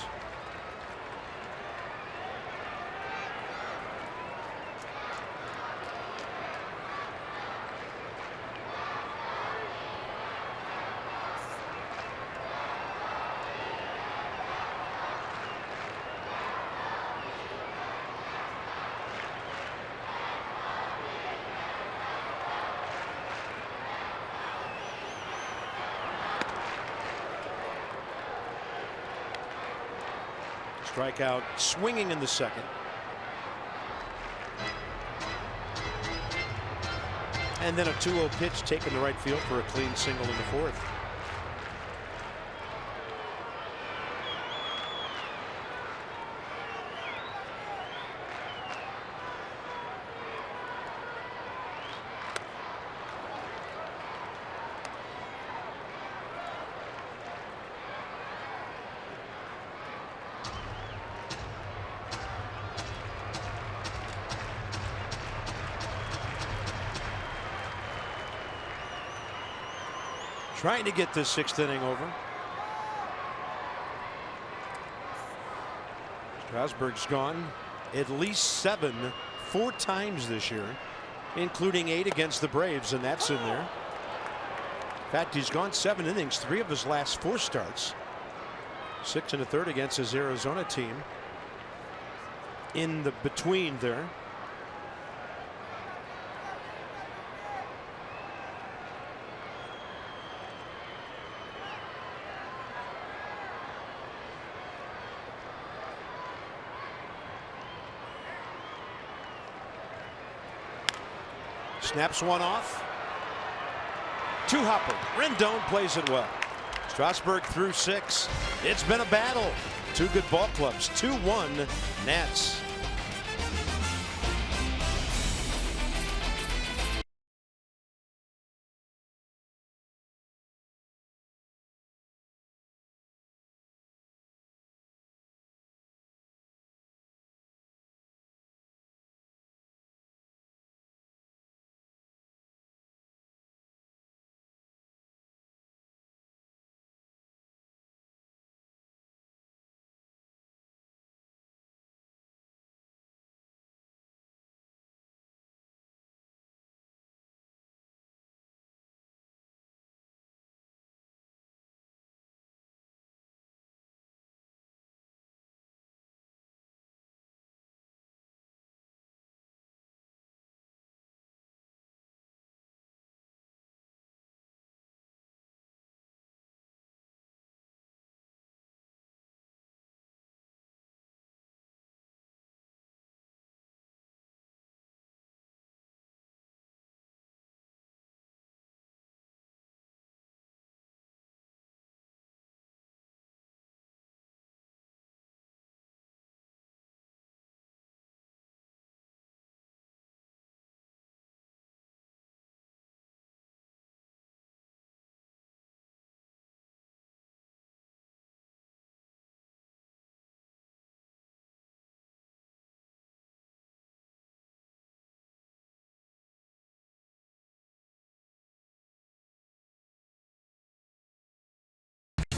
Speaker 1: Strikeout swinging in the second. And then a 2-0 pitch taken to right field for a clean single in the fourth. Trying to get this 6th inning over. Strasburg's gone at least 4 times this year, including 8 against the Braves, and that's in there. In fact, he's gone 7 innings, 3 of his last 4 starts. 6 1/3 against his Arizona team. In the between there. Snaps one off. 2-hopper. Rendon plays it well. Strasburg through 6. It's been a battle. 2 good ball clubs. 2-1 Nats.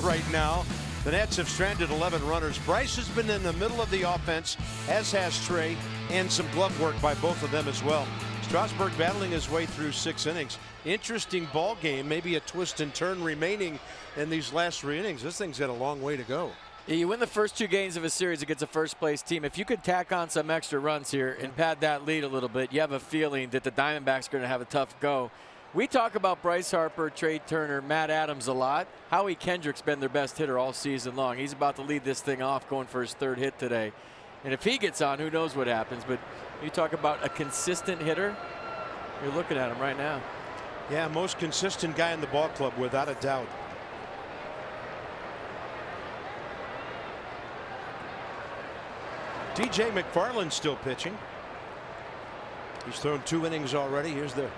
Speaker 1: Right now, The Nats have stranded 11 runners. Bryce has been in the middle of the offense, as has Trey, and some glove work by both of them as well. Strasburg battling his way through 6 innings. Interesting ball game, maybe a twist and turn remaining in these last 3 innings. This thing's got a long way to go.
Speaker 2: Yeah, you win the first 2 games of a series against a first-place team. If you could tack on some extra runs here and pad that lead a little bit, you have a feeling that the Diamondbacks are going to have a tough go. We talk about Bryce Harper, Trey Turner, Matt Adams a lot. Howie Kendrick's been their best hitter all season long. He's about to lead this thing off, going for his 3rd hit today. And if he gets on, who knows what happens. But you talk about a consistent hitter, you're looking at him right now.
Speaker 1: Yeah, most consistent guy in the ball club, without a doubt. DJ McFarland's still pitching. He's thrown 2 innings already. Here's their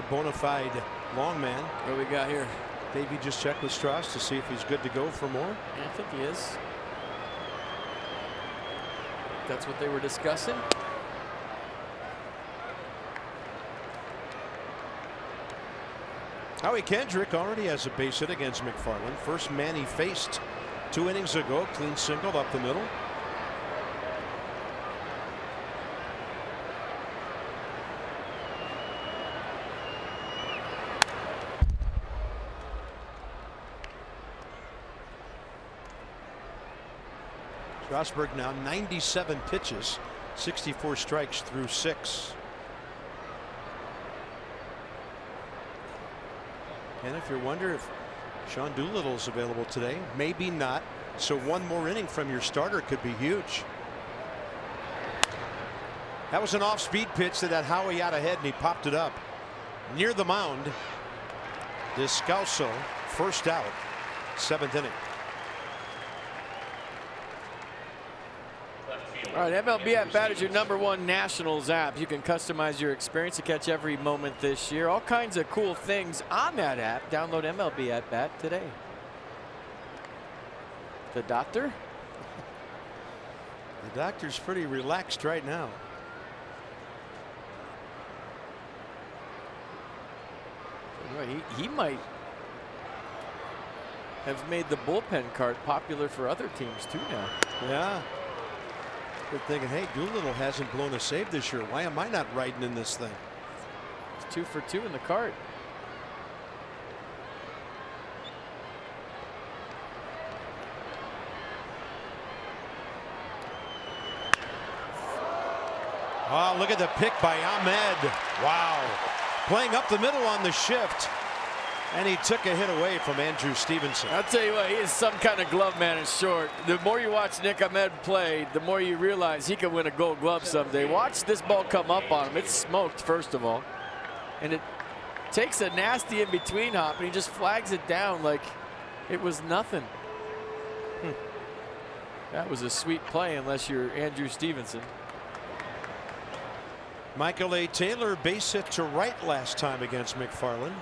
Speaker 1: bona fide long man.
Speaker 2: What do we got here?
Speaker 1: Davey just checked with Strauss to see if he's good to go for more.
Speaker 2: Yeah, I think he is. That's what they were discussing.
Speaker 1: Howie Kendrick already has a base hit against McFarland. First man he faced 2 innings ago. Clean single up the middle. Strasburg now 97 pitches, 64 strikes through 6. And if you wonder if Sean Doolittle's available today, maybe not. So 1 more inning from your starter could be huge. That was an off-speed pitch to that Howie out ahead, and he popped it up near the mound. Descalso, first out, 7th inning.
Speaker 2: All right, MLB At Bat is your #1 Nationals app. You can customize your experience to catch every moment this year. All kinds of cool things on that app. Download MLB At Bat today. The doctor?
Speaker 1: The doctor's pretty relaxed right now.
Speaker 2: He might have made the bullpen card popular for other teams too now.
Speaker 1: Yeah. They're thinking, hey, Doolittle hasn't blown a save this year. Why am I not riding in this thing?
Speaker 2: It's 2 for 2 in the cart.
Speaker 1: Oh, look at the pick by Ahmed. Wow. Playing up the middle on the shift. And he took a hit away from Andrew Stevenson.
Speaker 2: I'll tell you what, he is some kind of glove man in short. The more you watch Nick Ahmed play, the more you realize he could win a Gold Glove someday. Watch this ball come up on him. It's smoked, first of all. And it takes a nasty in-between hop, and he just flags it down like it was nothing. That was a sweet play unless you're Andrew Stevenson.
Speaker 1: Michael A. Taylor base hit to right last time against McFarland.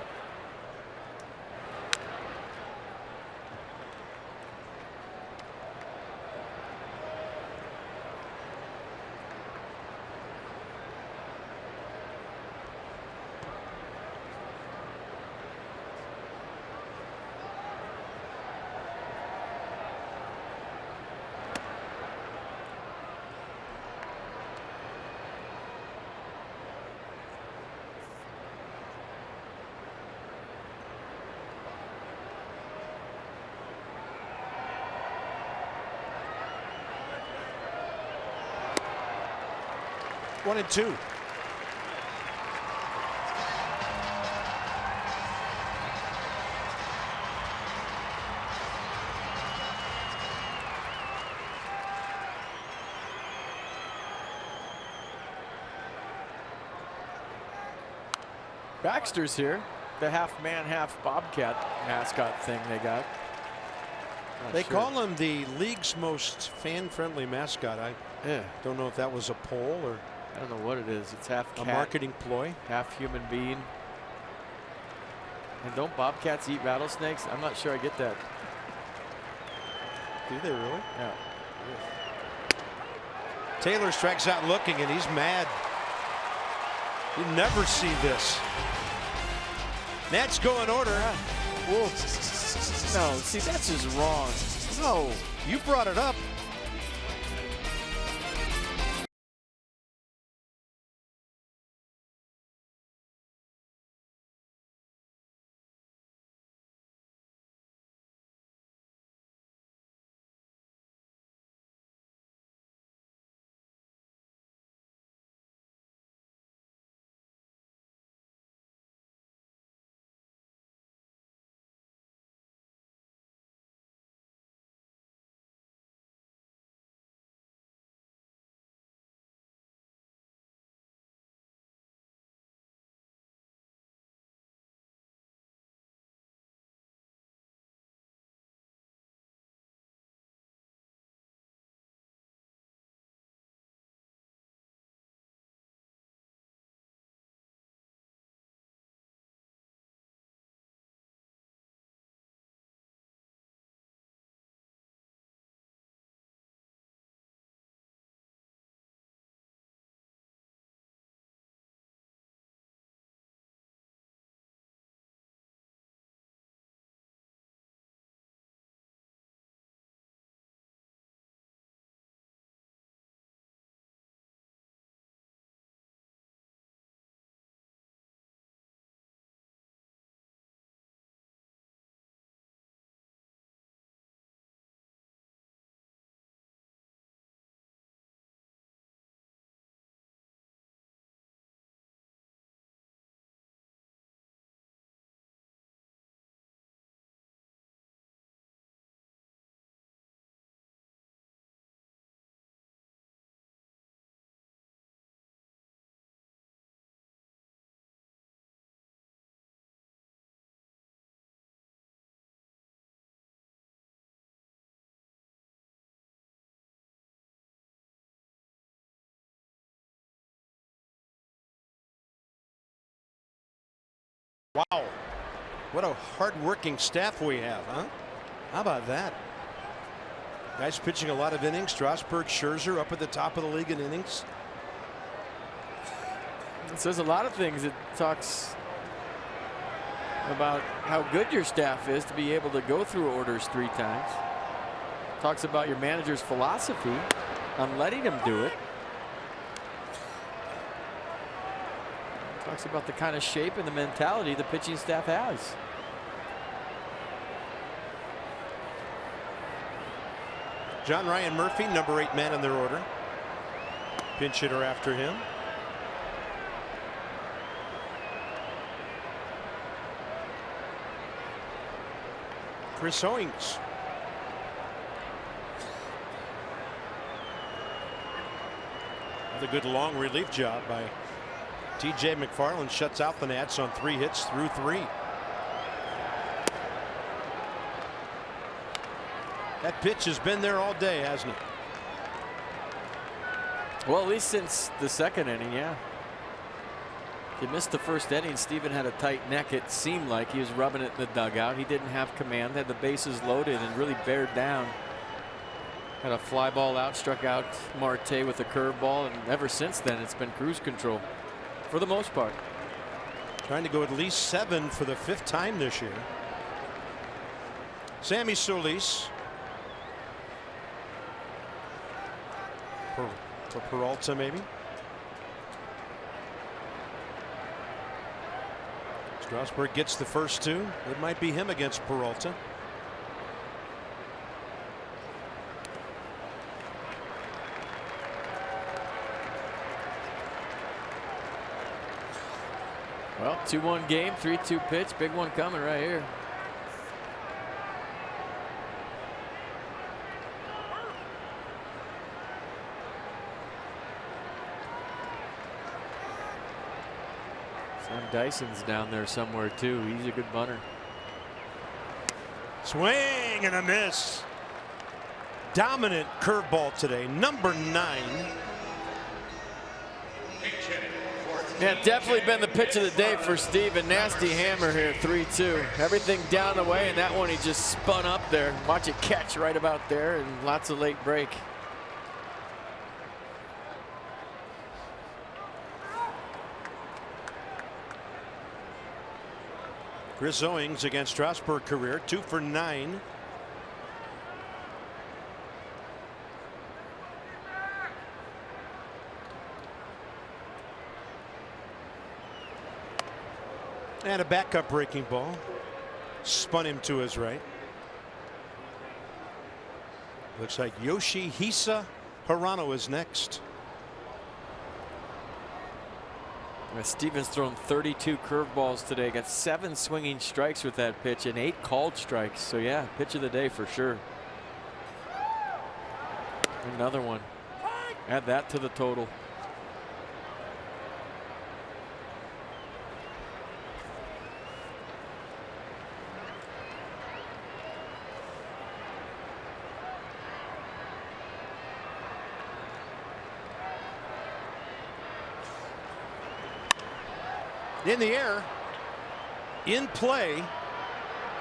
Speaker 1: One and two.
Speaker 2: Baxter's here. The half man, half Bobcat mascot thing they got.
Speaker 1: They call him the league's most fan-friendly mascot. I don't know if that was a poll or
Speaker 2: I don't know what it is. It's half cat,
Speaker 1: a marketing ploy,
Speaker 2: half human being. And don't bobcats eat rattlesnakes? I'm not sure I get that.
Speaker 1: Do they really?
Speaker 2: Yeah.
Speaker 1: Taylor strikes out looking, and he's mad. You never see this. Nats go in order.
Speaker 2: Whoa. No, see, that's just wrong.
Speaker 1: Oh, you brought it up. Wow. What a hard-working staff we have, huh? How about that? Guys pitching a lot of innings. Strasburg, Scherzer up at the top of the league in innings.
Speaker 2: It says a lot of things. It talks about how good your staff is to be able to go through orders 3 times. Talks about your manager's philosophy on letting him do it. Talks about the kind of shape and the mentality the pitching staff has.
Speaker 1: John Ryan Murphy, number 8 man in their order. Pinch hitter after him. Chris Owings. Another good long relief job by T.J. McFarland. Shuts out the Nats on 3 hits through 3. That pitch has been there all day, hasn't it?
Speaker 2: Well, at least since the 2nd inning, yeah. He missed the 1st inning. Steven had a tight neck. It seemed like he was rubbing it in the dugout. He didn't have command, had the bases loaded and really bared down. Had a fly ball out, struck out Marte with a curveball, and ever since then it's been cruise control for the most part.
Speaker 1: Trying to go at least 7 for the 5th time this year. Sammy Solis. For Peralta, maybe. Strasburg gets the first 2. It might be him against Peralta.
Speaker 2: Well, 2-1 game, 3-2 pitch, big one coming right here. Sam Dyson's down there somewhere too. He's a good bunter.
Speaker 1: Swing and a miss. Dominant curveball today, number 9.
Speaker 2: Yeah, definitely been the pitch of the day for Steve. A nasty hammer here, 3-2. Everything down the way, and that one he just spun up there. Watch it catch right about there, and lots of late break.
Speaker 1: Chris Owings against Strasburg career, 2 for 9. And a backup breaking ball. Spun him to his right. Looks like Yoshihisa Hirano is next.
Speaker 2: Stevens thrown 32 curveballs today. Got 7 swinging strikes with that pitch and 8 called strikes. So yeah, pitch of the day for sure. Another one. Add that to the total.
Speaker 1: In the air, in play.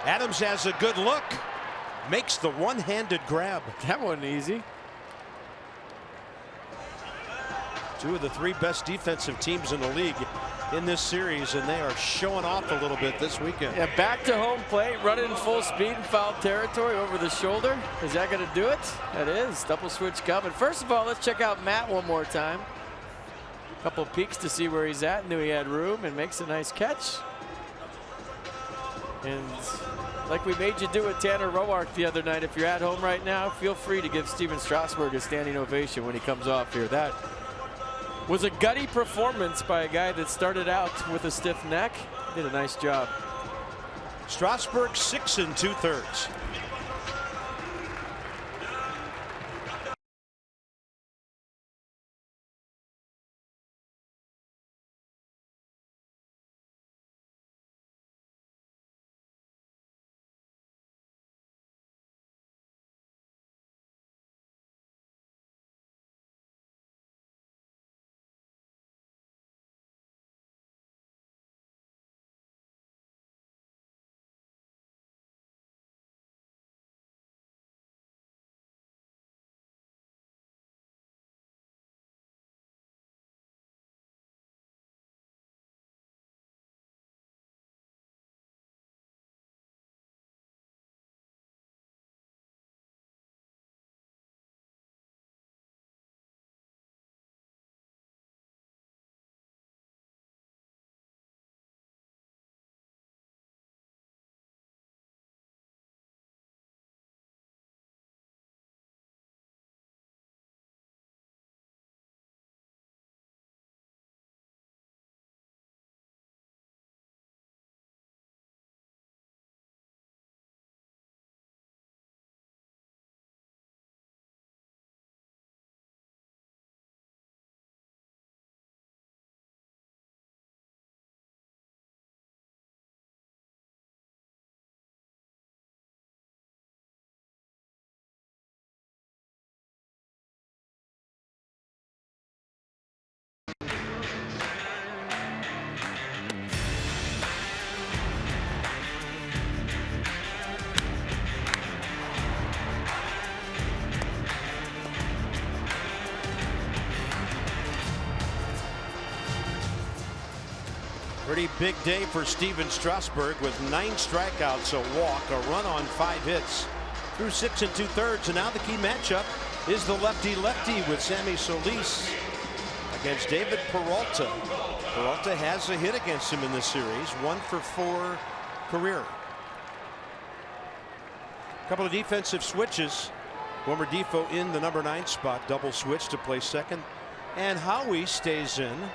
Speaker 1: Adams has a good look, makes the one-handed grab.
Speaker 2: That wasn't easy.
Speaker 1: 2 of the 3 best defensive teams in the league in this series, and they are showing off a little bit this weekend.
Speaker 2: Yeah, back to home plate, running full speed in foul territory over the shoulder. Is that going to do it? That is. Double switch coming. First of all, let's check out Matt one more time. Couple peeks to see where he's at. Knew he had room and makes a nice catch. And like we made you do with Tanner Roark the other night, if you're at home right now, feel free to give Steven Strasburg a standing ovation when he comes off here. That was a gutty performance by a guy that started out with a stiff neck. Did a nice job.
Speaker 1: Strasburg 6 2/3. Pretty big day for Steven Strasburg with 9 strikeouts, a walk, a run on 5 hits through 6 2/3. And now the key matchup is the lefty-lefty with Sammy Solis against David Peralta. Peralta has a hit against him in this series, 1 for 4 career. A couple of defensive switches. Wilmer Defoe in the number 9 spot, double switch to play second, and Howie stays in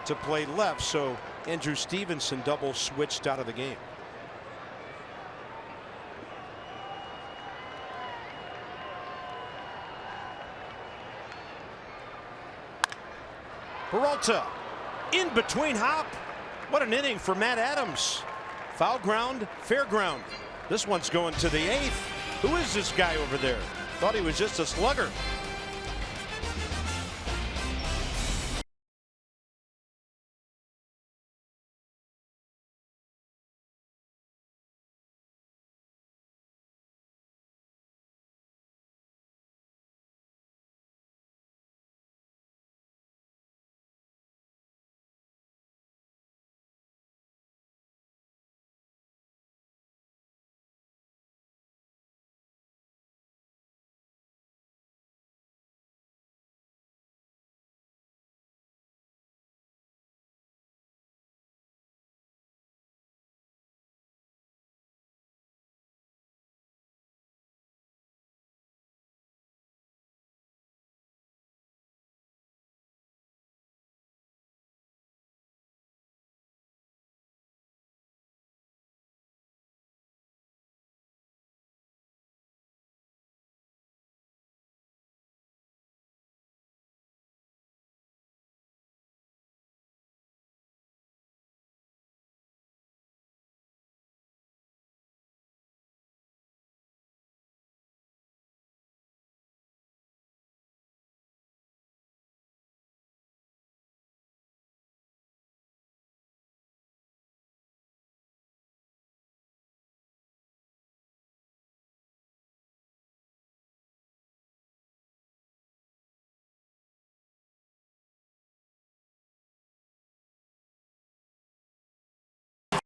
Speaker 1: to play left. So Andrew Stevenson double switched out of the game. Peralta in between hop. What an inning for Matt Adams. Foul ground, fair ground. This one's going to the 8th. Who is this guy over there? Thought he was just a slugger.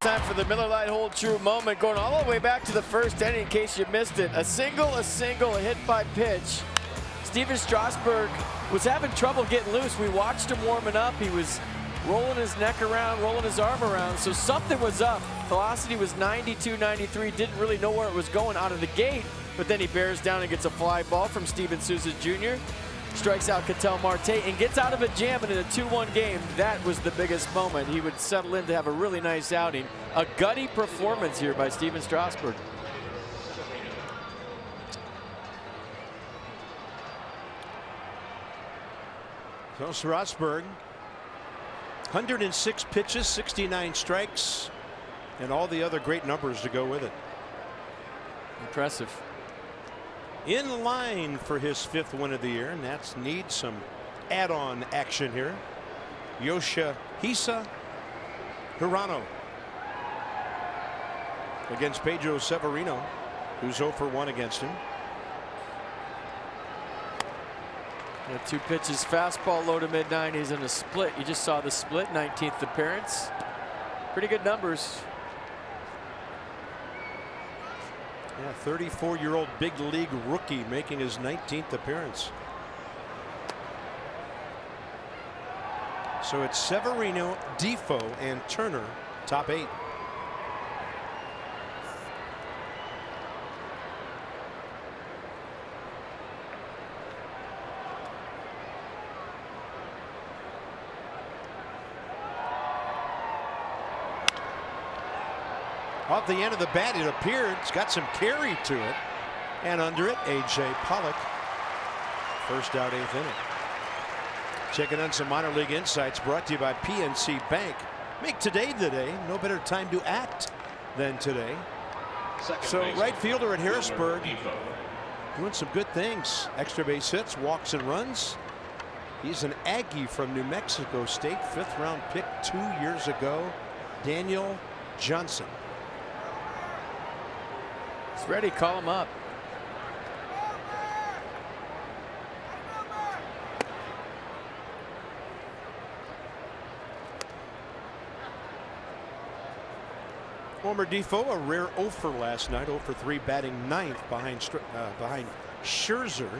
Speaker 2: time for the Miller Lite Hold True moment, going all the way back to the first inning in case you missed it. A single, a hit by pitch. Steven Strasburg was having trouble getting loose. We watched him warming up. He was rolling his neck around, rolling his arm around, so something was up. Velocity was 92, 93, didn't really know where it was going out of the gate, but then he bears down and gets a fly ball from Steven Souza Jr., strikes out Ketel Marte, and gets out of a jam in a 2-1 game. That was the biggest moment. He would settle in to have a really nice outing. A gutty performance here by Steven Strasburg.
Speaker 1: So Strasburg, 106 pitches, 69 strikes, and all the other great numbers to go with it.
Speaker 2: Impressive.
Speaker 1: In line for his 5th win of the year, and Nats need some add-on action here. Yoshihisa Hirano against Pedro Severino, who's 0 for 1 against him.
Speaker 2: Yeah, 2 pitches, fastball low to mid-90s and a split. You just saw the split, 19th appearance. Pretty good numbers.
Speaker 1: Yeah, 34-year-old big league rookie making his 19th appearance. So it's Severino, Defoe, and Turner, top 8. Off the end of the bat, it appeared. It's got some carry to it. And under it, A.J. Pollock. First out, 8th inning. Checking on some minor league insights brought to you by PNC Bank. Make today the day. No better time to act than today. So right fielder at Harrisburg doing some good things. Extra base hits, walks and runs. He's an Aggie from New Mexico State. 5th round pick 2 years ago. Daniel Johnson.
Speaker 2: It's ready, call him up.
Speaker 1: Former Defoe, a rare 0 for last night, 0 for 3, batting 9th behind Scherzer.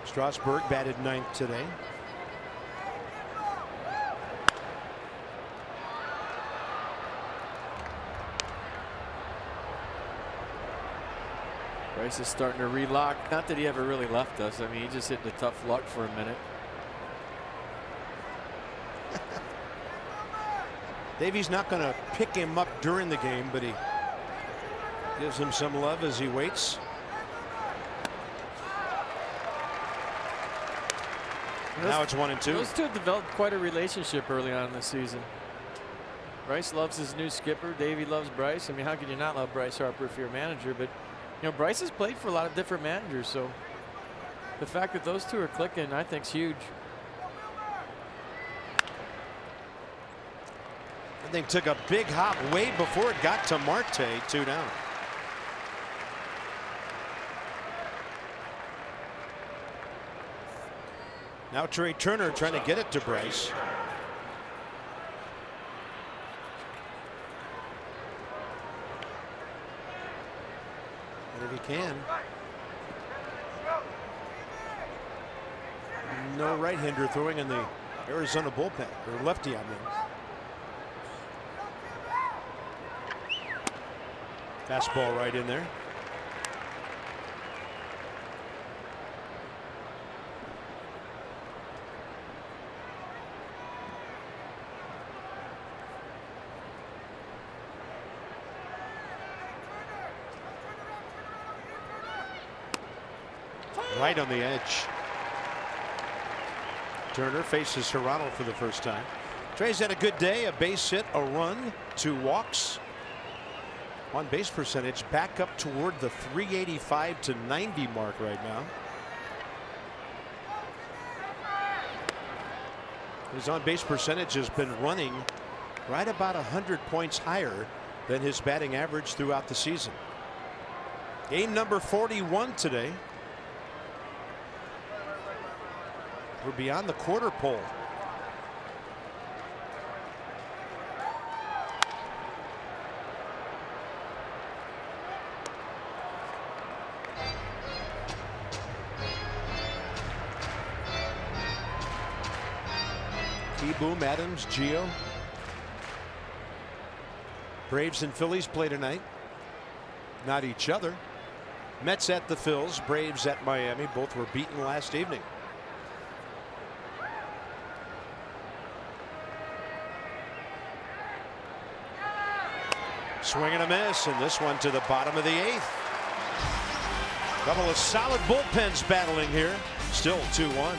Speaker 1: Strasburg batted 9th today.
Speaker 2: Bryce is starting to relock. Not that he ever really left us. I mean, he just hit the tough luck for a minute.
Speaker 1: Davey's not going to pick him up during the game, but he gives him some love as he waits. Now it's 1-2.
Speaker 2: Those two have developed quite a relationship early on in the season. Bryce loves his new skipper. Davey loves Bryce. I mean, how can you not love Bryce Harper if you're a manager? But you know, Bryce has played for a lot of different managers, so the fact that those two are clicking, I think, is huge.
Speaker 1: That thing took a big hop way before it got to Marte. 2 down. Now Trey Turner trying to get it to Bryce. And if he can. No right-hander throwing in the Arizona bullpen, or lefty, I mean. Fastball right in there. Right on the edge. Turner faces Hirano for the first time. Trey's had a good day. A base hit, a run, 2 walks. On base percentage back up toward the 385 to 90 mark right now. His on base percentage has been running right about 100 points higher than his batting average throughout the season. Game number 41 today. We're beyond the quarter pole. T-Boom, Adams, Gio. Braves and Phillies play tonight. Not each other. Mets at the Phils, Braves at Miami. Both were beaten last evening. Swing and a miss, and this one to the bottom of the 8th. Couple of solid bullpens battling here. Still 2-1.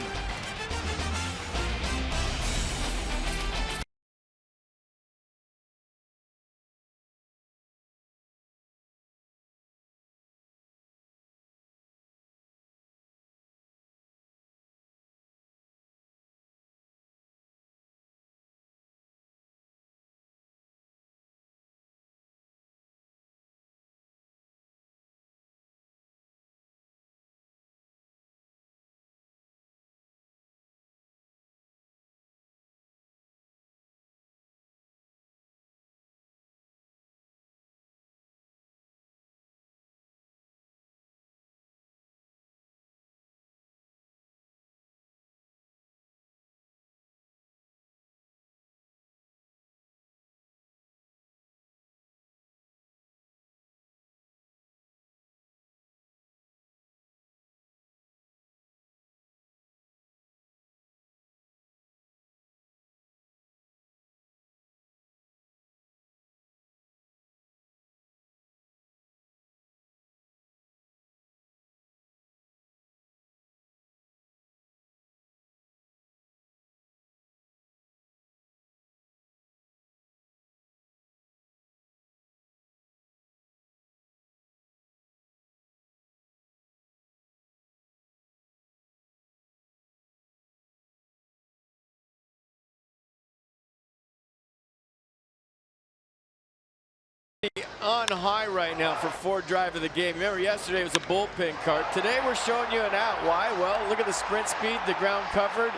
Speaker 2: On high right now for Ford drive of the game. Remember yesterday it was a bullpen cart. Today we're showing you an out. Why? Well, look at the sprint speed, the ground covered,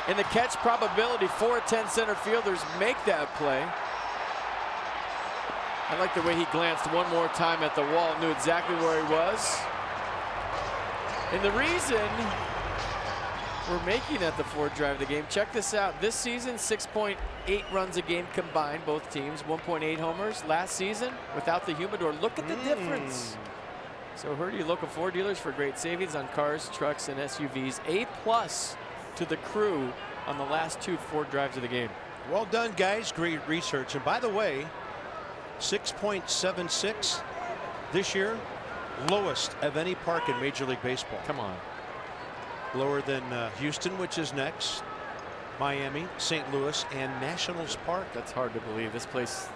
Speaker 2: and the catch probability. 4 of 10 center fielders make that play. I like the way he glanced one more time at the wall, knew exactly where he was. And the reason we're making that the Ford drive of the game, check this out. This season, 6.8 runs a game combined, both teams, 1.8 homers. Last season, without the humidor, look at the difference. So heard you local Ford dealers for great savings on cars, trucks, and SUVs. A+ to the crew on the last 2 Ford drives of the game.
Speaker 1: Well done, guys. Great research. And by the way, 6.76 this year, lowest of any park in Major League Baseball.
Speaker 2: Come on.
Speaker 1: Lower than Houston, which is next, Miami, St. Louis, and Nationals Park.
Speaker 2: That's hard to believe. This place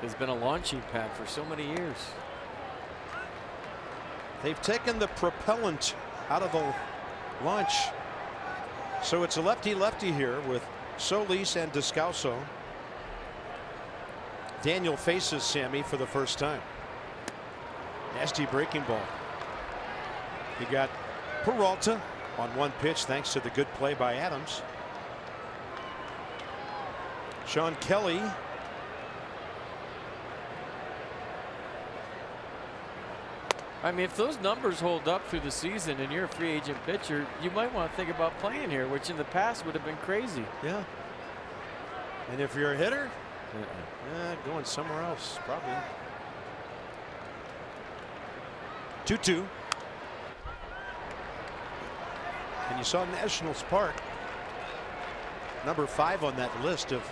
Speaker 2: has been a launching pad for so many years.
Speaker 1: They've taken the propellant out of the launch. So it's a lefty-lefty here with Solis and Descalso. Daniel faces Sammy for the first time. Nasty breaking ball. You got Peralta on one pitch thanks to the good play by Adams. Sean Kelly.
Speaker 2: I mean, if those numbers hold up through the season and you're a free agent pitcher, you might want to think about playing here, which in the past would have been crazy.
Speaker 1: Yeah. And if you're a hitter, going somewhere else, probably. 2-2. And you saw Nationals Park, number 5 on that list of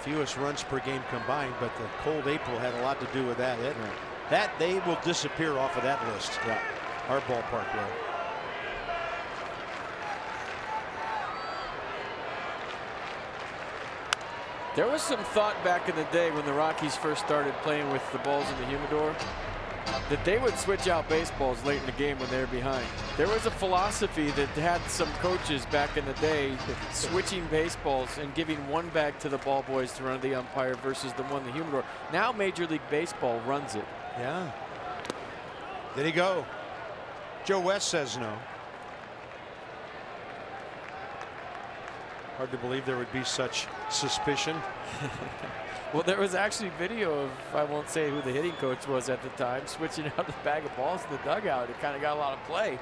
Speaker 1: fewest runs per game combined, but the cold April had a lot to do with that. That they will disappear off of that list. Yeah, our ballpark will.
Speaker 2: There was some thought back in the day when the Rockies first started playing with the balls in the humidor that they would switch out baseballs late in the game when they were behind. There was a philosophy that had some coaches back in the day switching baseballs and giving one bag to the ball boys to run to the umpire versus the one in the humidor. Now Major League Baseball runs it.
Speaker 1: Yeah. Did he go? Joe West says no. Hard to believe there would be such suspicion.
Speaker 2: Well, there was actually video of, I won't say who the hitting coach was at the time, switching out the bag of balls in the dugout. It kind of got a lot of play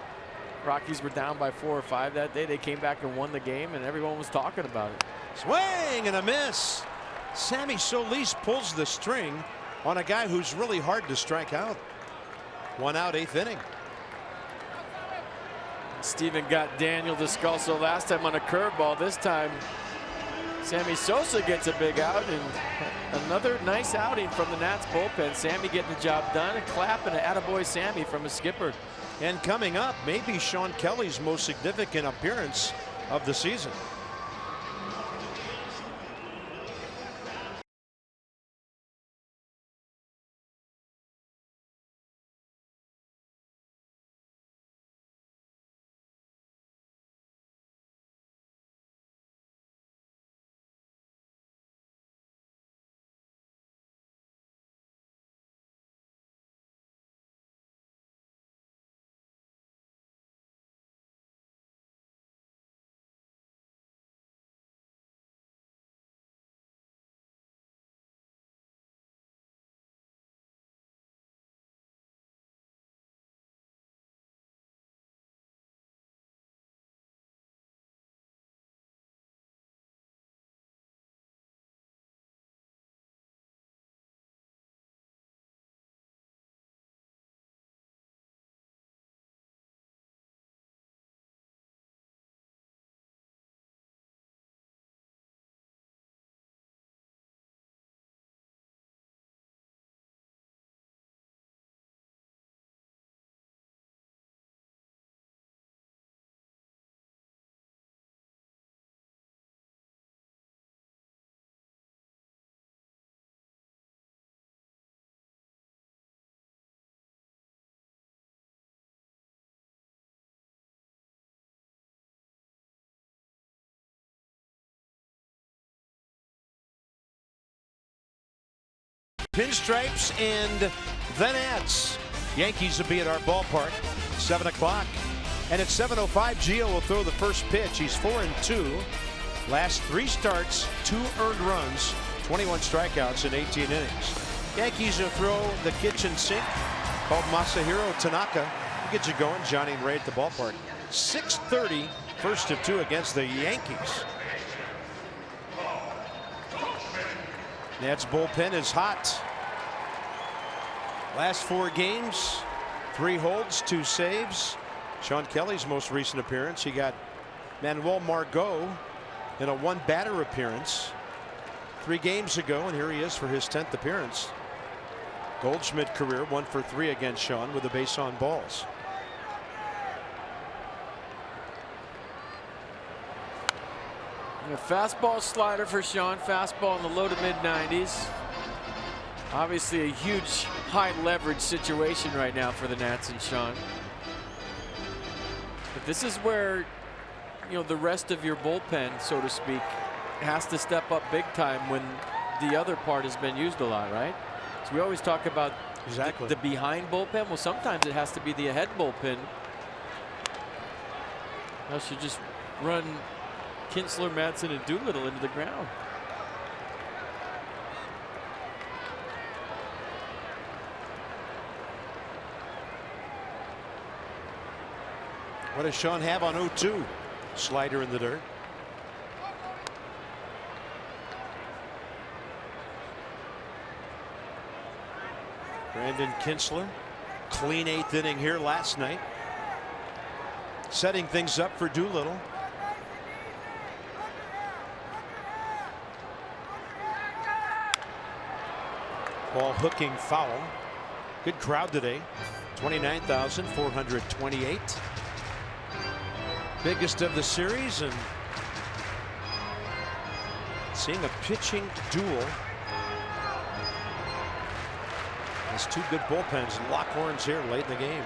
Speaker 2: Rockies were down by 4 or 5 that day. They came back and won the game, and everyone was talking about it.
Speaker 1: Swing and a miss. Sammy Solis pulls the string on a guy who's really hard to strike out. 1 out, 8th inning.
Speaker 2: Steven got Daniel Descalso last time on a curveball. This time, Sammy Sosa gets a big out, and another nice outing from the Nats bullpen. Sammy getting the job done, and clapping an attaboy Sammy from a skipper.
Speaker 1: And coming up, maybe Sean Kelly's most significant appearance of the season. Pinstripes and the Nats. Yankees will be at our ballpark 7 o'clock. And at 7:05, Gio will throw the first pitch. He's 4-2. Last 3 starts, 2 earned runs, 21 strikeouts in 18 innings. Yankees will throw the kitchen sink called Masahiro Tanaka. He gets you going. Johnny and Ray at the ballpark. 6:30, first of 2 against the Yankees. Nats bullpen is hot. Last 4 games, 3 holds, 2 saves. Sean Kelly's most recent appearance, he got Manuel Margot in a 1-batter appearance 3 games ago, and here he is for his 10th appearance. Goldschmidt career 1 for 3 against Sean with a base on balls.
Speaker 2: And a fastball slider for Sean. Fastball in the low to mid 90s. Obviously a huge high leverage situation right now for the Nats and Sean. But this is where, you know, the rest of your bullpen, so to speak, has to step up big time when the other part has been used a lot, right? So we always talk about the behind bullpen. Well, sometimes it has to be the ahead bullpen. Else you just run Kinsler, Madsen, and Doolittle into the ground.
Speaker 1: What does Sean have on 0-2? Slider in the dirt. Brandon Kinsler, clean 8th inning here last night. Setting things up for Doolittle. Ball hooking foul. Good crowd today. 29,428. Biggest of the series, and seeing a pitching duel. There's 2 good bullpens and lock horns here late in the game.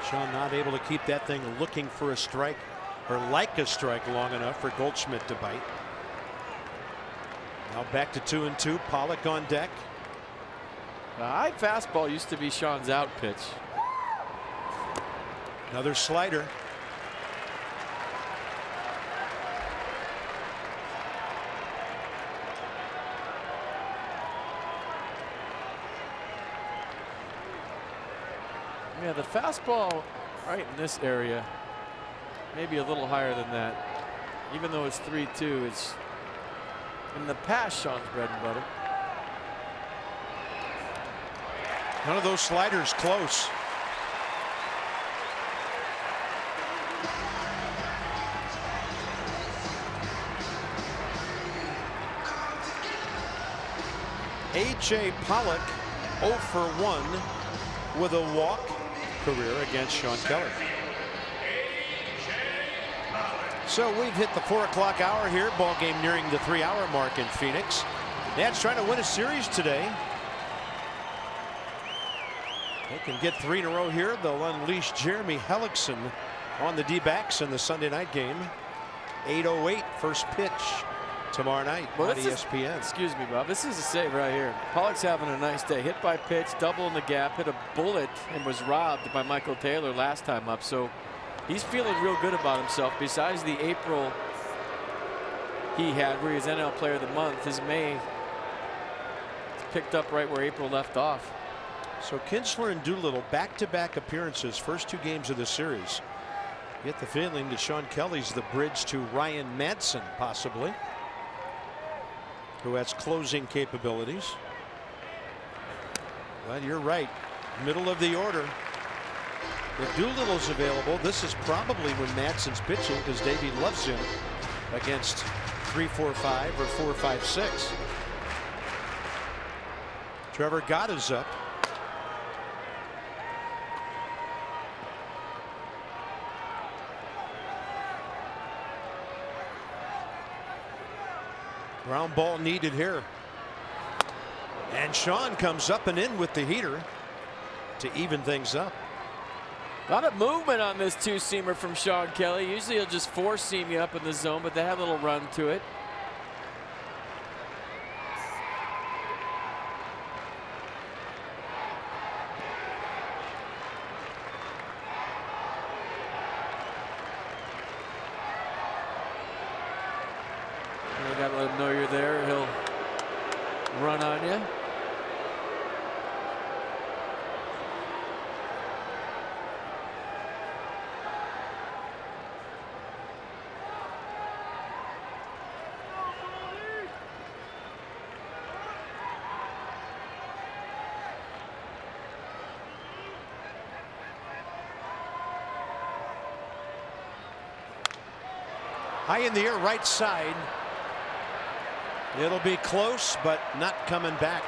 Speaker 1: Sean not able to keep that thing looking for a strike or like a strike long enough for Goldschmidt to bite. Now back to 2-2. Pollock on deck.
Speaker 2: The high fastball used to be Sean's out pitch.
Speaker 1: Another slider.
Speaker 2: Yeah, the fastball right in this area, maybe a little higher than that. Even though it's 3-2, it's in the past Sean's bread and butter.
Speaker 1: None of those sliders close. A.J. Pollock 0 for 1 with a walk career against Sean Kelly. So we've hit the 4 o'clock hour here. Ball game nearing the 3-hour mark in Phoenix. Nats trying to win a series today. They can get 3 in a row here. They'll unleash Jeremy Hellickson on the D-backs in the Sunday night game. 8:08 first pitch tomorrow night on ESPN.
Speaker 2: Excuse me, Bob. This is a save right here. Pollock's having a nice day. Hit by pitch, double in the gap, hit a bullet, and was robbed by Michael Taylor last time up. So he's feeling real good about himself. Besides the April he had where he was NL Player of the Month, his May picked up right where April left off.
Speaker 1: So Kinsler and Doolittle back-to-back appearances, first 2 games of the series. Get the feeling that Sean Kelly's the bridge to Ryan Madsen, possibly, who has closing capabilities. Well, you're right. Middle of the order. If Doolittle's available, this is probably when Madsen's pitching, because Davey loves him against 3-4-5 or 4-5-6. Trevor Gott is up. Ground ball needed here. And Sean comes up and in with the heater to even things up.
Speaker 2: A lot of movement on this 2-seamer from Sean Kelly. Usually he'll just 4-seam you up in the zone, but they have a little run to it. You gotta let him know you're there. He'll run on you.
Speaker 1: High in the air, right side. It'll be close, but not coming back.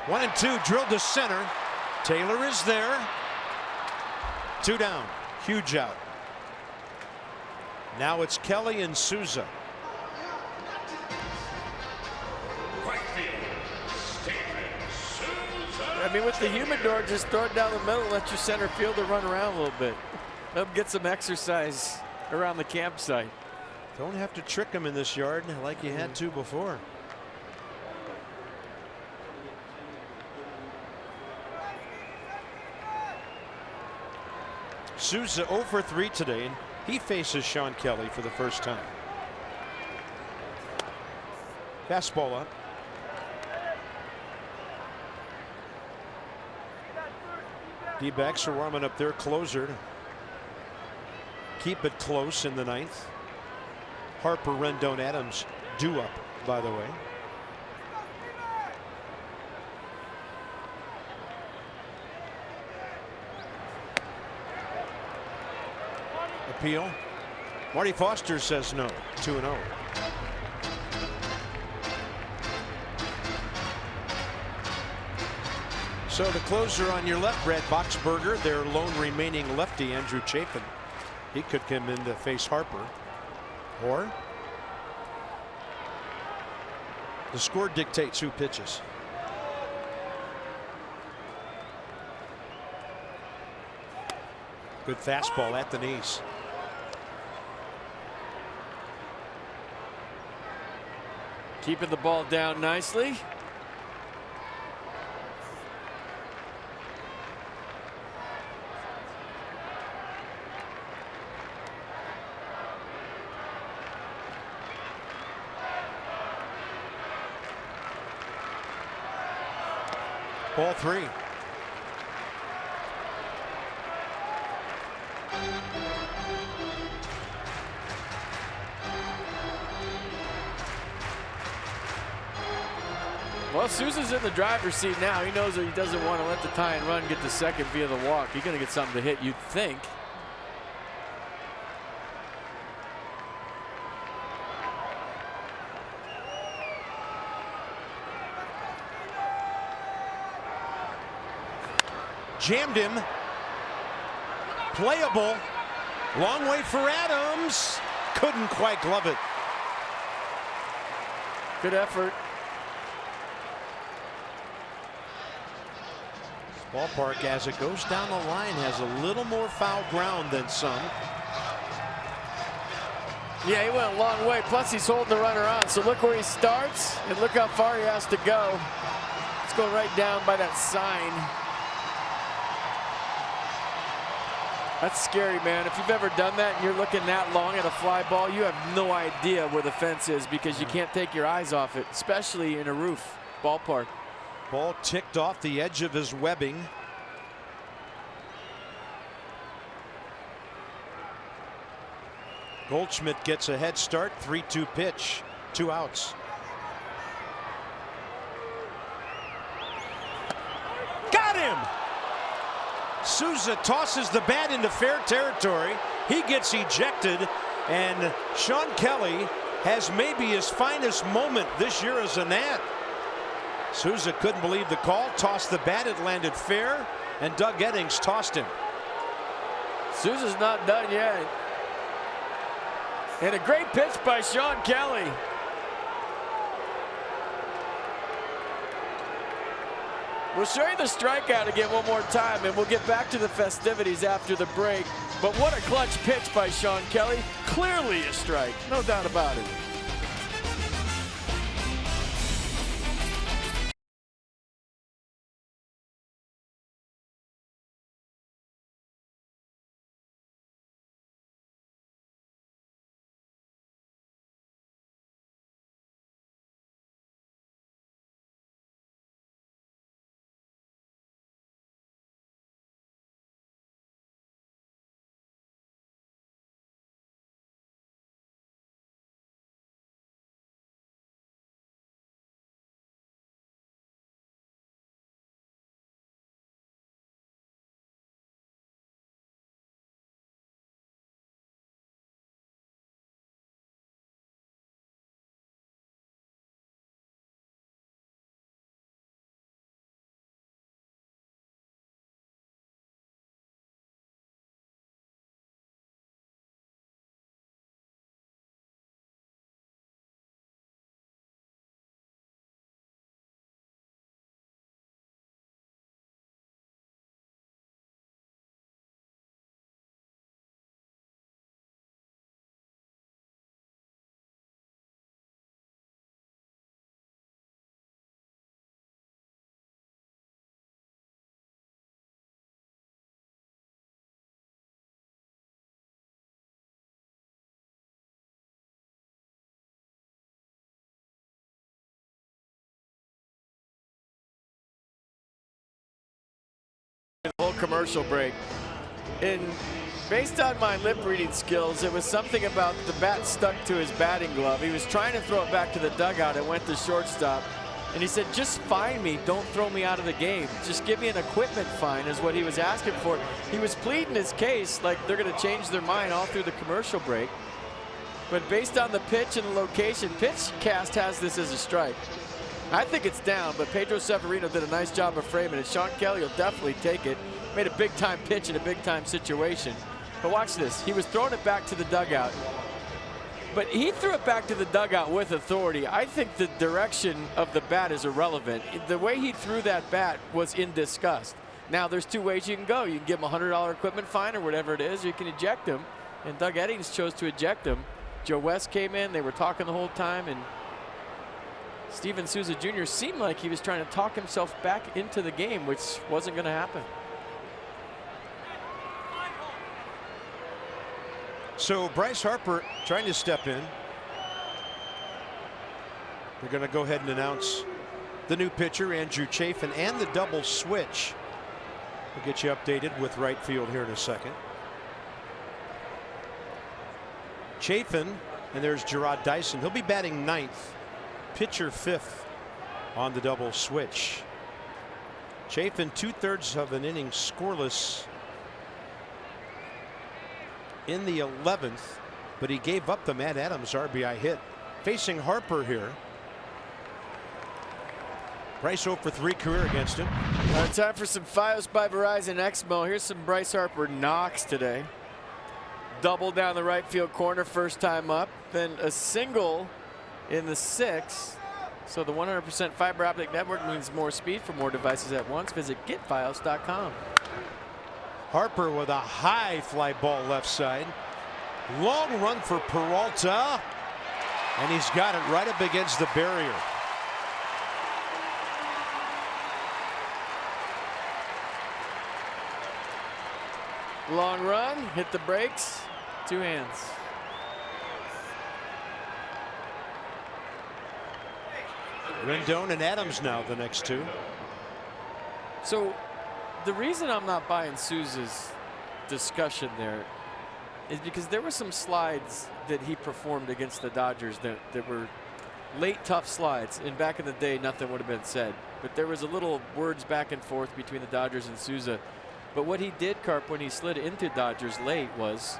Speaker 1: One and two, drilled to center. Taylor is there. 2 down. Huge out. Now it's Kelly and Souza.
Speaker 2: I mean, with the humidor, just throw it down the middle, let your center fielder run around a little bit. Let him get some exercise around the campsite.
Speaker 1: Don't have to trick him in this yard like you had to before. Souza 0 for 3 today, and he faces Sean Kelly for the first time. Fastball up. D-backs are warming up their closer to keep it close in the 9th. Harper, Rendon, Adams due up, by the way. Appeal. Marty Foster says no. 2-0. So the closer on your left, Brad Boxberger, their lone remaining lefty, Andrew Chapin. He could come in to face Harper. Or the score dictates who pitches. Good fastball at the knees.
Speaker 2: Keeping the ball down nicely.
Speaker 1: Ball 3.
Speaker 2: Well, Souza's in the driver's seat now. He knows that he doesn't want to let the tie and run get to second via the walk. He's going to get something to hit, you'd think.
Speaker 1: Jammed him. Playable. Long way for Adams. Couldn't quite glove it.
Speaker 2: Good effort.
Speaker 1: Ballpark, as it goes down the line, has a little more foul ground than some.
Speaker 2: Yeah, he went a long way. Plus, he's holding the runner on. So look where he starts, and look how far he has to go. Let's go right down by that sign. That's scary, man. If you've ever done that and you're looking that long at a fly ball, you have no idea where the fence is because you can't take your eyes off it, especially in a roof ballpark.
Speaker 1: Ball ticked off the edge of his webbing. Goldschmidt gets a head start. 3-2 pitch. 2 outs. Got him! Souza tosses the bat into fair territory. He gets ejected, and Sean Kelly has maybe his finest moment this year as a Nat. Souza couldn't believe the call, tossed the bat, it landed fair, and Doug Eddings tossed him.
Speaker 2: Souza's not done yet. And a great pitch by Sean Kelly. We'll show you the strikeout again one more time, and we'll get back to the festivities after the break. But what a clutch pitch by Sean Kelly. Clearly a strike, no doubt about it. Whole commercial break. And based on my lip reading skills, it was something about the bat stuck to his batting glove. He was trying to throw it back to the dugout. It went to shortstop. And he said, just fine me. Don't throw me out of the game. Just give me an equipment fine is what he was asking for. He was pleading his case like they're going to change their mind all through the commercial break. But based on the pitch and the location, Pitchcast has this as a strike. I think it's down, but Pedro Severino did a nice job of framing it. Sean Kelly will definitely take it. Made a big-time pitch in a big-time situation. But watch this. He was throwing it back to the dugout. But he threw it back to the dugout with authority. I think the direction of the bat is irrelevant. The way he threw that bat was in disgust. Now, there's two ways you can go. You can give him a $100 equipment fine or whatever it is, or you can eject him. And Doug Eddings chose to eject him. Joe West came in. They were talking the whole time. And Steven Souza Jr. seemed like he was trying to talk himself back into the game, which wasn't going to happen.
Speaker 1: So Bryce Harper trying to step in. They're going to go ahead and announce the new pitcher, Andrew Chafin, and the double switch. We'll get you updated with right field here in a second. Chafin, and there's Gerard Dyson. He'll be batting ninth. Pitcher fifth on the double switch. Chafin 2/3 of an inning scoreless in the 11th, but he gave up the Matt Adams RBI hit. Facing Harper here. Bryce 0 for 3 career against him.
Speaker 2: Time for some Fios by Verizon Exmo. Here's some Bryce Harper knocks today. Double down the right field corner first time up, then a single in the 6th. So the 100% fiber optic network means more speed for more devices at once. Visit getfios.com.
Speaker 1: Harper with a high fly ball left side. Long run for Peralta. And he's got it right up against the barrier.
Speaker 2: Long run, hit the brakes, 2 hands.
Speaker 1: Rendon and Adams now the next two.
Speaker 2: So the reason I'm not buying Souza's discussion there is because there were some slides that he performed against the Dodgers that were late tough slides, and back in the day nothing would have been said, but there was a little words back and forth between the Dodgers and Souza. But what he did, Carp, when he slid into Dodgers late was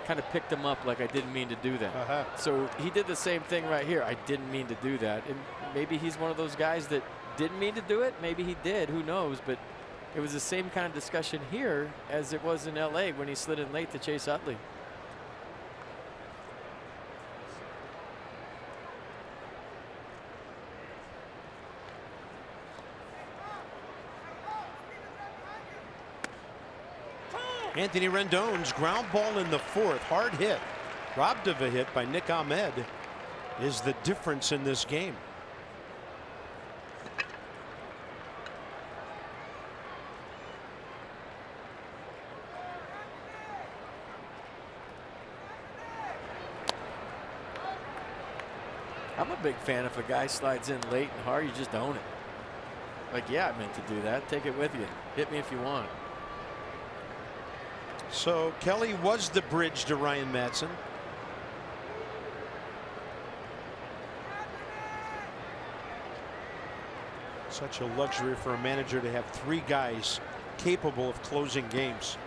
Speaker 2: kind of picked him up like I didn't mean to do that. So he did the same thing right here. I didn't mean to do that. And maybe he's one of those guys that didn't mean to do it. Maybe he did. Who knows? But it was the same kind of discussion here as it was in LA when he slid in late to Chase Utley.
Speaker 1: Anthony Rendon's ground ball in the 4th, hard hit, robbed of a hit by Nick Ahmed, is the difference in this game.
Speaker 2: I'm a big fan if a guy slides in late and hard, you just own it. Like, yeah, I meant to do that. Take it with you. Hit me if you want.
Speaker 1: So Kelly was the bridge to Ryan Madson. Such a luxury for a manager to have 3 guys capable of closing games.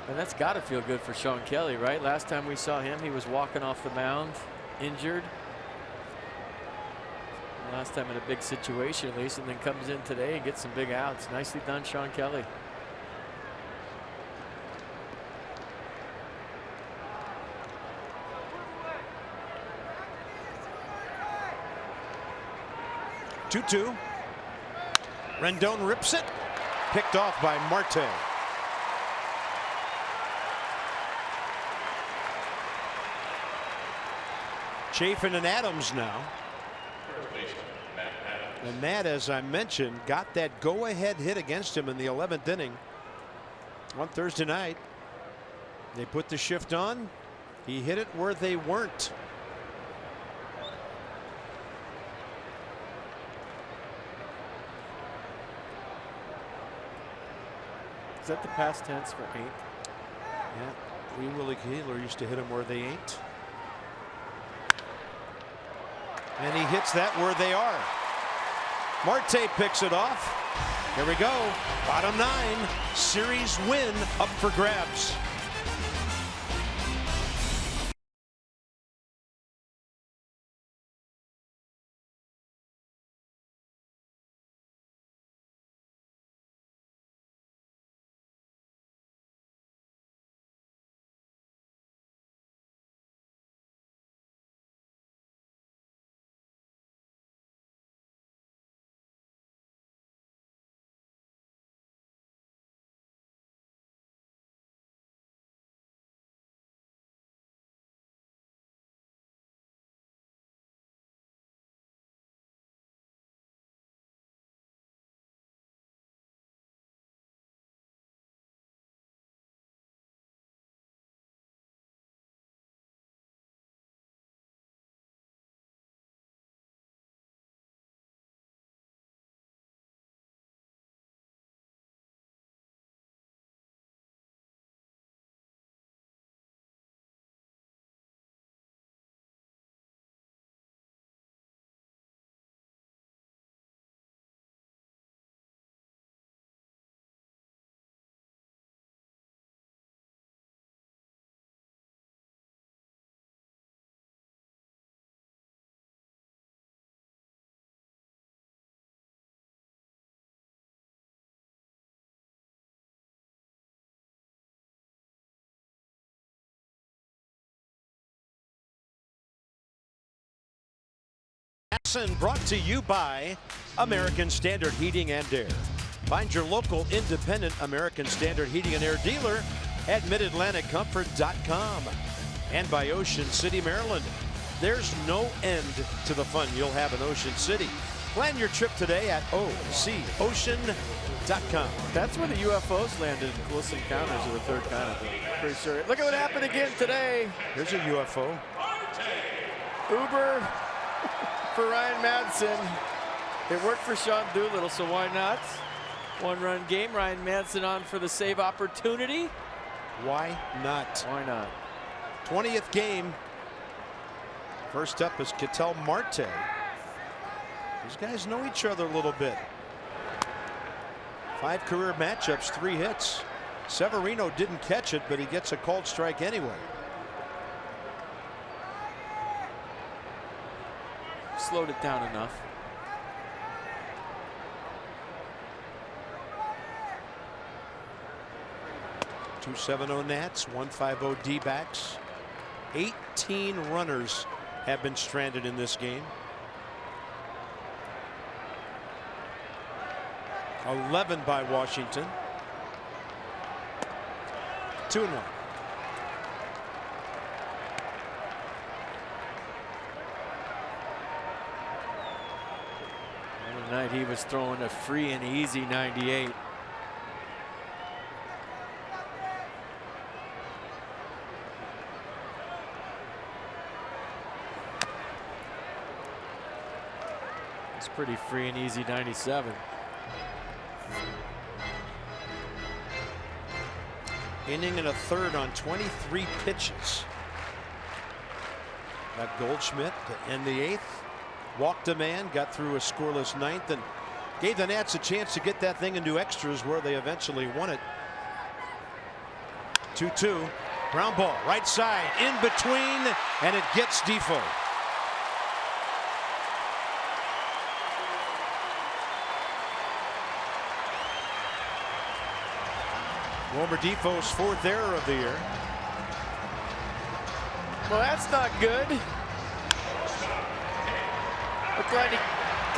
Speaker 2: And that's got to feel good for Sean Kelly, right? Last time we saw him, he was walking off the mound, injured. Last time in a big situation, at least, and then comes in today and gets some big outs. Nicely done, Sean Kelly.
Speaker 1: Two. Rendon rips it. Picked off by Marte. Chafin and Adams now. And Matt, as I mentioned, got that go-ahead hit against him in the 11th inning on Thursday night. They put the shift on. He hit it where they weren't.
Speaker 2: Is that the past tense for 8?
Speaker 1: Yeah, Lee Willie Keeler used to hit him where they ain't. And he hits that where they are. Marte picks it off. Here we go. Bottom 9. Series win up for grabs. Lesson brought to you by American Standard Heating and Air. Find your local independent American Standard Heating and Air dealer at MidAtlanticComfort.com. And by Ocean City, Maryland. There's no end to the fun you'll have in Ocean City. Plan your trip today at OCOcean.com.
Speaker 2: That's where the UFOs landed. Close encounters of the third kind, pretty sure. Look at what happened again today.
Speaker 1: Here's a UFO.
Speaker 2: Uber for Ryan Madsen. It worked for Sean Doolittle, so why not? One-run game. Ryan Madsen on for the save opportunity.
Speaker 1: Why not?
Speaker 2: Why not?
Speaker 1: 20th game. First up is Ketel Marte. These guys know each other a little bit. 5 career matchups, 3 hits. Severino didn't catch it, but he gets a called strike anyway.
Speaker 2: Slowed it down enough.
Speaker 1: .270 Nats, 150 D-backs. 18 runners have been stranded in this game. 11 by Washington. 2-1.
Speaker 2: Tonight he was throwing a free and easy 98. It's pretty free and easy 97.
Speaker 1: Inning and a third on 23 pitches. Got Goldschmidt to end the 8th. Walked a man, got through a scoreless 9th, and gave the Nats a chance to get that thing into extras where they eventually won it. 2-2. Ground ball, right side, in between, and it gets Defoe. Wilmer Defoe's 4th error of the year.
Speaker 2: Well, that's not good. Looked like he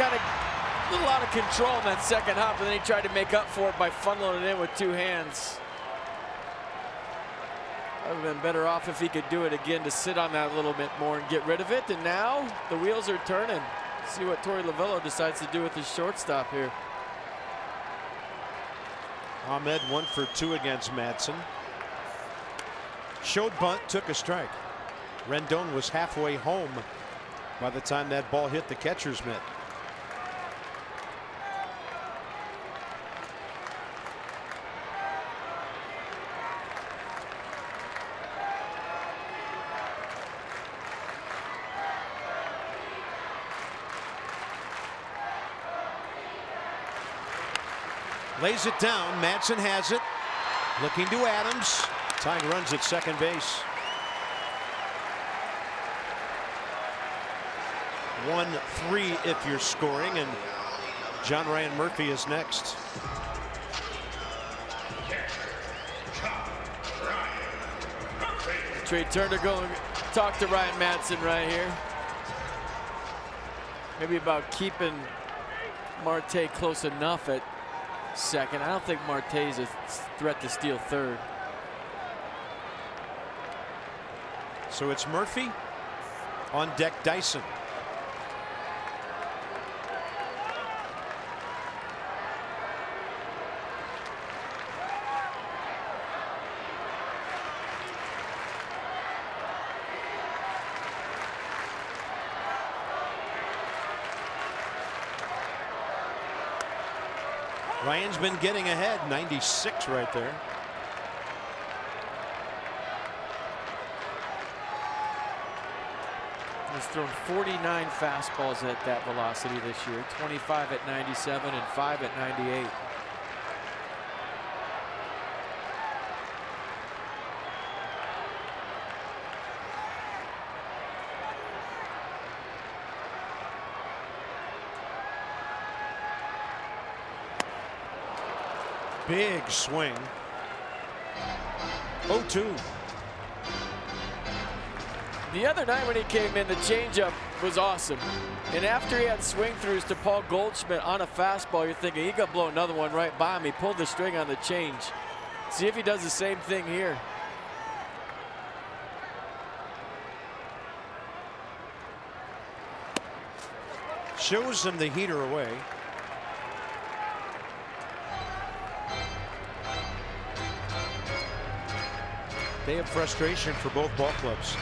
Speaker 2: kind of a little out of control in that second hop, and then he tried to make up for it by funneling it in with 2 hands. That would have been better off if he could do it again, to sit on that a little bit more and get rid of it. And now the wheels are turning. See what Torey Lovello decides to do with his shortstop here.
Speaker 1: Ahmed 1 for 2 against Madsen. Showed bunt, took a strike. Rendon was halfway home by the time that ball hit the catcher's mitt. Lays it down. Madsen has it. Looking to Adams. Tying runs at second base. 1-3 if you're scoring, and John Ryan Murphy is next.
Speaker 2: Trey Turner going to talk to Ryan Madsen right here. Maybe about keeping Marte close enough at second. I don't think Marte is a threat to steal third.
Speaker 1: So it's Murphy. On deck, Dyson. Ryan's been getting ahead. 96 right there.
Speaker 2: He's thrown 49 fastballs at that velocity this year. 25 at 97 and 5 at 98.
Speaker 1: Big swing. 0-2.
Speaker 2: The other night when he came in, the changeup was awesome. And after he had swing throughs to Paul Goldschmidt on a fastball, you're thinking he could blow another one right by him. He pulled the string on the change. See if he does the same thing here.
Speaker 1: Shows him the heater away. Day of frustration for both ball clubs.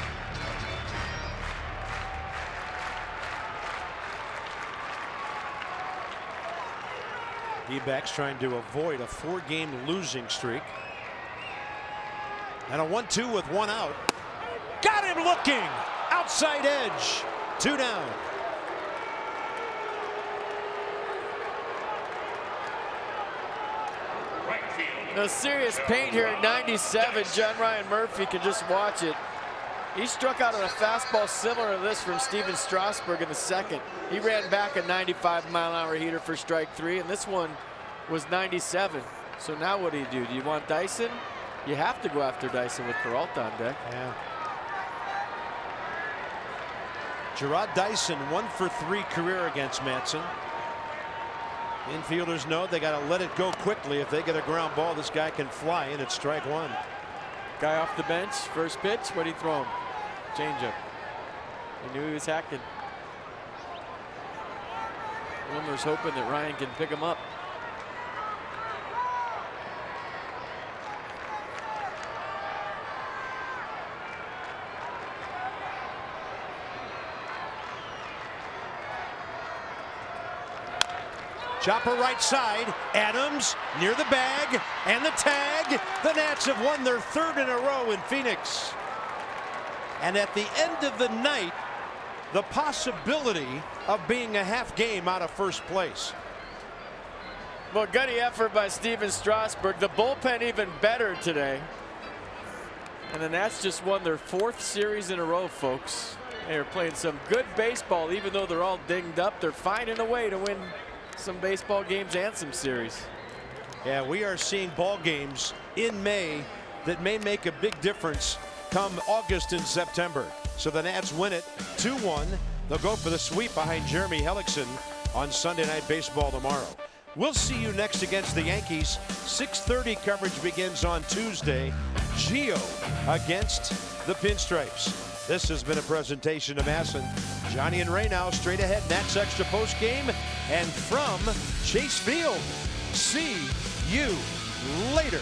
Speaker 1: D-backs trying to avoid a 4-game losing streak. And a 1-2 with 1 out. Got him looking! Outside edge. 2 down.
Speaker 3: Right field.
Speaker 2: No serious paint here at 97. John Ryan Murphy can just watch it. He struck out on a fastball similar to this from Steven Strasburg in the second. He ran back a 95-mile-an-hour heater for strike 3, and this one was 97. So now what do? Do you want Dyson? You have to go after Dyson with Peralta on deck.
Speaker 1: Yeah. Gerard Dyson 1 for 3 career against Matson. Infielders know they got to let it go quickly. If they get a ground ball, this guy can fly, and it's strike 1.
Speaker 2: Guy off the bench, first pitch, what'd he throw him? Changeup. He knew he was hacking. Wilmer's hoping that Ryan can pick him up.
Speaker 1: Chopper right side. Adams near the bag and the tag. The Nats have won their 3rd in a row in Phoenix. And at the end of the night, the possibility of being a half game out of first place.
Speaker 2: Well, gutty effort by Steven Strasburg. The bullpen even better today. And the Nats just won their 4th series in a row, folks. They're playing some good baseball, even though they're all dinged up. They're finding a way to win some baseball games and some series.
Speaker 1: Yeah, we are seeing ball games in May that may make a big difference come August and September. So the Nats win it 2-1. They'll go for the sweep behind Jeremy Hellickson on Sunday Night Baseball tomorrow. We'll see you next against the Yankees. 6:30 coverage begins on Tuesday. Gio against the Pinstripes. This has been a presentation of Masson. Johnny and Ray now straight ahead. Nats Extra post game and from Chase Field. See you later.